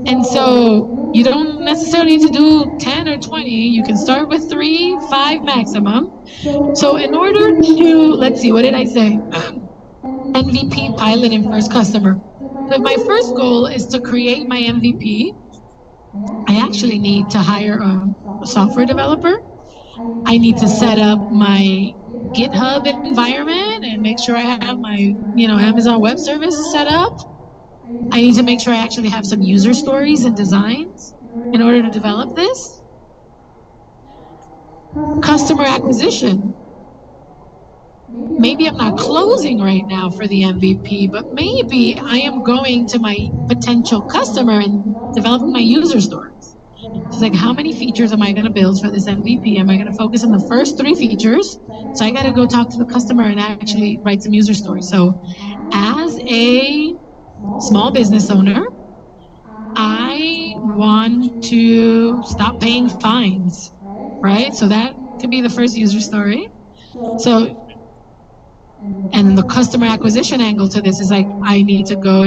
[SPEAKER 8] And so you don't necessarily need to do 10 or 20. You can start with 3, 5 maximum. So in order to, let's see, what did I say? MVP, pilot, and first customer. If my first goal is to create my MVP, I actually need to hire a software developer. I need to set up my GitHub environment and make sure I have my, Amazon Web Services set up. I need to make sure I actually have some user stories and designs in order to develop this. Customer acquisition. Maybe I'm not closing right now for the MVP, but maybe I am going to my potential customer and developing my user stories. It's like, how many features am I going to build for this MVP? Am I going to focus on the first 3 features? So I got to go talk to the customer and actually write some user stories. So as a small business owner, I want to stop paying fines, right? So that could be the first user story. So, and then the customer acquisition angle to this is like, I need to go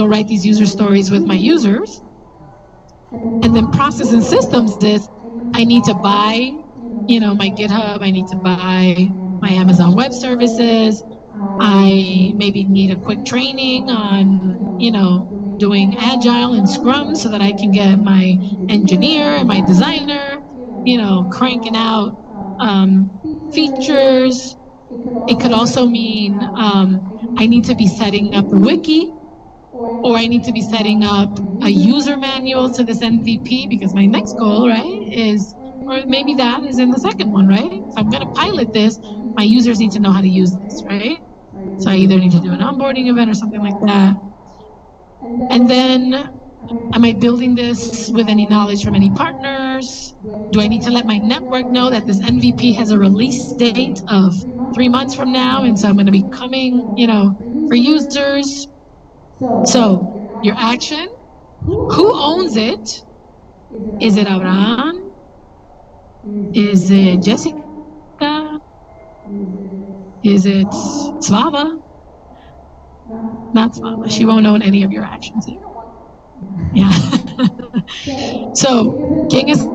[SPEAKER 8] write these user stories with my users. And then process and systems this, I need to buy, my GitHub, I need to buy my Amazon Web Services. I maybe need a quick training on, doing Agile and Scrum so that I can get my engineer and my designer, cranking out features. It could also mean I need to be setting up a wiki, or I need to be setting up a user manual to this MVP, because my next goal, right, is, or maybe that is in the second one, right? If I'm going to pilot this, my users need to know how to use this, right? So I either need to do an onboarding event or something like that. And then, am I building this with any knowledge from any partners? Do I need to let my network know that this MVP has a release date of 3 months from now? And so I'm going to be coming, for users. So your action, who owns it? Is it Abraham? Is it Jessica? Is it Slava? Not Slava. She won't own any of your actions here. Yeah. So, ¿quién es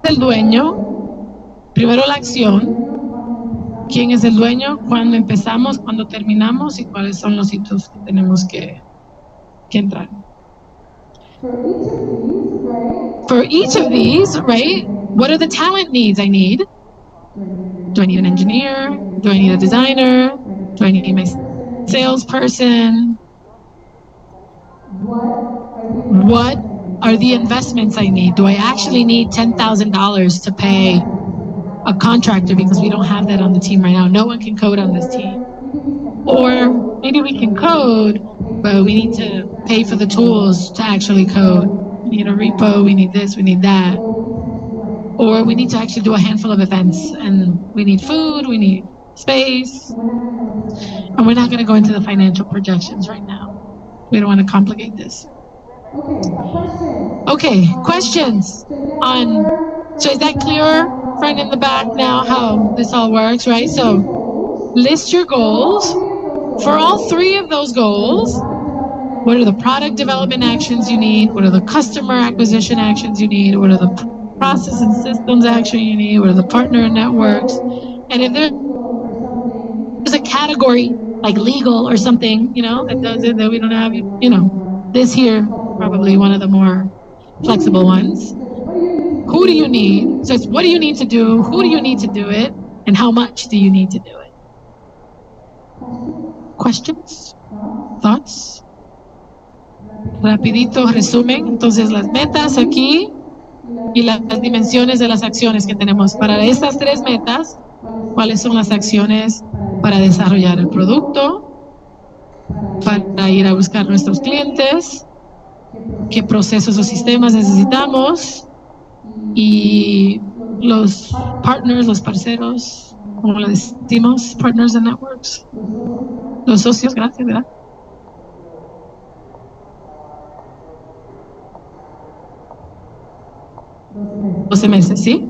[SPEAKER 8] el dueño? Primero la acción. ¿Quién es el dueño? ¿Cuándo empezamos? ¿Cuándo terminamos? ¿Y cuáles son los hitos que tenemos que entrar? For each of these, right? What are the talent needs I need? Do I need an engineer? Do I need a designer? Do I need my salesperson? What are the investments I need? Do I actually need $10,000 to pay a contractor, because we don't have that on the team right now? No one can code on this team. Or maybe we can code, but we need to pay for the tools to actually code. We need a repo, we need this, we need that. Or we need to actually do a handful of events, and we need food, we need space. And we're not going to go into the financial projections right now. We don't want to complicate this. Okay, questions on, so is that clear, friend in the back now, how this all works, right? So list your goals. For all three of those goals, what are the product development actions you need? What are the customer acquisition actions you need? What are the process and systems action you need? What are the partner networks? And if there's a category like legal or something, you know, that does it, that we don't have, you know, this here, probably one of the more flexible ones. Who do you need? So it's what do you need to do? Who do you need to do it? And how much do you need to do it? Questions? Thoughts? Rapidito resumen. Entonces las metas aquí y las dimensiones de las acciones que tenemos. Para estas tres metas, ¿cuáles son las acciones para desarrollar el producto? Para ir a buscar nuestros clientes, qué procesos o sistemas necesitamos y los partners, los parceros, como le decimos, partners and networks, los socios, gracias, ¿verdad? meses, ¿sí?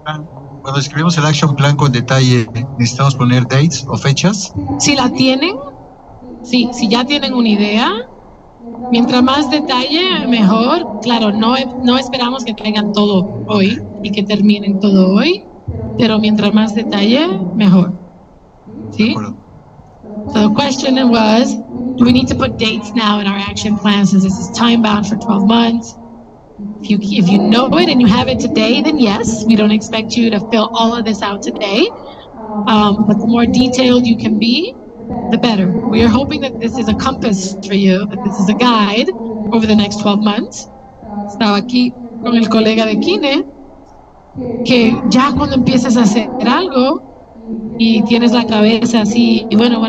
[SPEAKER 6] Cuando escribimos el action plan con detalle, ¿necesitamos poner dates o fechas?
[SPEAKER 8] Si la tienen, sí, si ya tienen una idea, mientras más detalle, mejor. Claro, no esperamos que traigan todo hoy y que terminen todo hoy, pero mientras más detalle, mejor. ¿Sí? So the question was, do we need to put dates now in our action plan since this is time bound for 12 months? If you know it and you have it today, then yes, we don't expect you to fill all of this out today. But the more detailed you can be, the better. We are hoping that this is a compass for you, that this is a guide over the next 12 months. Estaba aquí con el colega de Kine, que ya cuando empieces a hacer algo y tienes la cabeza así, y bueno,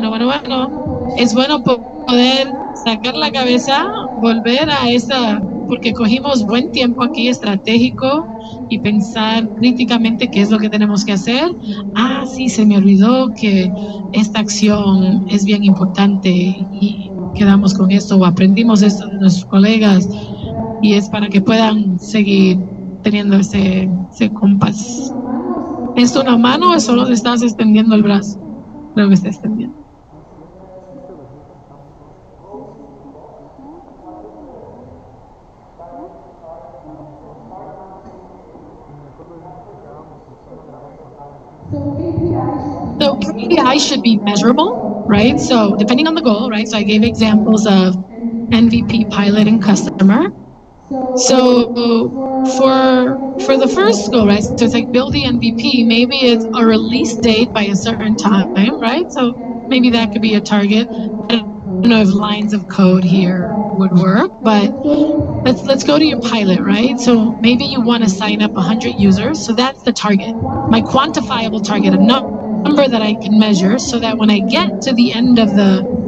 [SPEAKER 8] es bueno poder sacar la cabeza, volver a esa, porque cogimos buen tiempo aquí estratégico y pensar críticamente qué es lo que tenemos que hacer. Ah, sí, se me olvidó que esta acción es bien importante y quedamos con esto o aprendimos esto de nuestros colegas y es para que puedan seguir teniendo ese compás. ¿Es una mano o solo te estás extendiendo el brazo? Creo que está extendiendo. So KPI should be measurable, right? So depending on the goal, right? So I gave examples of MVP, pilot, and customer. So for the first goal, right? So it's like build the MVP. Maybe it's a release date by a certain time, right? So maybe that could be a target. I don't know if lines of code here would work, but let's go to your pilot, right? So maybe you want to sign up 100 users. So that's the target, my quantifiable target, a number that I can measure, so that when I get to the end of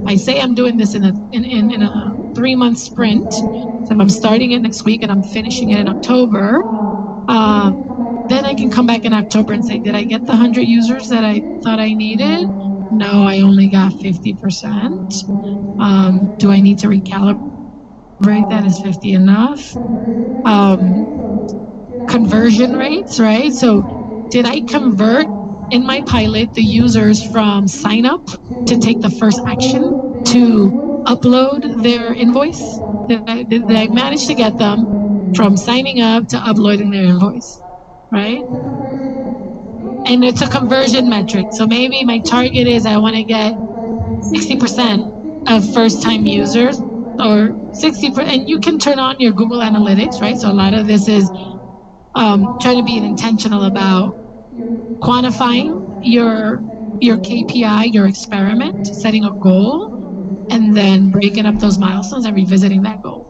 [SPEAKER 8] I say I'm doing this in a 3-month sprint. So if I'm starting it next week and I'm finishing it in October, then I can come back in October and say, did I get the 100 users that I thought I needed? No, I only got 50%. Do I need to recalibrate that? Is 50 enough? Conversion rates, right? So did I convert in my pilot the users from sign up to take the first action to upload their invoice? Did I manage to get them from signing up to uploading their invoice, right? And it's a conversion metric. So maybe my target is I want to get 60% of first-time users, or 60%. And you can turn on your Google Analytics, right? So a lot of this is trying to be intentional about quantifying your KPI, your experiment, setting a goal, and then breaking up those milestones and revisiting that goal.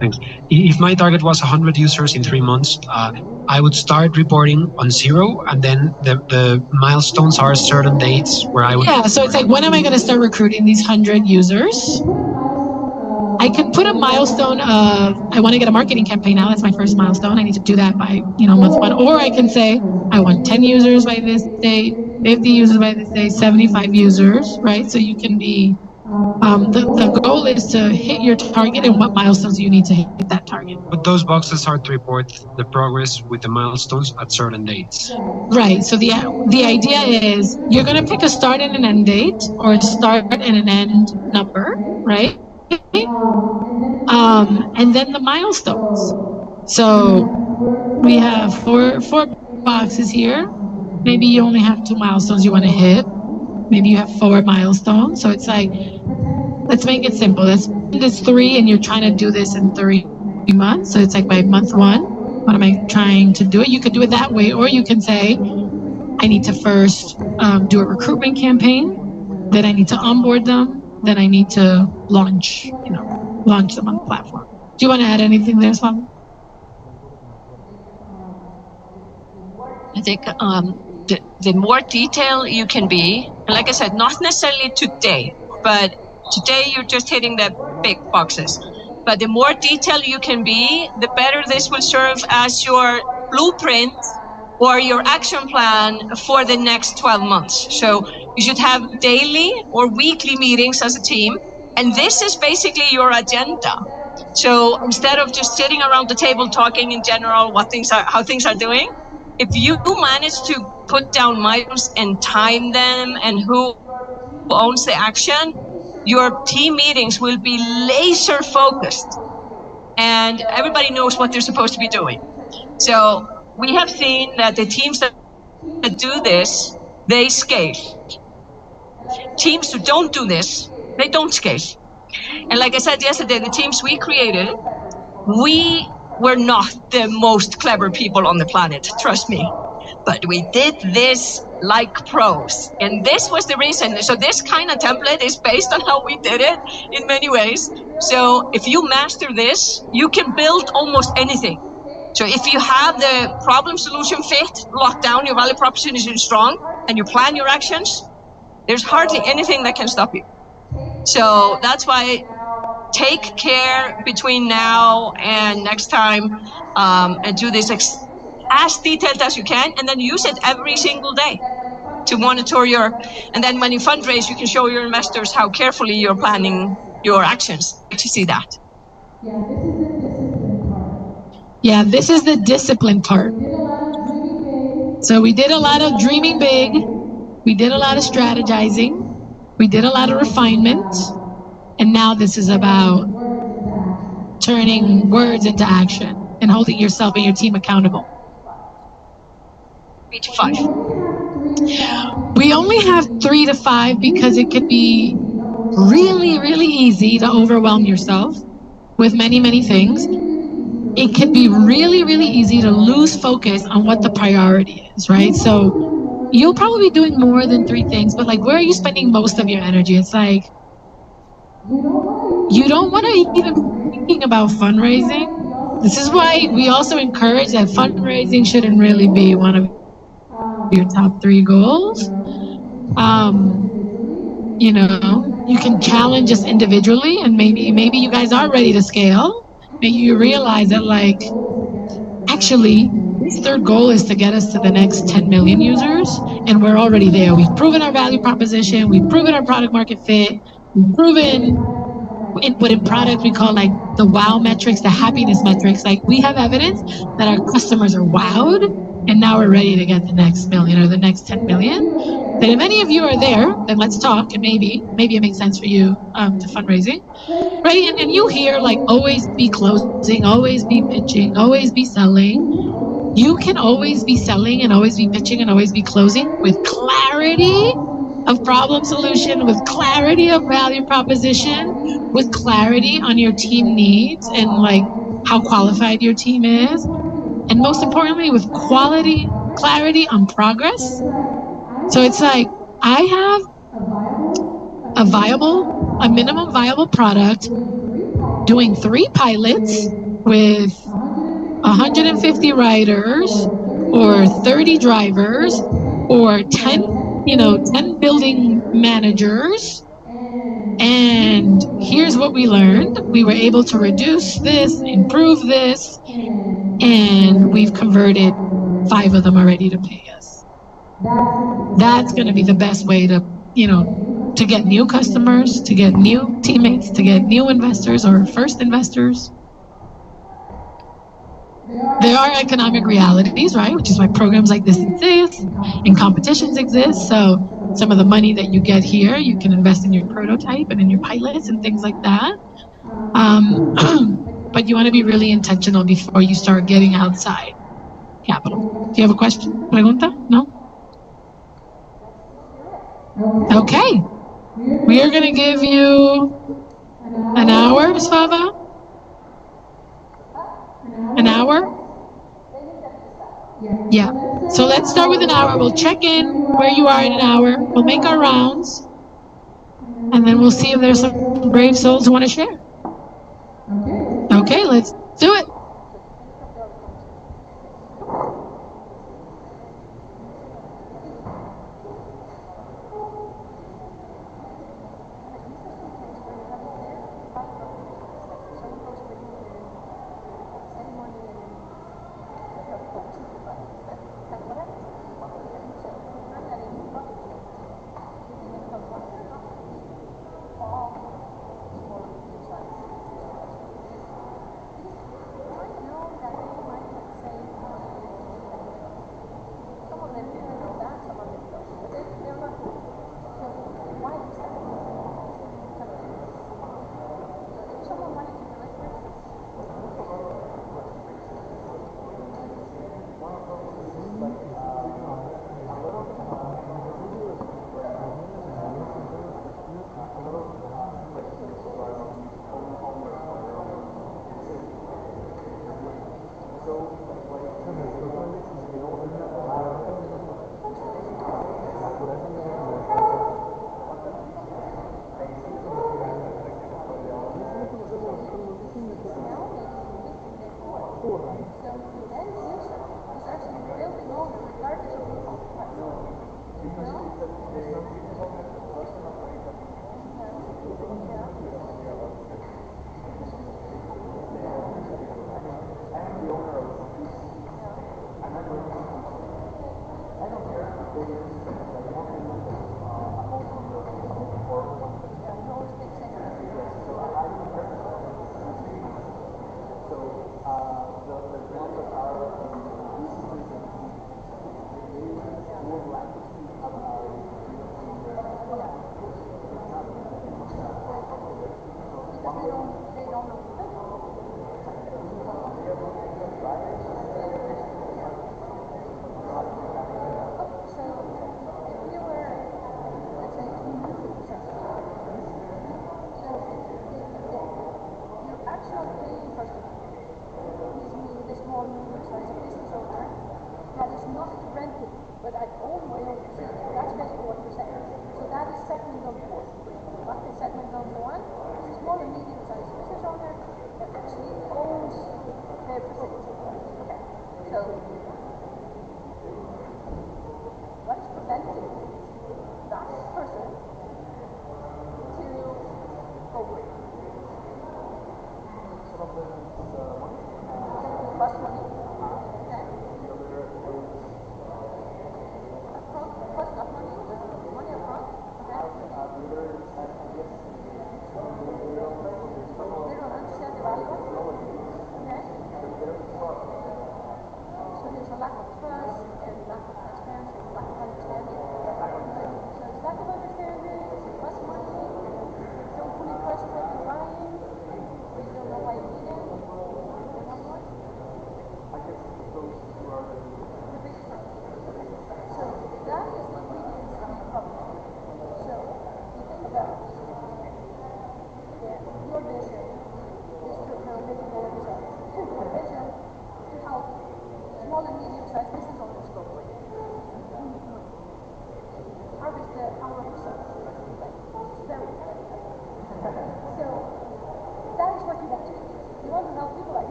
[SPEAKER 3] Thanks. If my target was 100 users in 3 months, I would start reporting on 0, and then the milestones are certain dates where I would...
[SPEAKER 8] Yeah, so it's like, when am I going to start recruiting these 100 users? I could put a milestone of, I want to get a marketing campaign now. That's my first milestone. I need to do that by, month one. Or I can say, I want 10 users by this date, 50 users by this day, 75 users, right? So you can be, the goal is to hit your target and what milestones you need to hit that target.
[SPEAKER 14] But those boxes are to report the progress with the milestones at certain dates.
[SPEAKER 8] Right. So the idea is you're going to pick a start and an end date, or a start and an end number, right? And then the milestones. So we have four boxes here. Maybe you only have 2 milestones you want to hit. Maybe you have 4 milestones. So it's like, let's make it simple. Let's do this 3, and you're trying to do this in 3 months. So it's like by month 1, what am I trying to do it? You could do it that way, or you can say, I need to first do a recruitment campaign, then I need to onboard them, then I need to launch them on the platform. Do you want to add anything there, Slam?
[SPEAKER 5] I think the more detailed you can be, and like I said, not necessarily today, but today you're just hitting the big boxes. But the more detailed you can be, the better this will serve as your blueprint or your action plan for the next 12 months. So you should have daily or weekly meetings as a team, and this is basically your agenda. So instead of just sitting around the table talking in general how things are doing, if you manage to put down milestones and time them and who owns the action, your team meetings will be laser focused and everybody knows what they're supposed to be doing. So we have seen that the teams that do this, they scale. Teams who don't do this, they don't scale. And like I said yesterday, the teams we created, we were not the most clever people on the planet, trust me. But we did this like pros. And this was the reason. So this kind of template is based on how we did it in many ways. So if you master this, you can build almost anything. So if you have the problem solution fit, locked down, your value proposition is strong, and you plan your actions, there's hardly anything that can stop you. So that's why take care between now and next time, and do this as detailed as you can, and then use it every single day to monitor and then when you fundraise, you can show your investors how carefully you're planning your actions to see that.
[SPEAKER 8] Yeah, this is the discipline part. So we did a lot of dreaming big. We did a lot of strategizing. We did a lot of refinement. And now this is about turning words into action and holding yourself and your team accountable.
[SPEAKER 5] 3 to 5.
[SPEAKER 8] We only have 3 to 5 because it could be really, really easy to overwhelm yourself with many, many things. It could be really, really easy to lose focus on what the priority is, right? So you'll probably be doing more than 3 things, but like, where are you spending most of your energy? It's like, you don't want to even be thinking about fundraising. This is why we also encourage that fundraising shouldn't really be one of your top 3 goals. You can challenge us individually, and maybe you guys are ready to scale. Maybe you realize that, like, actually, this 3rd goal is to get us to the next 10 million users, and we're already there. We've proven our value proposition. We've proven our product market fit. We've proven what in product we call like the wow metrics, the happiness metrics. Like, we have evidence that our customers are wowed, and now we're ready to get the next million or the next 10 million. Then if any of you are there, then let's talk, and maybe it makes sense for you to fundraising, right? And you hear, like, always be closing, always be pitching, always be selling. You can always be selling and always be pitching and always be closing with clarity of problem solution, with clarity of value proposition, with clarity on your team needs and like how qualified your team is, and most importantly, with clarity on progress. So it's like, I have a minimum viable product, doing 3 pilots with 150 riders or 30 drivers or 10 building managers, And here's what we learned. We were able to reduce this, improve this, and we've converted 5 of them already to pay us. That's going to be the best way to, to get new customers, to get new teammates, to get new investors or first investors. There are economic realities, right? Which is why programs like this exist and competitions exist. So some of the money that you get here, you can invest in your prototype and in your pilots and things like that. But you want to be really intentional before you start getting outside capital. Do you have a question? Pregunta? No? Okay. We are going to give you an hour, Slava. An hour? Yeah. So let's start with an hour. We'll check in where you are in an hour. We'll make our rounds. And then we'll see if there's some brave souls who want to share. Okay, let's do it.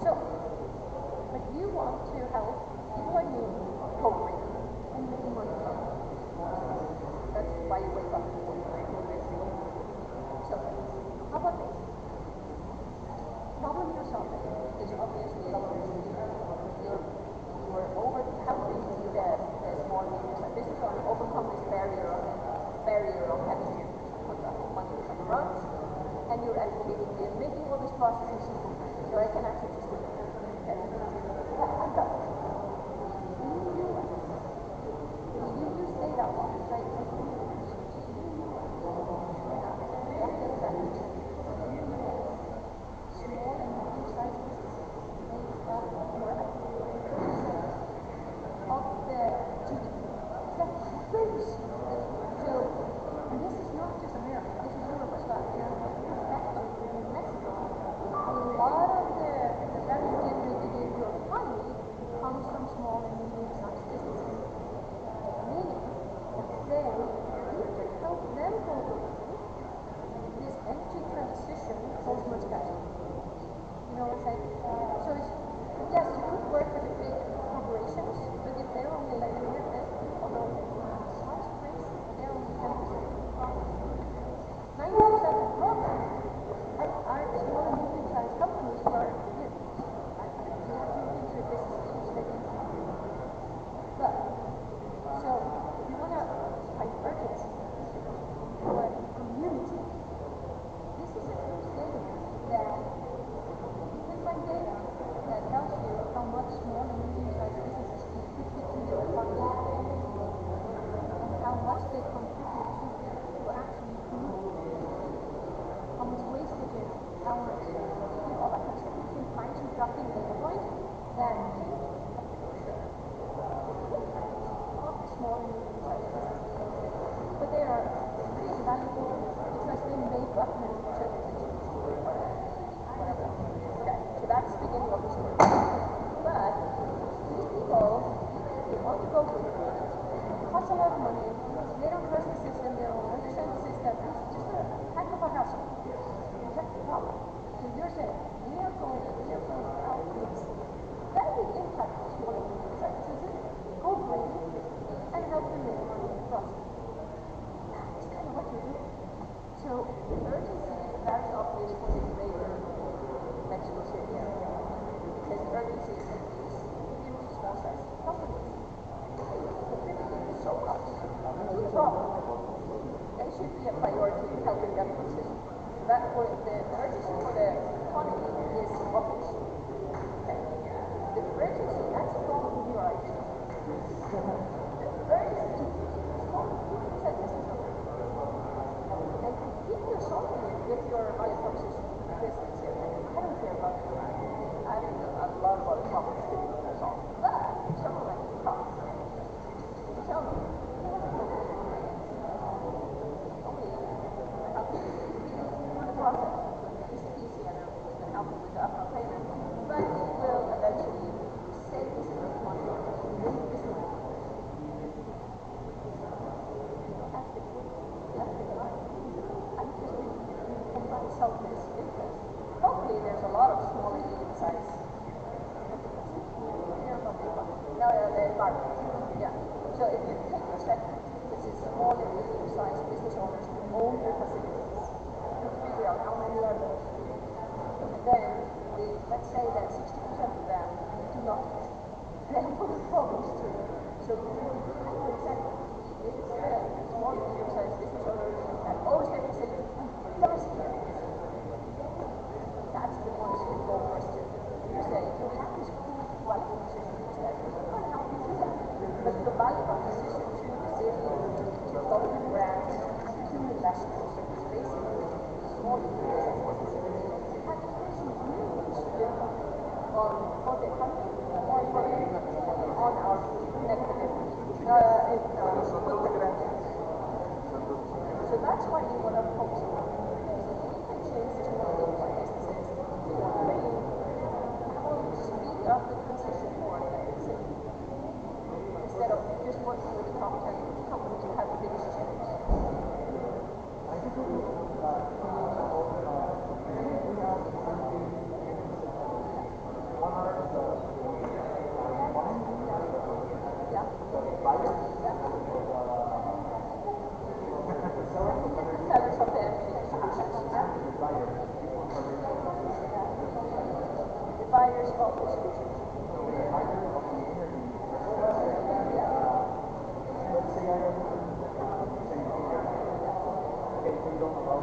[SPEAKER 10] So, but you want to help people like me cope with it and making money from it. That's why you wake up. So, how about this? Problem you're solving is obviously you're over helping the small and medium-sized business owner overcome this barrier of having to put the money on the roads, and you're advocating and making all these processes simple. So I can actually just do it. Okay. You use data logs, right? Small and medium-sized businesses make up more like 30% of the GDP. That's very small. So, and this is not just America, this is Europe as well. Actually, in Mexico, a lot of the revenue generated in your economy comes from small and medium-sized businesses. Meaning that they, you can help them go this energy transition goes much faster. You know what I'm saying? So it's, yes, you could work with the big corporations, but if they're only like although size price, they're only 10% of the problem. 90% of the problem are small and medium-sized companies who are here. You have to look into this study. But, so, you want to find urgency for a community. This is a true statement that you can find data that tells you how much small and medium-sized businesses contribute to your economy and how much they contribute to actually how much waste they generate, how much, all that kind of stuff. You can find some shocking data points that small and medium-sized businesses, but they are pretty valuable because they make up many percentages of the story. Whatever. Okay, so that's the beginning of the story. But these people, they want to go through it. It costs a lot of money. They don't trust the system. They don't understand the system. It's just a heck of a hassle. That's the problem. So you're saying we are going to help this. That would impact small and medium-sized businesses. Go green and help them make money in the process. That's kind of what you do. So the urgency is very obvious for the greater Mexico City area. Because the urgency is that these medium to small sized companies contributing so much to the problem. They should be a priority in helping them transition. So that for the urgency for the economy is obvious. Okay. The urgency, that's the problem with your idea. If you're solving it with your value proposition business, I don't care about it. I don't know a lot about the problems that you solve. But if someone like you come, you tell me, only help you through the process. It's easy and it can help you with the upfront payment, but it will eventually save this amount of money or make this money. Selfless interest. Hopefully there's a lot of small and medium-sized entities. No, the environment. Yeah. So if you take your segment, which is small and medium-sized business owners who own their facilities, you figure out how many are there. And then, let's say that 60% of them do not have problems too. So exactly, this is small and medium-sized business owners that owns their facilities and does care. That's the ones who go first to. You say, you have this cool value proposition instead. We're going to help you do that. But the value proposition to the city, to government grants, to investors, is basically small businesses. And the person huge on both the economy or on our negative so that's why you want to focus on it. Because if you can change the small and businesses to green, that will speed up the transition for the city. Instead of just working with the top 10 companies who have the biggest checks.
[SPEAKER 9] Thank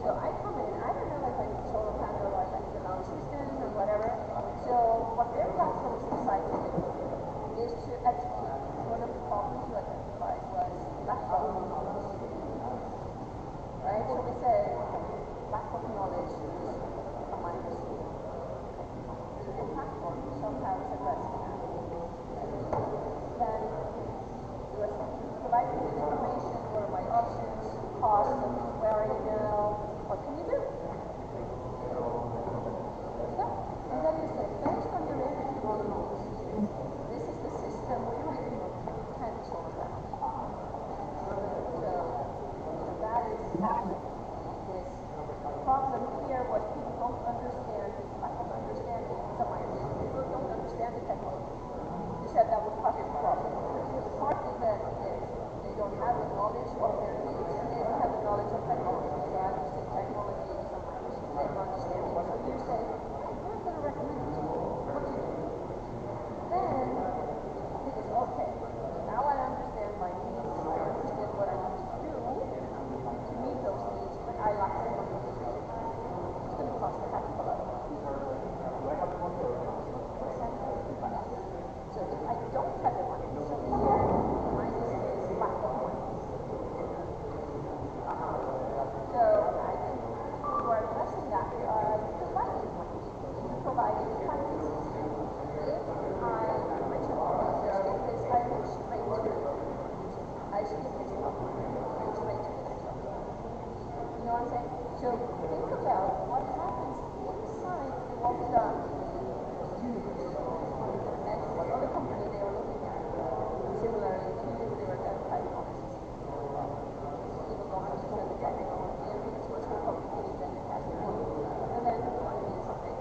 [SPEAKER 1] So I come in, I don't know if I
[SPEAKER 10] system is wearing now, what can you do? And then you say, based on your energy needs, this is the system we can solve that. So that is this problem here. What people don't understand is lack of understanding. People don't understand the technology. You said that was part of the problem. Partly that they don't have the knowledge of their needs, and they don't have the knowledge of technology. So I understand technology in some ways. They don't understand it. So you say, I'm going to recommend to you what to do. Then it is okay. Now I understand my needs. I understand what I need to do to meet those needs, but I lack the money. It's going to cost a heck of a lot of money. So if I don't have the money, so here my issue is lack of money. So I think you are addressing that providing money. You providing finances. If I mentioned skip this, I go straight to it. I skip this one. Go straight to the next one. You know what I'm saying? So think about what happens inside the Volta universe. And what other company they are looking at. Similarly, they were identified policies. Even though most of the technology, it's much more complicated than it has been. And then money is a big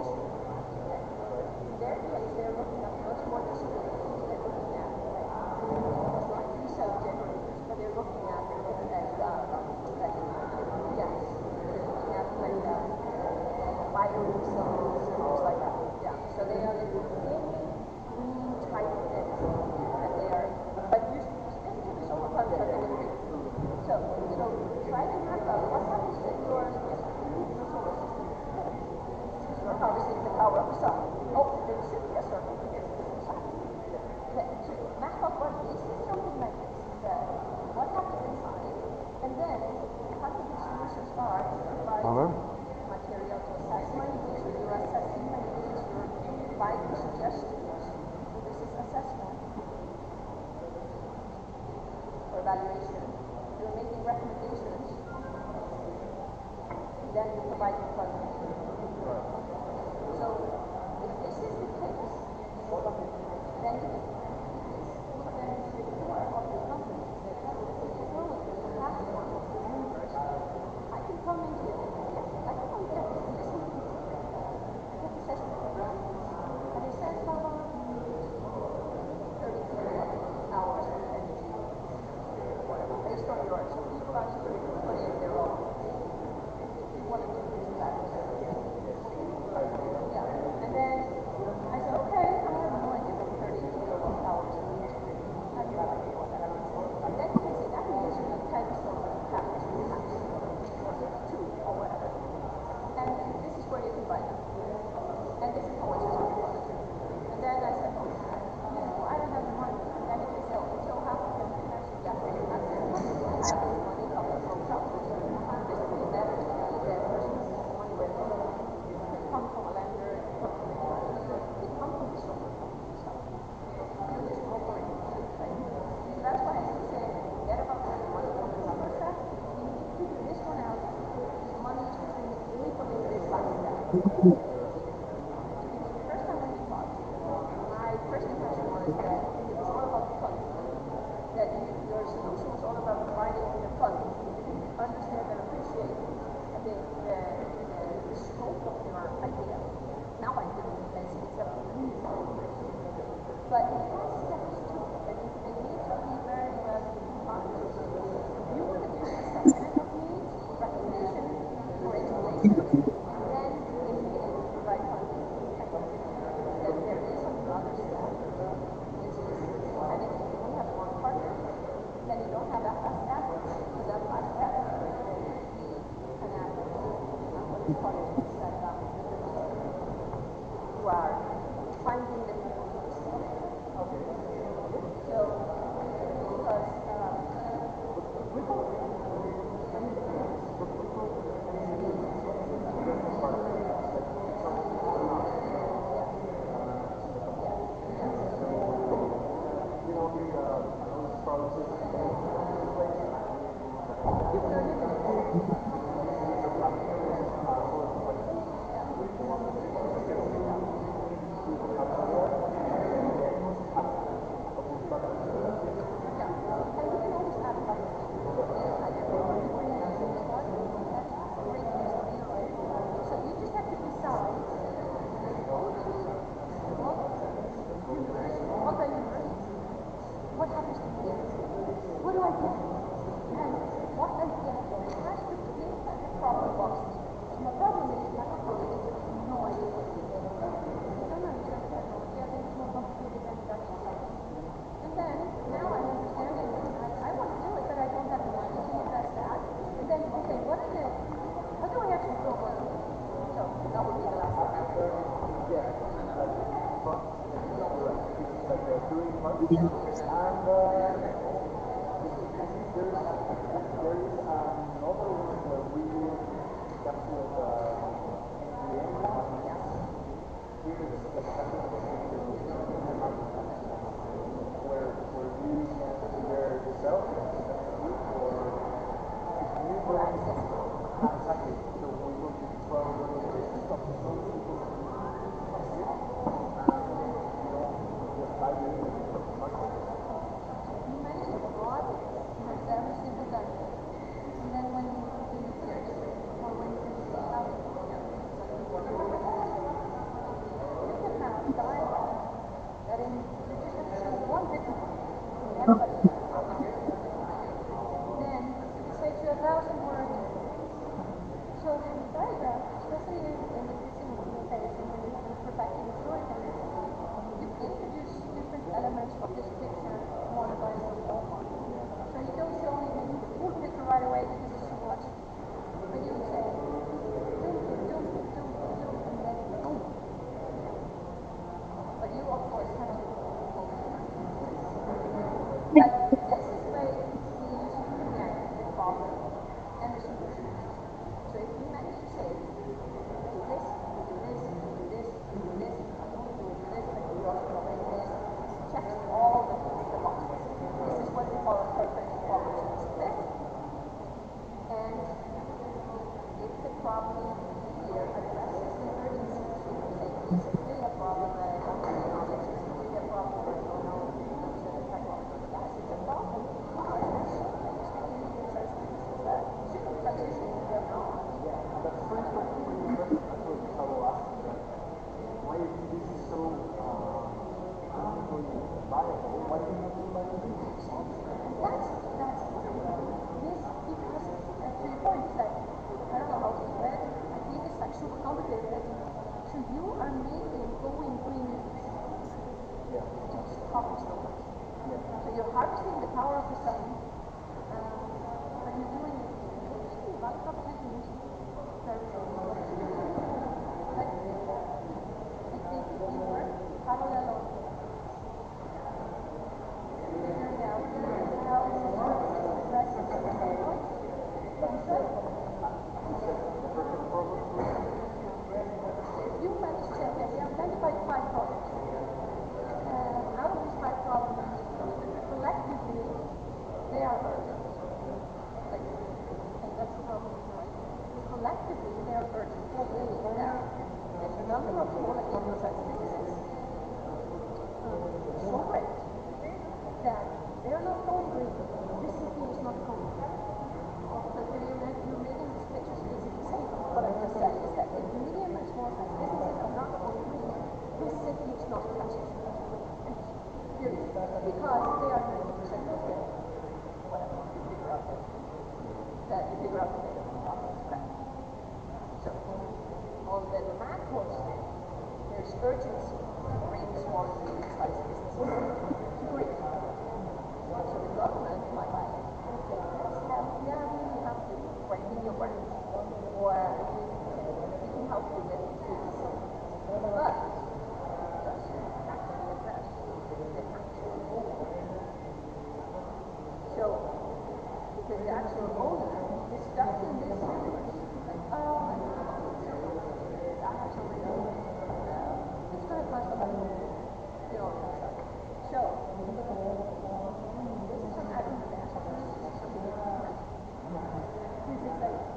[SPEAKER 10] issue. Okay? In their case, they're looking at much more disabilities. They're looking at, it's not T-cell generators, but they're looking at yes, they're looking at vitamin cells, things like that. Yeah. So they are in green type of things that they are, but you specifically solar panels are going to be. So try to map out what happens when you are solar system. You're harvesting the power of the sun. Oh, there should be a certain condition in the sun. To map out what is the something like this, what happens inside, and then how the solutions are to provide material to assess my needs. So you're assessing my needs, you're providing suggestions. So this is assessment or evaluation. You're making recommendations. Then you're providing funding. So if this is the case, then it is the core of the company. The technology, the platform of the universe. I can come into it and yes, I can come get this and I get the session. And it says, 30 kilowatt hours of energy. Based on yours. So people actually put in their own. If you want to do this, that. Yeah. And then I said, okay, I have no idea what 30 kilowatt hours of energy. I have no idea what that means. And then you can say that means you need 10 solar panels perhaps. Or 2 or whatever. And this is where you can buy them. And this is how much it's going to cost. And then I said, oh, I don't have the money. And then if you say, oh, so how can you actually get it? I said, I have this money coming from South. It's really better to be there versus money where it comes from a lender, it comes from the company solar stuff. You just operate it, right? So that's why I say, forget about the money from the summer step. You need to figure this one out. This money is really put into this last step. The first time when we talked, my first impression was that it was all about the fund. That your solution was all about providing the fund. You didn't understand and appreciate the scope of your idea. Now I do, and it's a really but it has steps to it, and they need to be very well defined. If you want to do assessment of needs, recognition, or explanation, then if you need to provide funding, then there is another step, which is, and if you only have one partner, then you don't have that last step, so that last step, you can have what you call it, that you are finding the people to the step. So, because you What happens to me? What do I get? And what I get has to fit the proper boxes. So my problem is, like I told you, I have no idea what to do. I don't understand technology. I think it's more complicated than it actually sounds. And then, now I understand it. I want to do it, but I don't have the money to invest that. And then, okay, what do I actually go on? So, that would be the last one. This is like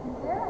[SPEAKER 13] And there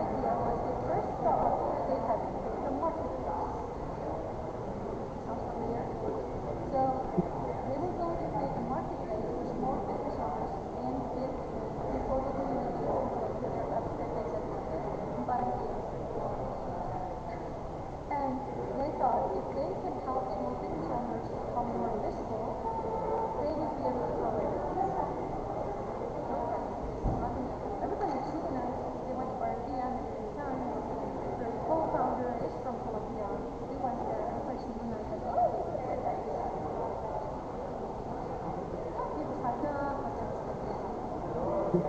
[SPEAKER 13] So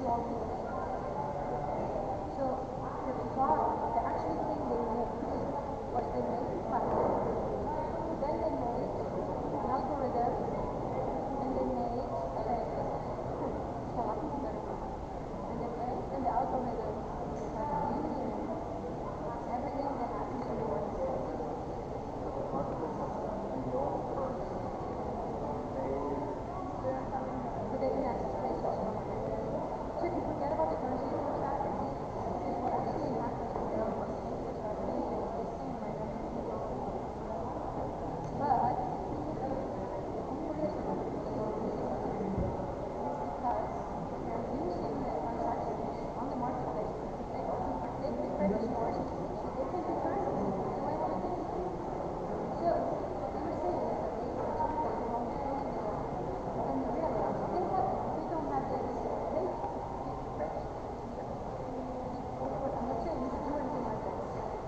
[SPEAKER 10] all the so the product, the actual thing they made was they made a platform. Then they made an algorithm, and they made and the algorithm using everything that happens in the world. So they can access space also. So if you forget about the currency for a second, what actually happens when the machines start thinking this thing like that. But the only reason why it's so easy is because they're using the transactions on the marketplace to predict the credit scores so they can return the way they want to do. So what they were saying is that they were trying to do all the things in the world. And they realized they don't have this data. I'm not saying you should do anything like this,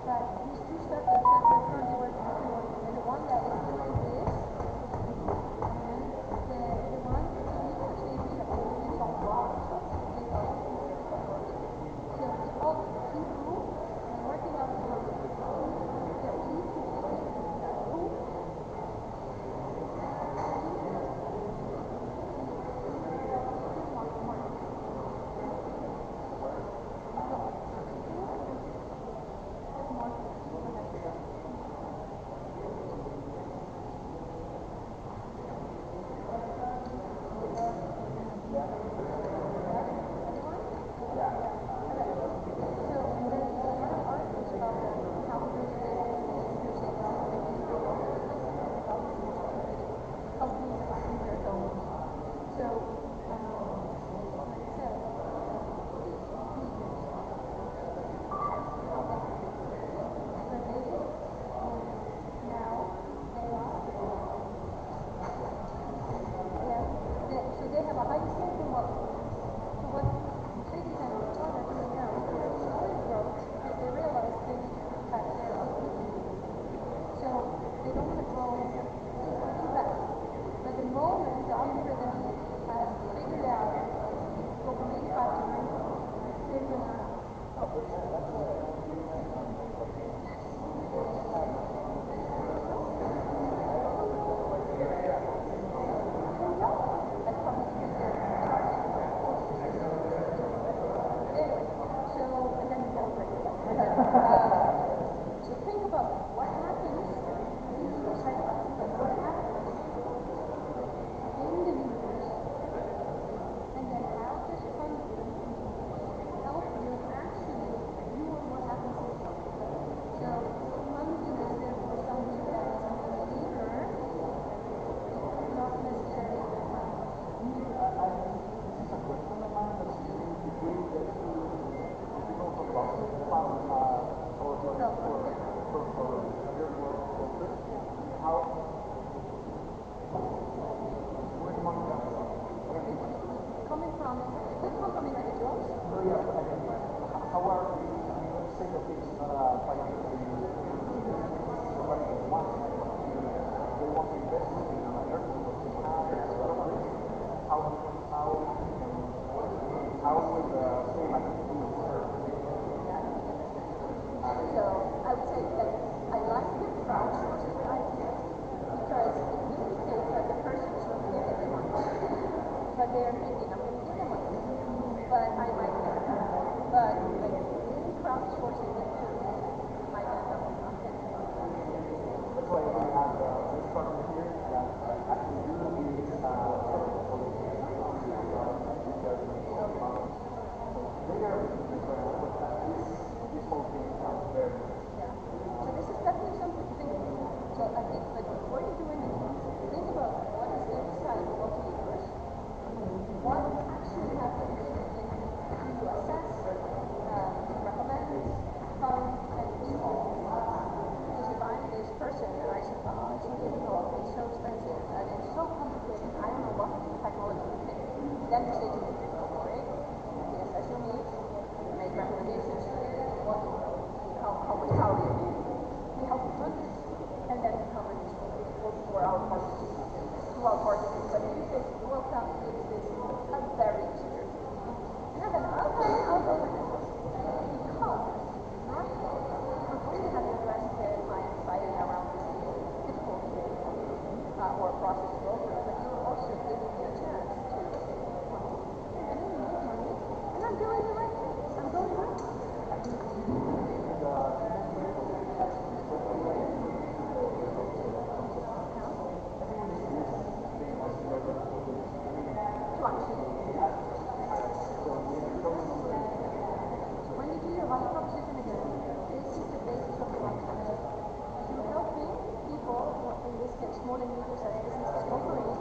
[SPEAKER 10] but these two steps that they're currently working on, and the one that is doing this, and the one that you can actually read about it, it's on blog, so it's all so it's all people working on the doing the right thing. I'm going right. When you do your value proposition again, this is the basis of the value proposition. You're helping people, in this case, small and medium-sized businesses, operate,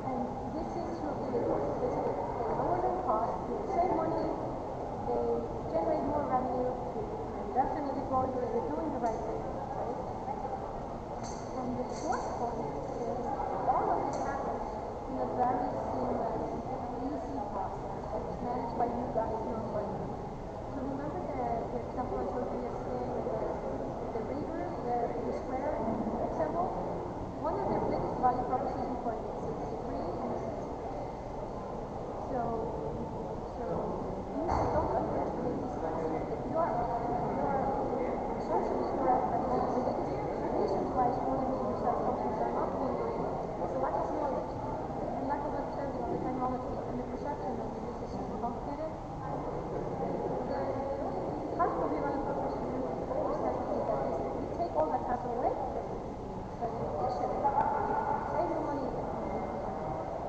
[SPEAKER 10] and this is your delivery. Basically, they lower their cost, they save money, they generate more revenue, and definitely growing, they're doing the right thing, right? And the fourth point is all of this happens in a very seamless, easy process that's managed by you guys, not by me. So remember the example I showed you yesterday with the river, the square example? One of the biggest value proposition for this is free and accessible. So you don't underestimate this concept. If you are researchers, you are the biggest reasons why small and medium-sized companies are not doing great is the lack of knowledge and lack of understanding of the technology and the perception that this is super complicated. Part of the value proposition always has to be that is we take all that hassle away, but in addition, save your money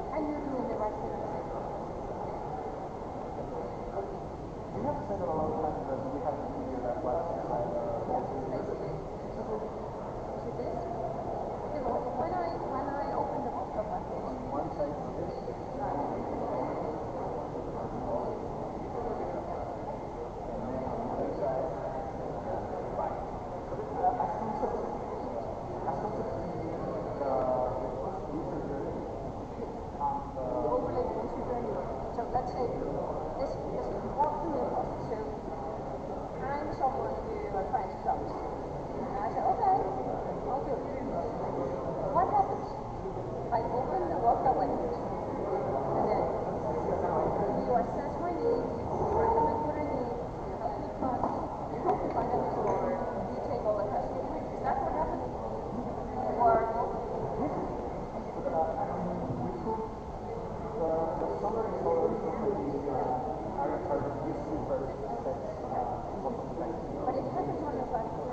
[SPEAKER 10] and you're doing the right thing.
[SPEAKER 9] We have said a lot of times that we have to figure that question
[SPEAKER 10] Basically. So this, when I open the book of my page, so let's say this walk through the process. So I'm someone who finds jobs. And I say, okay, I'll do it. What happens? I open the workout language. And then you assess my needs, you recommend what I need, you help me cost, you help me find out the store, you take all the hassle away. Is that what happens? Or
[SPEAKER 9] the solar and solar companies are in charge of these super
[SPEAKER 10] but it happens on the platform.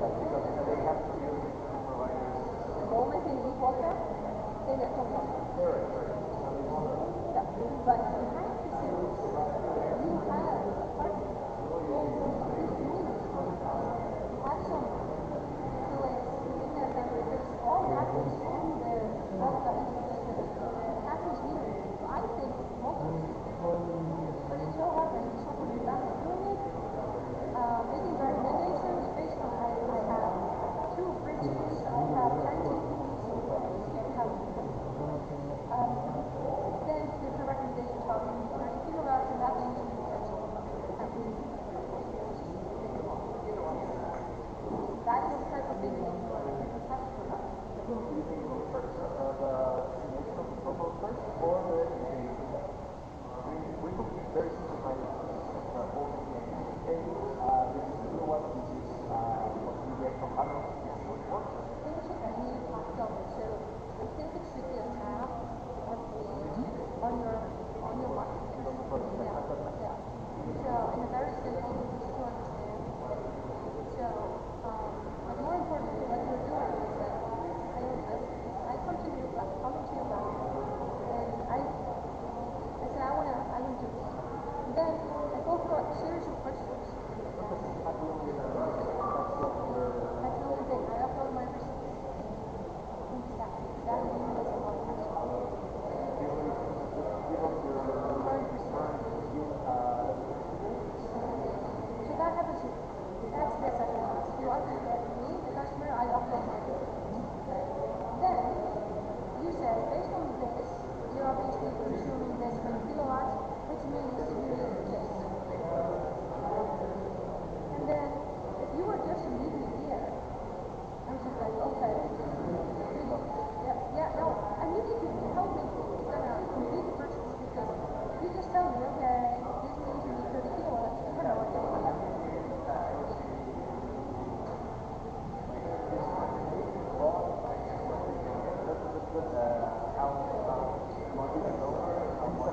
[SPEAKER 9] because they have to use providers.
[SPEAKER 10] The moment they leave WhatsApp, then they don't want it. Yeah, but behind the scenes, you have a partner. You have someone who is in their family, because all happens on the WhatsApp ecosystem. It happens here. I think mostly. But it so happens someone who doesn't doing it, making recommendations based on I have 2 fridges, I have 10 TVs, and have then there's a recommendation talking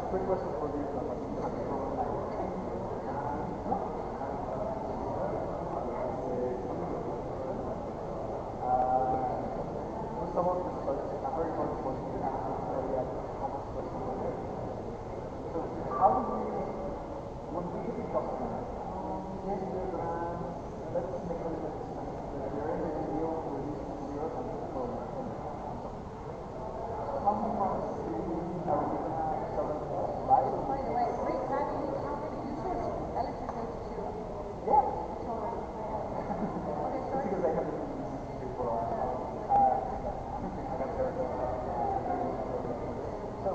[SPEAKER 9] quick question for you. Someone who's a very important question to ask earlier, almost question. So how do we, when we give you customers, let's make a little bit that you're in the deal to reduce the zero and for how many months are we going to sell them by?
[SPEAKER 10] By the way, great having you counted users, electric goes to zero.
[SPEAKER 9] Yeah.
[SPEAKER 10] Okay, sorry.
[SPEAKER 9] Because I have to use before so,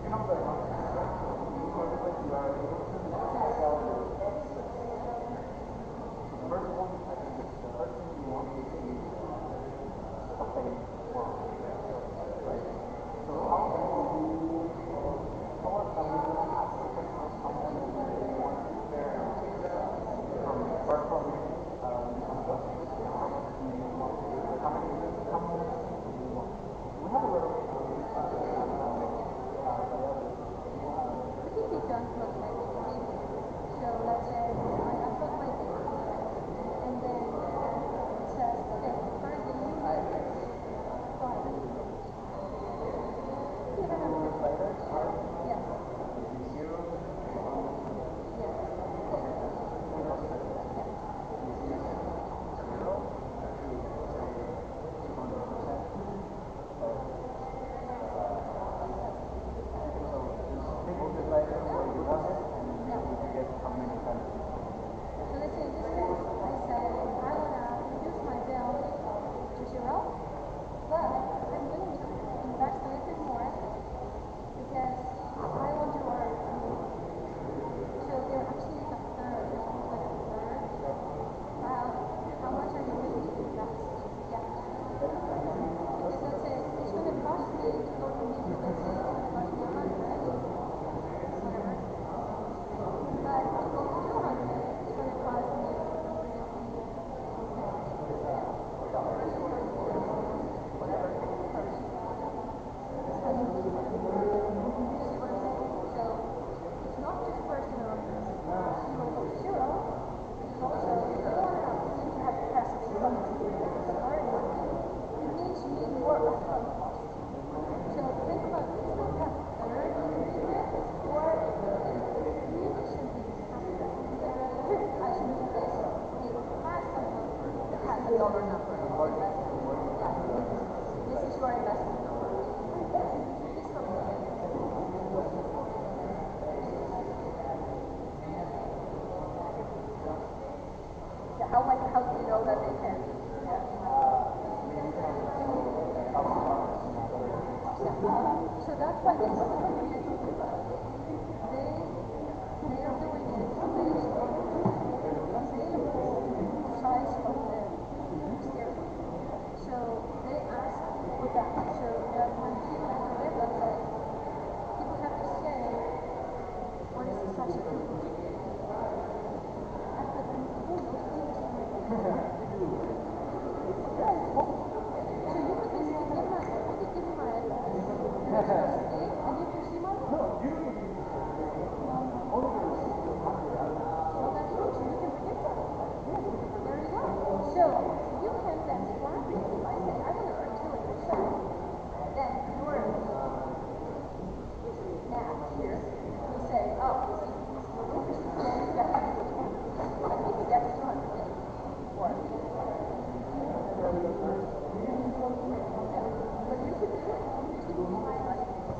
[SPEAKER 9] you know the you are able to sell the first one, I think it's the first thing you want to do is a pay for right? So how are we going to ask the customers how much they want their from performing we have a little
[SPEAKER 10] I think we don't look like it. So let's say I put my data and then it says, okay, currently you have this. Fine. You don't have this. Yes. So let's say in this case, I say I want to reduce my bill to zero, but I'm willing to invest a little bit more because I want to earn. So they're actually like a third, almost like a third. How much are you willing to invest? Yeah. Because let's say it's going to cost me to go to meet, let's say it's going to cost me 100, whatever. But to go to 200, it's going to cost me So it's not just personal zero to zero, it's also you want to have capacity it means you need more upfront cost. So think about this, like a third or you simply I should do this. It has someone that has a dollar number of investment. Yeah. This is your investment number. This company. Yeah, how do you know that they can? Yeah. So that's why this company, they are doing it based on available size of the stereo. So they ask for that. So that when people enter their website, people have to say what is the size of the So you could basically give my, I could give you my address. And you can see my phone. Well, that's true. So you can predict that. There you go. So you can then swap it. If I say I want to earn 200%, then your math here will say, oh, your interest is going to get I think you get 200. Or but you could do it. You could do it.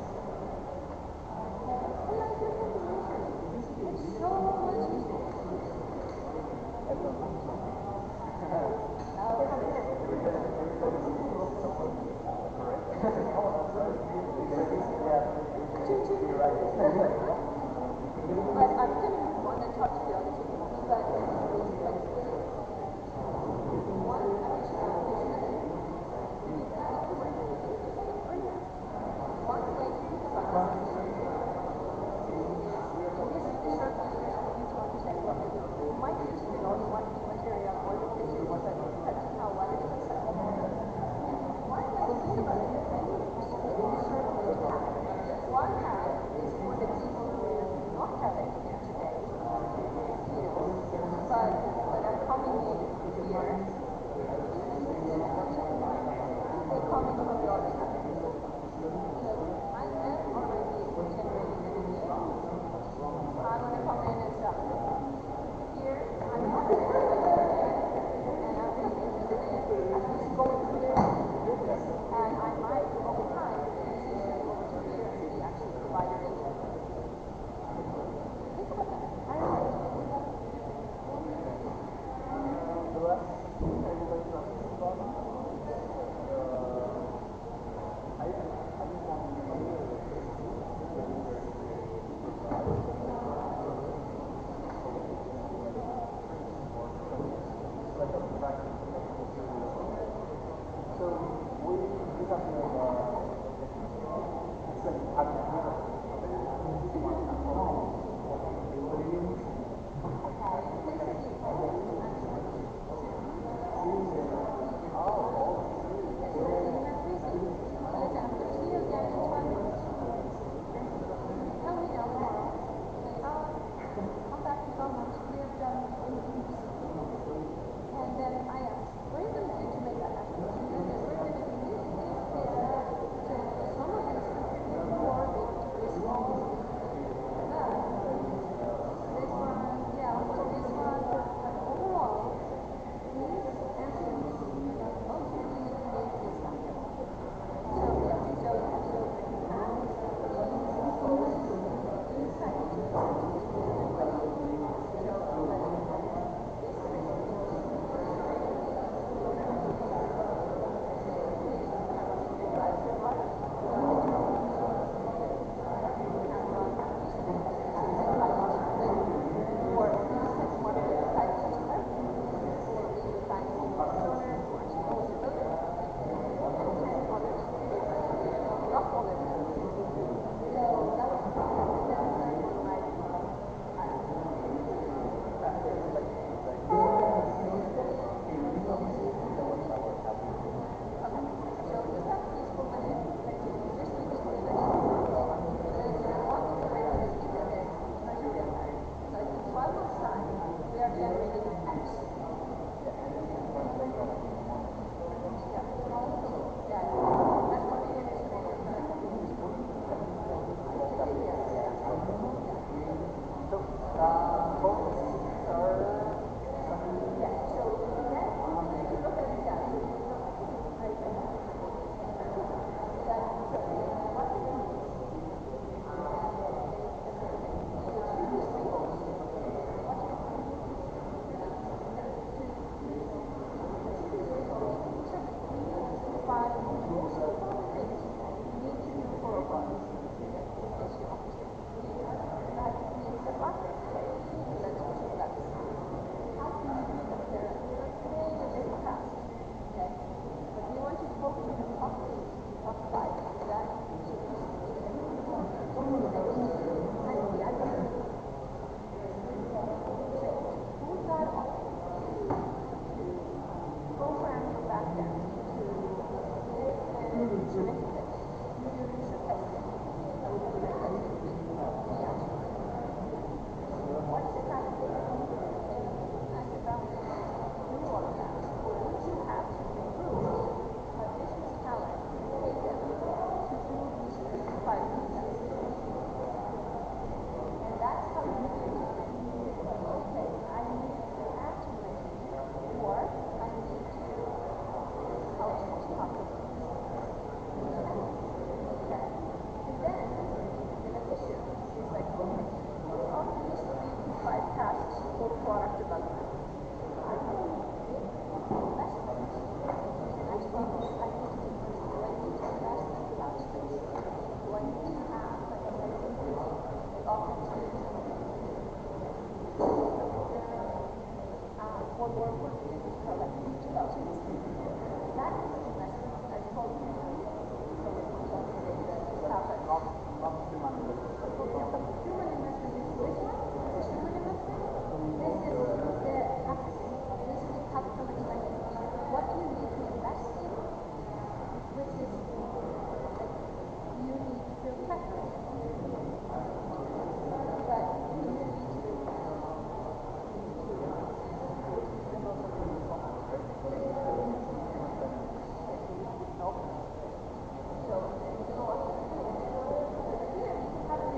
[SPEAKER 10] So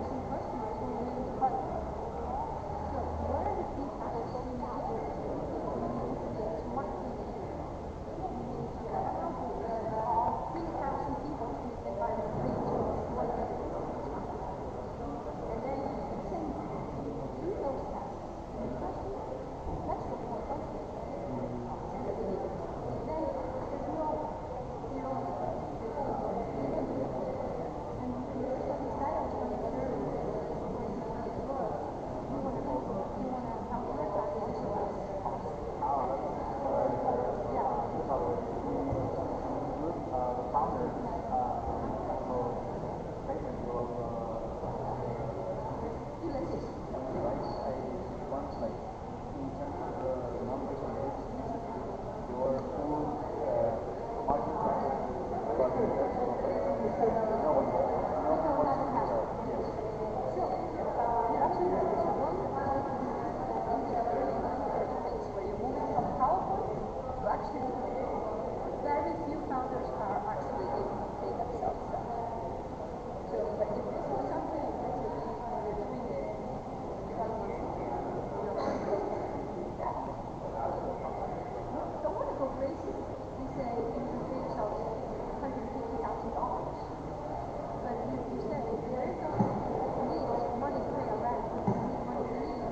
[SPEAKER 10] facing customers who are really hard. So what are the key factors you need to do? You need to get smart thinking. You need to have a company that all 3,000 people in this environment bring to one of the and then send do those tasks. And question, that's what more function. Then there's no zero. And this is what this guy was trying to serve. You want to counterattack also as cost. Yeah.
[SPEAKER 9] The founders will statement will
[SPEAKER 10] Ulysses.
[SPEAKER 9] once like in terms of the numbers and rates, your full market price but no one yes.
[SPEAKER 10] So, you're absolutely right. So one interface where you're moving from PowerPoint to actually very few founders are actually able to pay themselves that. So, but if this is something, let's say you're doing it 12 months, you're going to that. Don't want to go crazy. We say you can pay yourself $150,000. But you said if there is no need money to pay a rent, money to leave,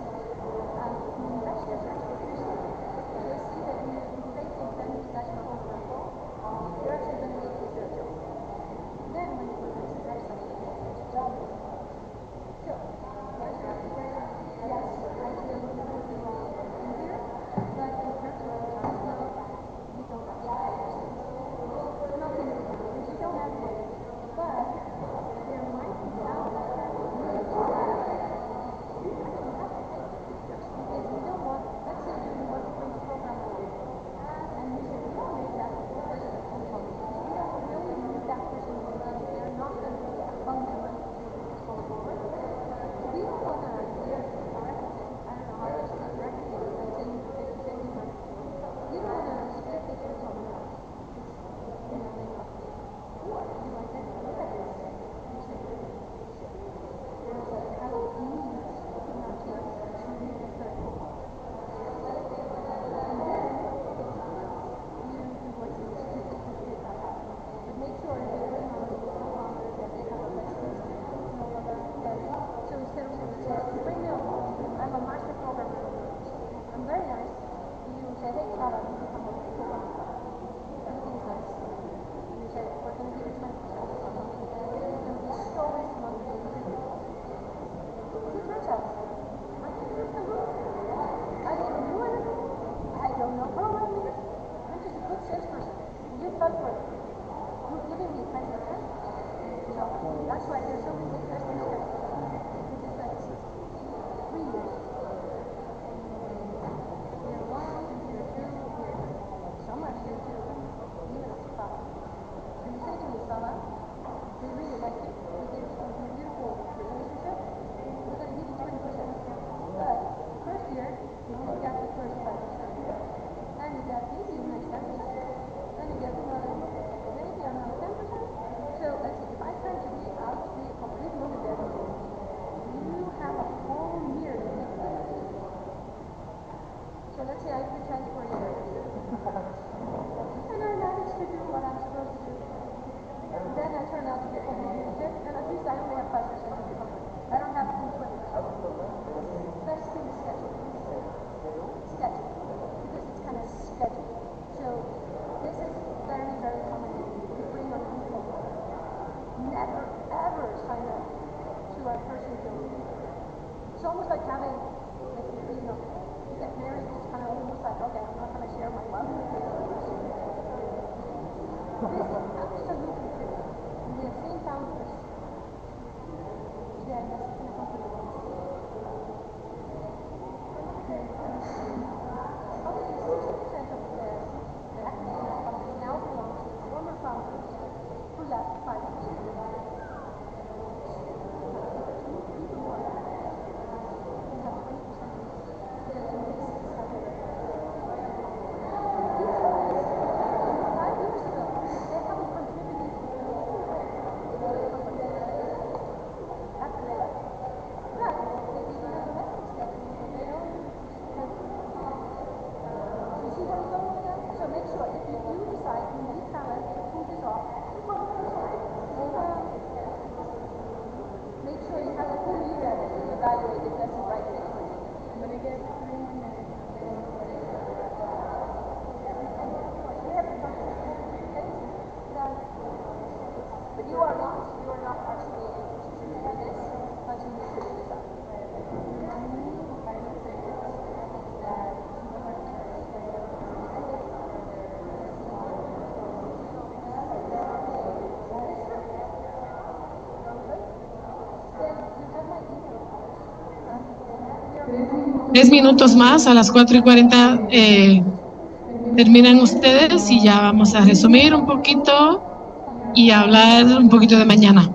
[SPEAKER 10] investors actually appreciate it. If they see that you pay things and you guys are over the phone, you're actually going to make this your job. Then when you put this next time, it's a job. So, there's your yes, I feel you would be in here, but in terms of the time flow, you don't have to pay yourself. Nothing, if you don't have money. But there might be out there who actually have to pay. Because you don't want, let's say you want to bring a program along, and you say, we don't make that person a full time. We only need that person when they're not going to be a fundamental going forward. We don't want to hear I don't know how to say directly, let's say you do 50-50 money. You don't want to split it with someone else. You know, you like that, look at this. You say, there's a kind of need in our kids to read the third book. And then you do what you need to do that happen. But make sure that they bring on the co-founders, that they have a license, and all of that. So instead of saying, you bring me along, I'm a master programmer. I'm very nice. You say, hey, Clara, you become a co-founder. Everything's nice. And you say, we're going to give you 20% or something. It's going to be so responsible. It turns out, my team is the roof. I didn't do anything. I don't know programming. I'm just a good salesperson. You fell for it. You're giving me 20%. So that's why there's so many investors here. Because that's 3 years. Year 1, year 2, some are year 2, even after 5. And you say to me, Sala, they really like you. They gave you a beautiful relationship. We're going to give you 20%. But first year, you only got the first 5%. Then you get maybe next 10%. Then you get another, maybe another 10%. So let's say if I turn to be out to be a complete millionaire, you have a whole year to think about it. So let's say I pretend for a year. And I managed to do what I'm supposed to do. And then I turn out to be a millionaire, and at least I only have 5% of the company. I don't have full 20%. Best thing is schedule. Schedule. Because it's kind of scheduled. So this is very, very common to bring on people. Never, ever sign up to a person building. It's almost like having, like, you know, you get married, it's kind of almost like, okay, I'm not going to share my love with this person. This is absolutely true. And we have seen founders. Yeah, that's going to happen to us. Probably 60% of the equity in the company now belongs to former founders who left 5%. But you are not actually interested in this until you figure this out.
[SPEAKER 8] Tres minutos más, a las 4:40 terminan ustedes y ya vamos a resumir un poquito y hablar un poquito de mañana.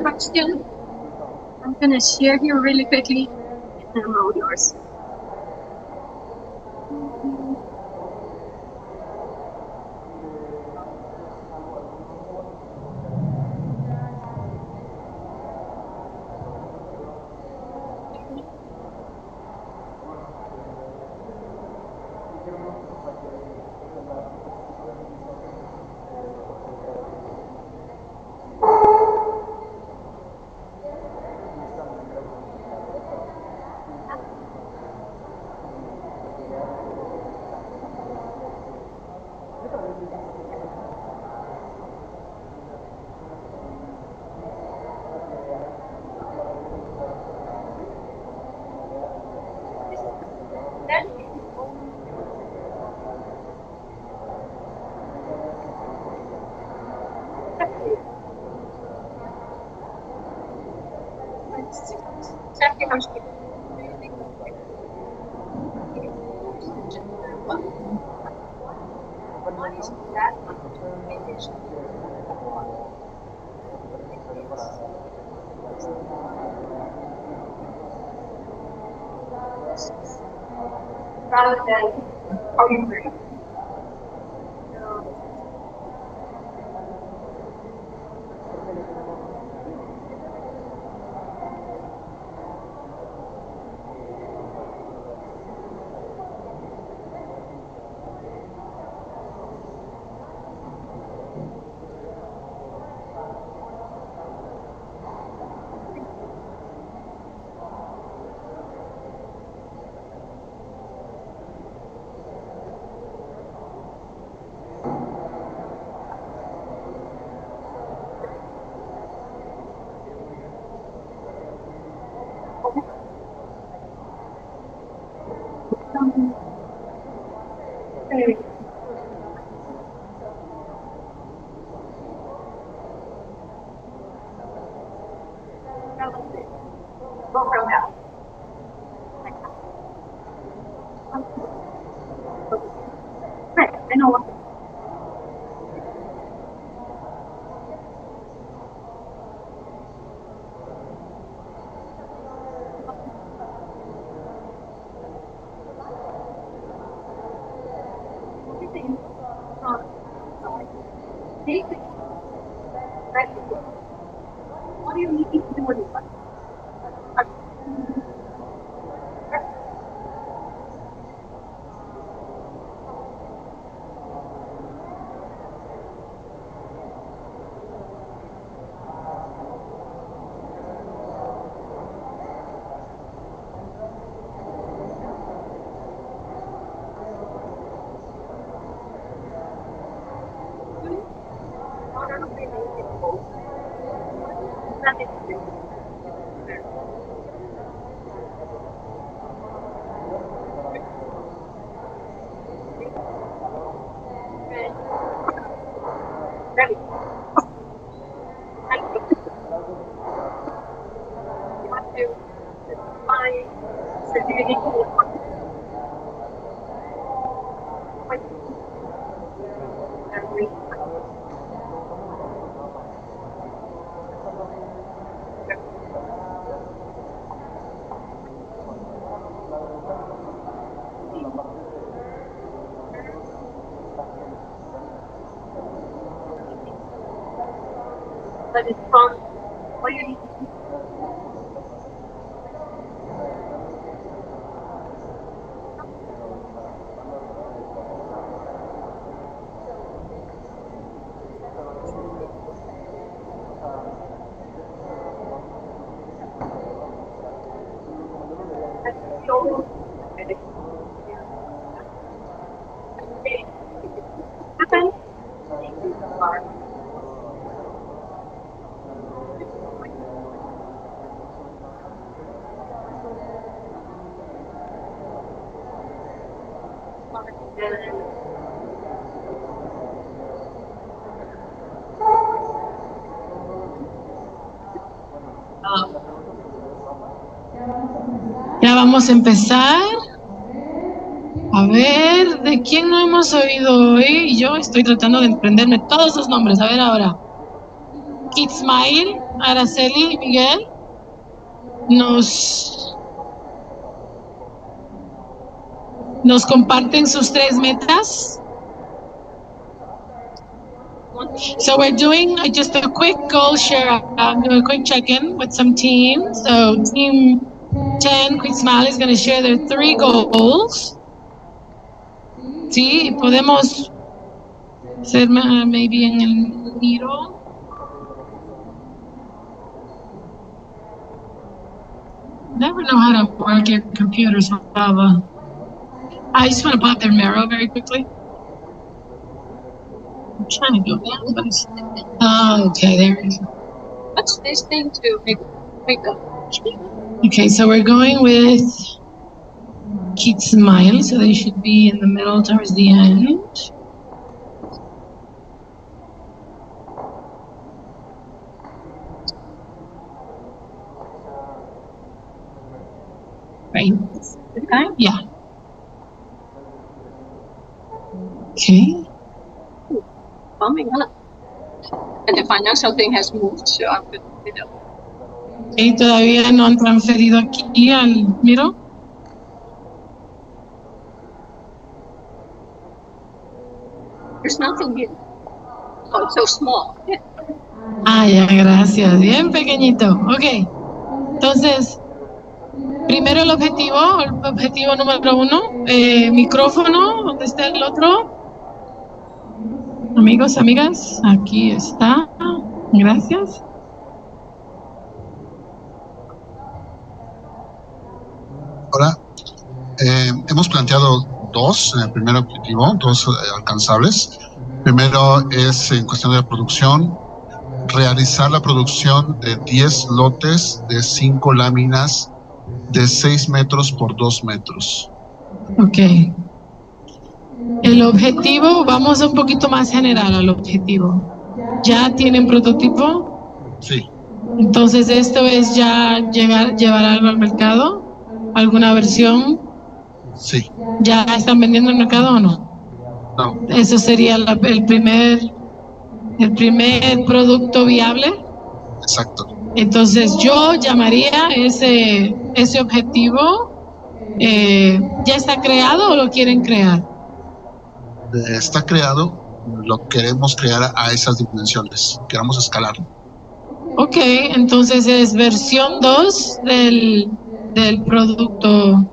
[SPEAKER 5] Question. I'm going to share here really quickly. And I'm all yours.
[SPEAKER 1] Rather than, are you free? Go from that. Right, I know what. What do you need to do with it? But it's from what you need to do.
[SPEAKER 8] Ya vamos a empezar. A ver, ¿de quién no hemos oído hoy? Yo estoy tratando de aprenderme todos los nombres. A ver ahora. Kidsmile, Araceli, Miguel. Nos comparten sus 3 metas. So we're doing just a quick goal share, do a quick check-in with some teams. So team 10, Kidsmile, is going to share their 3 goals. Sí, podemos ser maybe en el middle. Never know how to work your computers, Baba. I just want to pop their marrow very quickly. I'm trying to go down, but it's... Oh, okay, there it is.
[SPEAKER 5] What's this thing to make up?
[SPEAKER 8] Okay, so we're going with Kidsmile, so they should be in the middle towards the end. Right? Okay. Yeah. Okay.
[SPEAKER 5] Coming up. And the financial thing has moved, so I'm good with it.
[SPEAKER 8] Okay, todavía no han transferido aquí al miro.
[SPEAKER 5] There's nothing here. Oh, it's so small.
[SPEAKER 8] Ah, ya, gracias. Bien pequeñito. Ok. Entonces, primero el objetivo número 1, micrófono, ¿dónde está el otro? Amigos, amigas, aquí está. Gracias.
[SPEAKER 6] Hola. Hemos planteado 2 en el primer objetivo, 2 alcanzables. Primero es en cuestión de la producción, realizar la producción de 10 lotes de 5 láminas de 6 metros por 2 metros.
[SPEAKER 8] Ok. El objetivo, vamos un poquito más general al objetivo. ¿Ya tienen prototipo?
[SPEAKER 6] Sí.
[SPEAKER 8] Entonces esto es ya llevar algo al mercado, alguna versión.
[SPEAKER 6] Sí.
[SPEAKER 8] ¿Ya están vendiendo en el mercado o no?
[SPEAKER 6] No.
[SPEAKER 8] Eso sería el primer producto viable.
[SPEAKER 6] Exacto.
[SPEAKER 8] Entonces yo llamaría ese objetivo, ¿ya está creado o lo quieren crear?
[SPEAKER 6] Está creado, lo queremos crear a esas dimensiones, queremos escalarlo.
[SPEAKER 8] Ok, entonces es versión 2 del producto,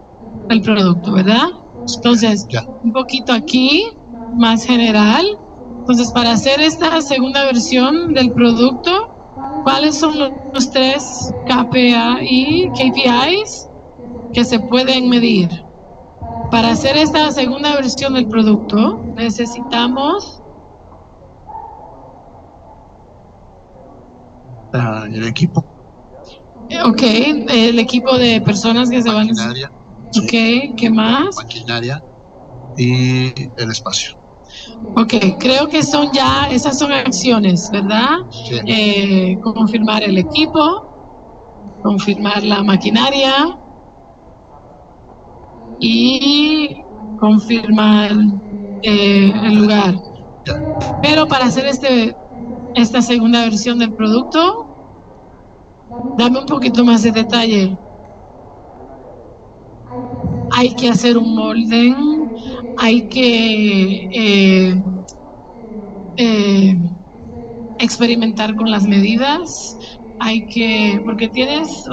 [SPEAKER 8] ¿verdad? Entonces, un poquito aquí, más general. Entonces, para hacer esta segunda versión del producto, ¿cuáles son los 3 KPIs que se pueden medir? Para hacer esta segunda versión del producto, necesitamos
[SPEAKER 6] el equipo.
[SPEAKER 8] Ok, el equipo de personas que se van a... Ok, ¿qué más?
[SPEAKER 6] Maquinaria y el espacio.
[SPEAKER 8] Ok, creo que esas son acciones, ¿verdad? Confirmar el equipo, confirmar la maquinaria y confirmar el lugar. Pero para hacer esta segunda versión del producto, dame un poquito más de detalle. Hay que hacer un molden, hay que experimentar con las medidas, porque tienes,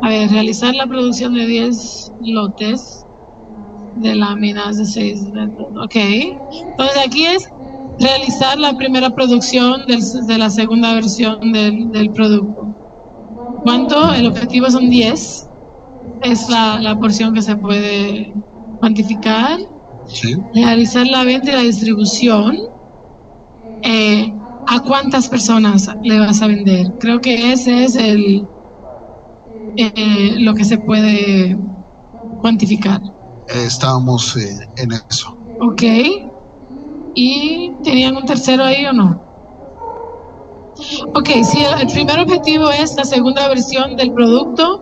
[SPEAKER 8] realizar la producción de 10 lotes de láminas de 6, ok. Entonces aquí es realizar la primera producción de la segunda versión del producto. ¿Cuánto? El objetivo son 10. Es la porción que se puede cuantificar.
[SPEAKER 6] Sí.
[SPEAKER 8] Realizar la venta y la distribución. ¿A cuántas personas le vas a vender? Creo que ese es lo que se puede cuantificar.
[SPEAKER 6] Estábamos en eso.
[SPEAKER 8] Ok. ¿Y tenían un tercero ahí o no? Ok, si el primer objetivo es la segunda versión del producto,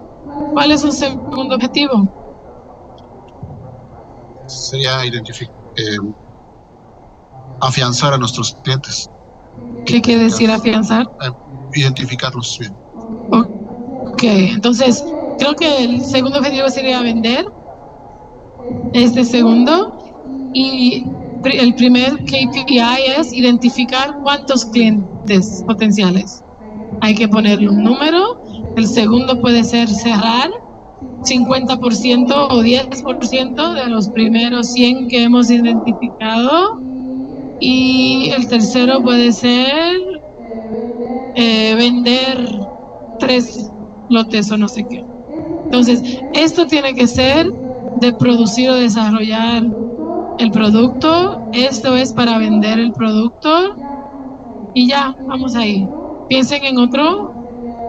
[SPEAKER 8] ¿cuál es su segundo objetivo?
[SPEAKER 6] Sería afianzar a nuestros clientes.
[SPEAKER 8] ¿Qué quiere decir afianzar?
[SPEAKER 6] Identificarlos bien.
[SPEAKER 8] Ok, entonces creo que el segundo objetivo sería vender este segundo, y el primer KPI es identificar cuántos clientes potenciales. Hay que ponerle un número. El segundo puede ser cerrar 50% o 10% de los primeros 100 que hemos identificado, y el tercero puede ser vender 3 lotes o no sé qué. Entonces, esto tiene que ser de producir o desarrollar el producto. Esto es para vender el producto y ya, vamos ahí. Piensen en otro.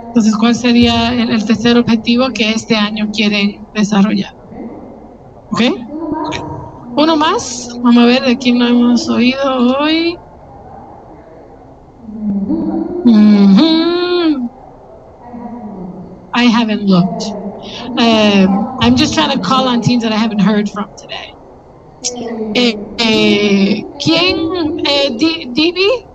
[SPEAKER 8] Entonces, ¿cuál sería el tercer objetivo que este año quieren desarrollar? ¿Ok? Uno más. Vamos a ver de quién no hemos oído hoy. I haven't looked. I'm just trying to call on teams that I haven't heard from today. ¿Quién? Divi.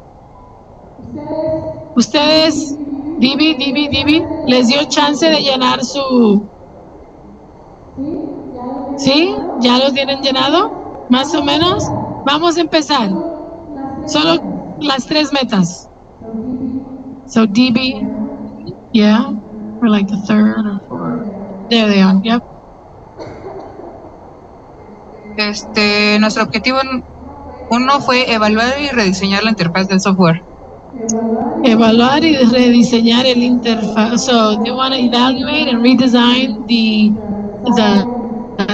[SPEAKER 8] Ustedes, Divi, les dio chance de llenar su... ¿Sí? ¿Ya lo tienen llenado? Más o menos. Vamos a empezar. Solo las 3 metas. So DB, yeah, or like the 3rd or 4th. There they are, yep.
[SPEAKER 12] Nuestro objetivo 1 fue evaluar y rediseñar la interfaz del software.
[SPEAKER 8] Evaluar y rediseñar el interfaz. So they want to evaluate and redesign the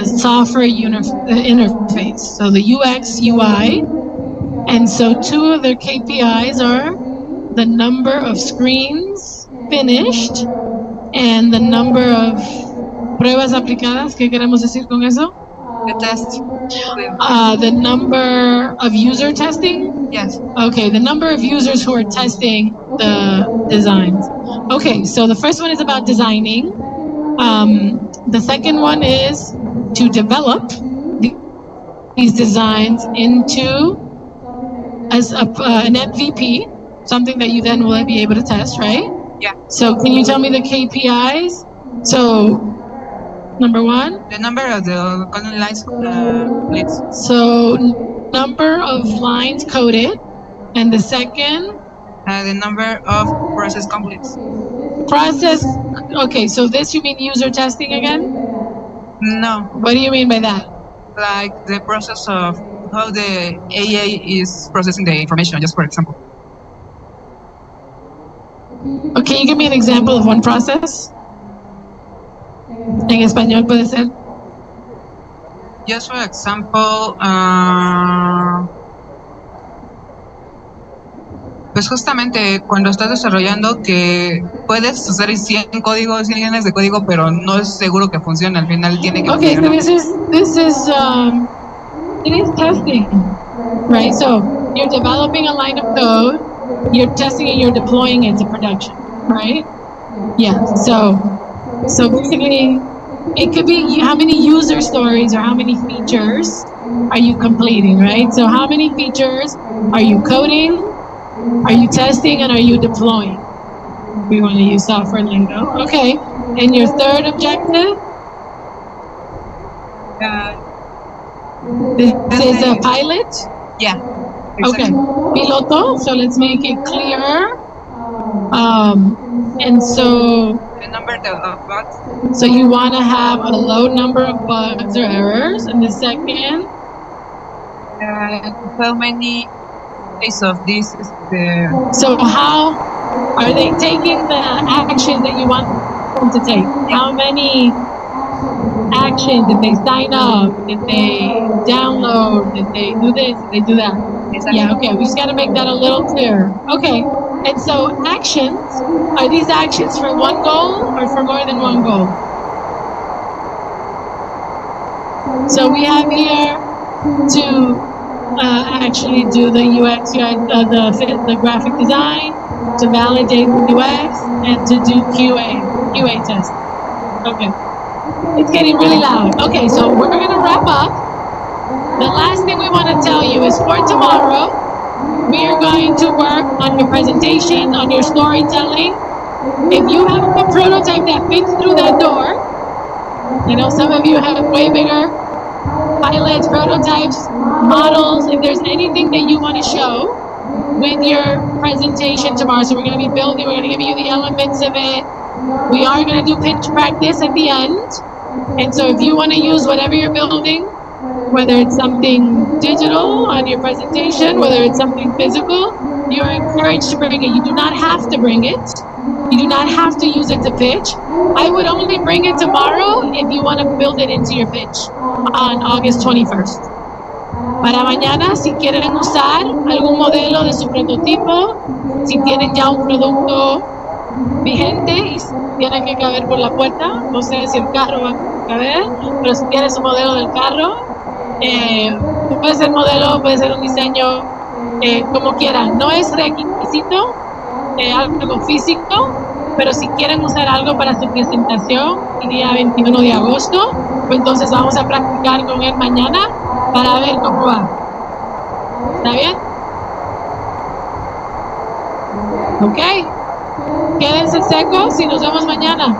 [SPEAKER 8] software interface. So the UX, UI. And so 2 of their KPIs are the number of screens finished and the number of pruebas aplicadas. ¿Qué queremos decir con eso?
[SPEAKER 12] The test.
[SPEAKER 8] The number of user testing?
[SPEAKER 12] Yes.
[SPEAKER 8] Okay, the number of users who are testing the designs. Okay, so the first one is about designing. The second one is to develop these designs into as an MVP, something that you then will be able to test, right?
[SPEAKER 12] Yeah.
[SPEAKER 8] So can you tell me the KPIs? So number 1?
[SPEAKER 12] The number of the coding lines completes.
[SPEAKER 8] So number of lines coded, and the second?
[SPEAKER 12] The number of process completes.
[SPEAKER 8] Process, okay, so this you mean user testing again?
[SPEAKER 12] No.
[SPEAKER 8] What do you mean by that?
[SPEAKER 12] Like the process of how the AA is processing the information, just for example.
[SPEAKER 8] Okay, you give me an example of one process? En español puede ser.
[SPEAKER 12] Just for example, pues justamente cuando estás desarrollando que puedes usar 100 códigos, 100 líneas de código, pero no es seguro que funcione, al final tiene que
[SPEAKER 8] Okay,
[SPEAKER 12] funcionar.
[SPEAKER 8] so this is it is testing. right? So you're developing a line of code, you're testing it, you're deploying it to production, right? Yeah. So basically, it could be how many user stories or how many features are you completing, right? So how many features are you coding, are you testing, and are you deploying? We want to use software lingo. Okay. And your third objective? This is a pilot?
[SPEAKER 12] Yeah.
[SPEAKER 8] Okay. Piloto. So let's make it clear. And so
[SPEAKER 12] The number of bugs.
[SPEAKER 8] So you want to have a low number of bugs or errors. And the second?
[SPEAKER 12] How many days of this is the...
[SPEAKER 8] So how are they taking the action that you want them to take? How many actions? Did they sign up? Did they download? Did they do this? Did they do that?
[SPEAKER 12] Exactly.
[SPEAKER 8] Yeah, okay. We just got to make that a little clearer. Okay. And so actions, are these actions for one goal or for more than one goal? So we have here to actually do the UX, the graphic design, to validate the UX, and to do QA testing. Okay. It's getting really loud. Okay, so we're going to wrap up. The last thing we want to tell you is for tomorrow, we are going to work on your presentation, on your storytelling. If you have a prototype that fits through that door, you know, some of you have way bigger pilots, prototypes, models. If there's anything that you want to show with your presentation tomorrow, so we're going to be building, we're going to give you the elements of it. We are going to do pitch practice at the end. And so if you want to use whatever you're building, whether it's something digital on your presentation, whether it's something physical, you're encouraged to bring it. You do not have to bring it. You do not have to use it to pitch. I would only bring it tomorrow if you want to build it into your pitch on August 21st. Para mañana, si quieren usar algún modelo de su prototipo, si tienen ya un producto vigente y tienen que caber por la puerta, no sé si el carro va a caber, pero si tienes un modelo del carro, puede ser modelo, puede ser un diseño, como quieran. No es requisito algo físico, pero si quieren usar algo para su presentación el día 21 de agosto, pues entonces vamos a practicar con él mañana para ver cómo va. ¿Está bien? Ok. Quédense secos y nos vemos mañana.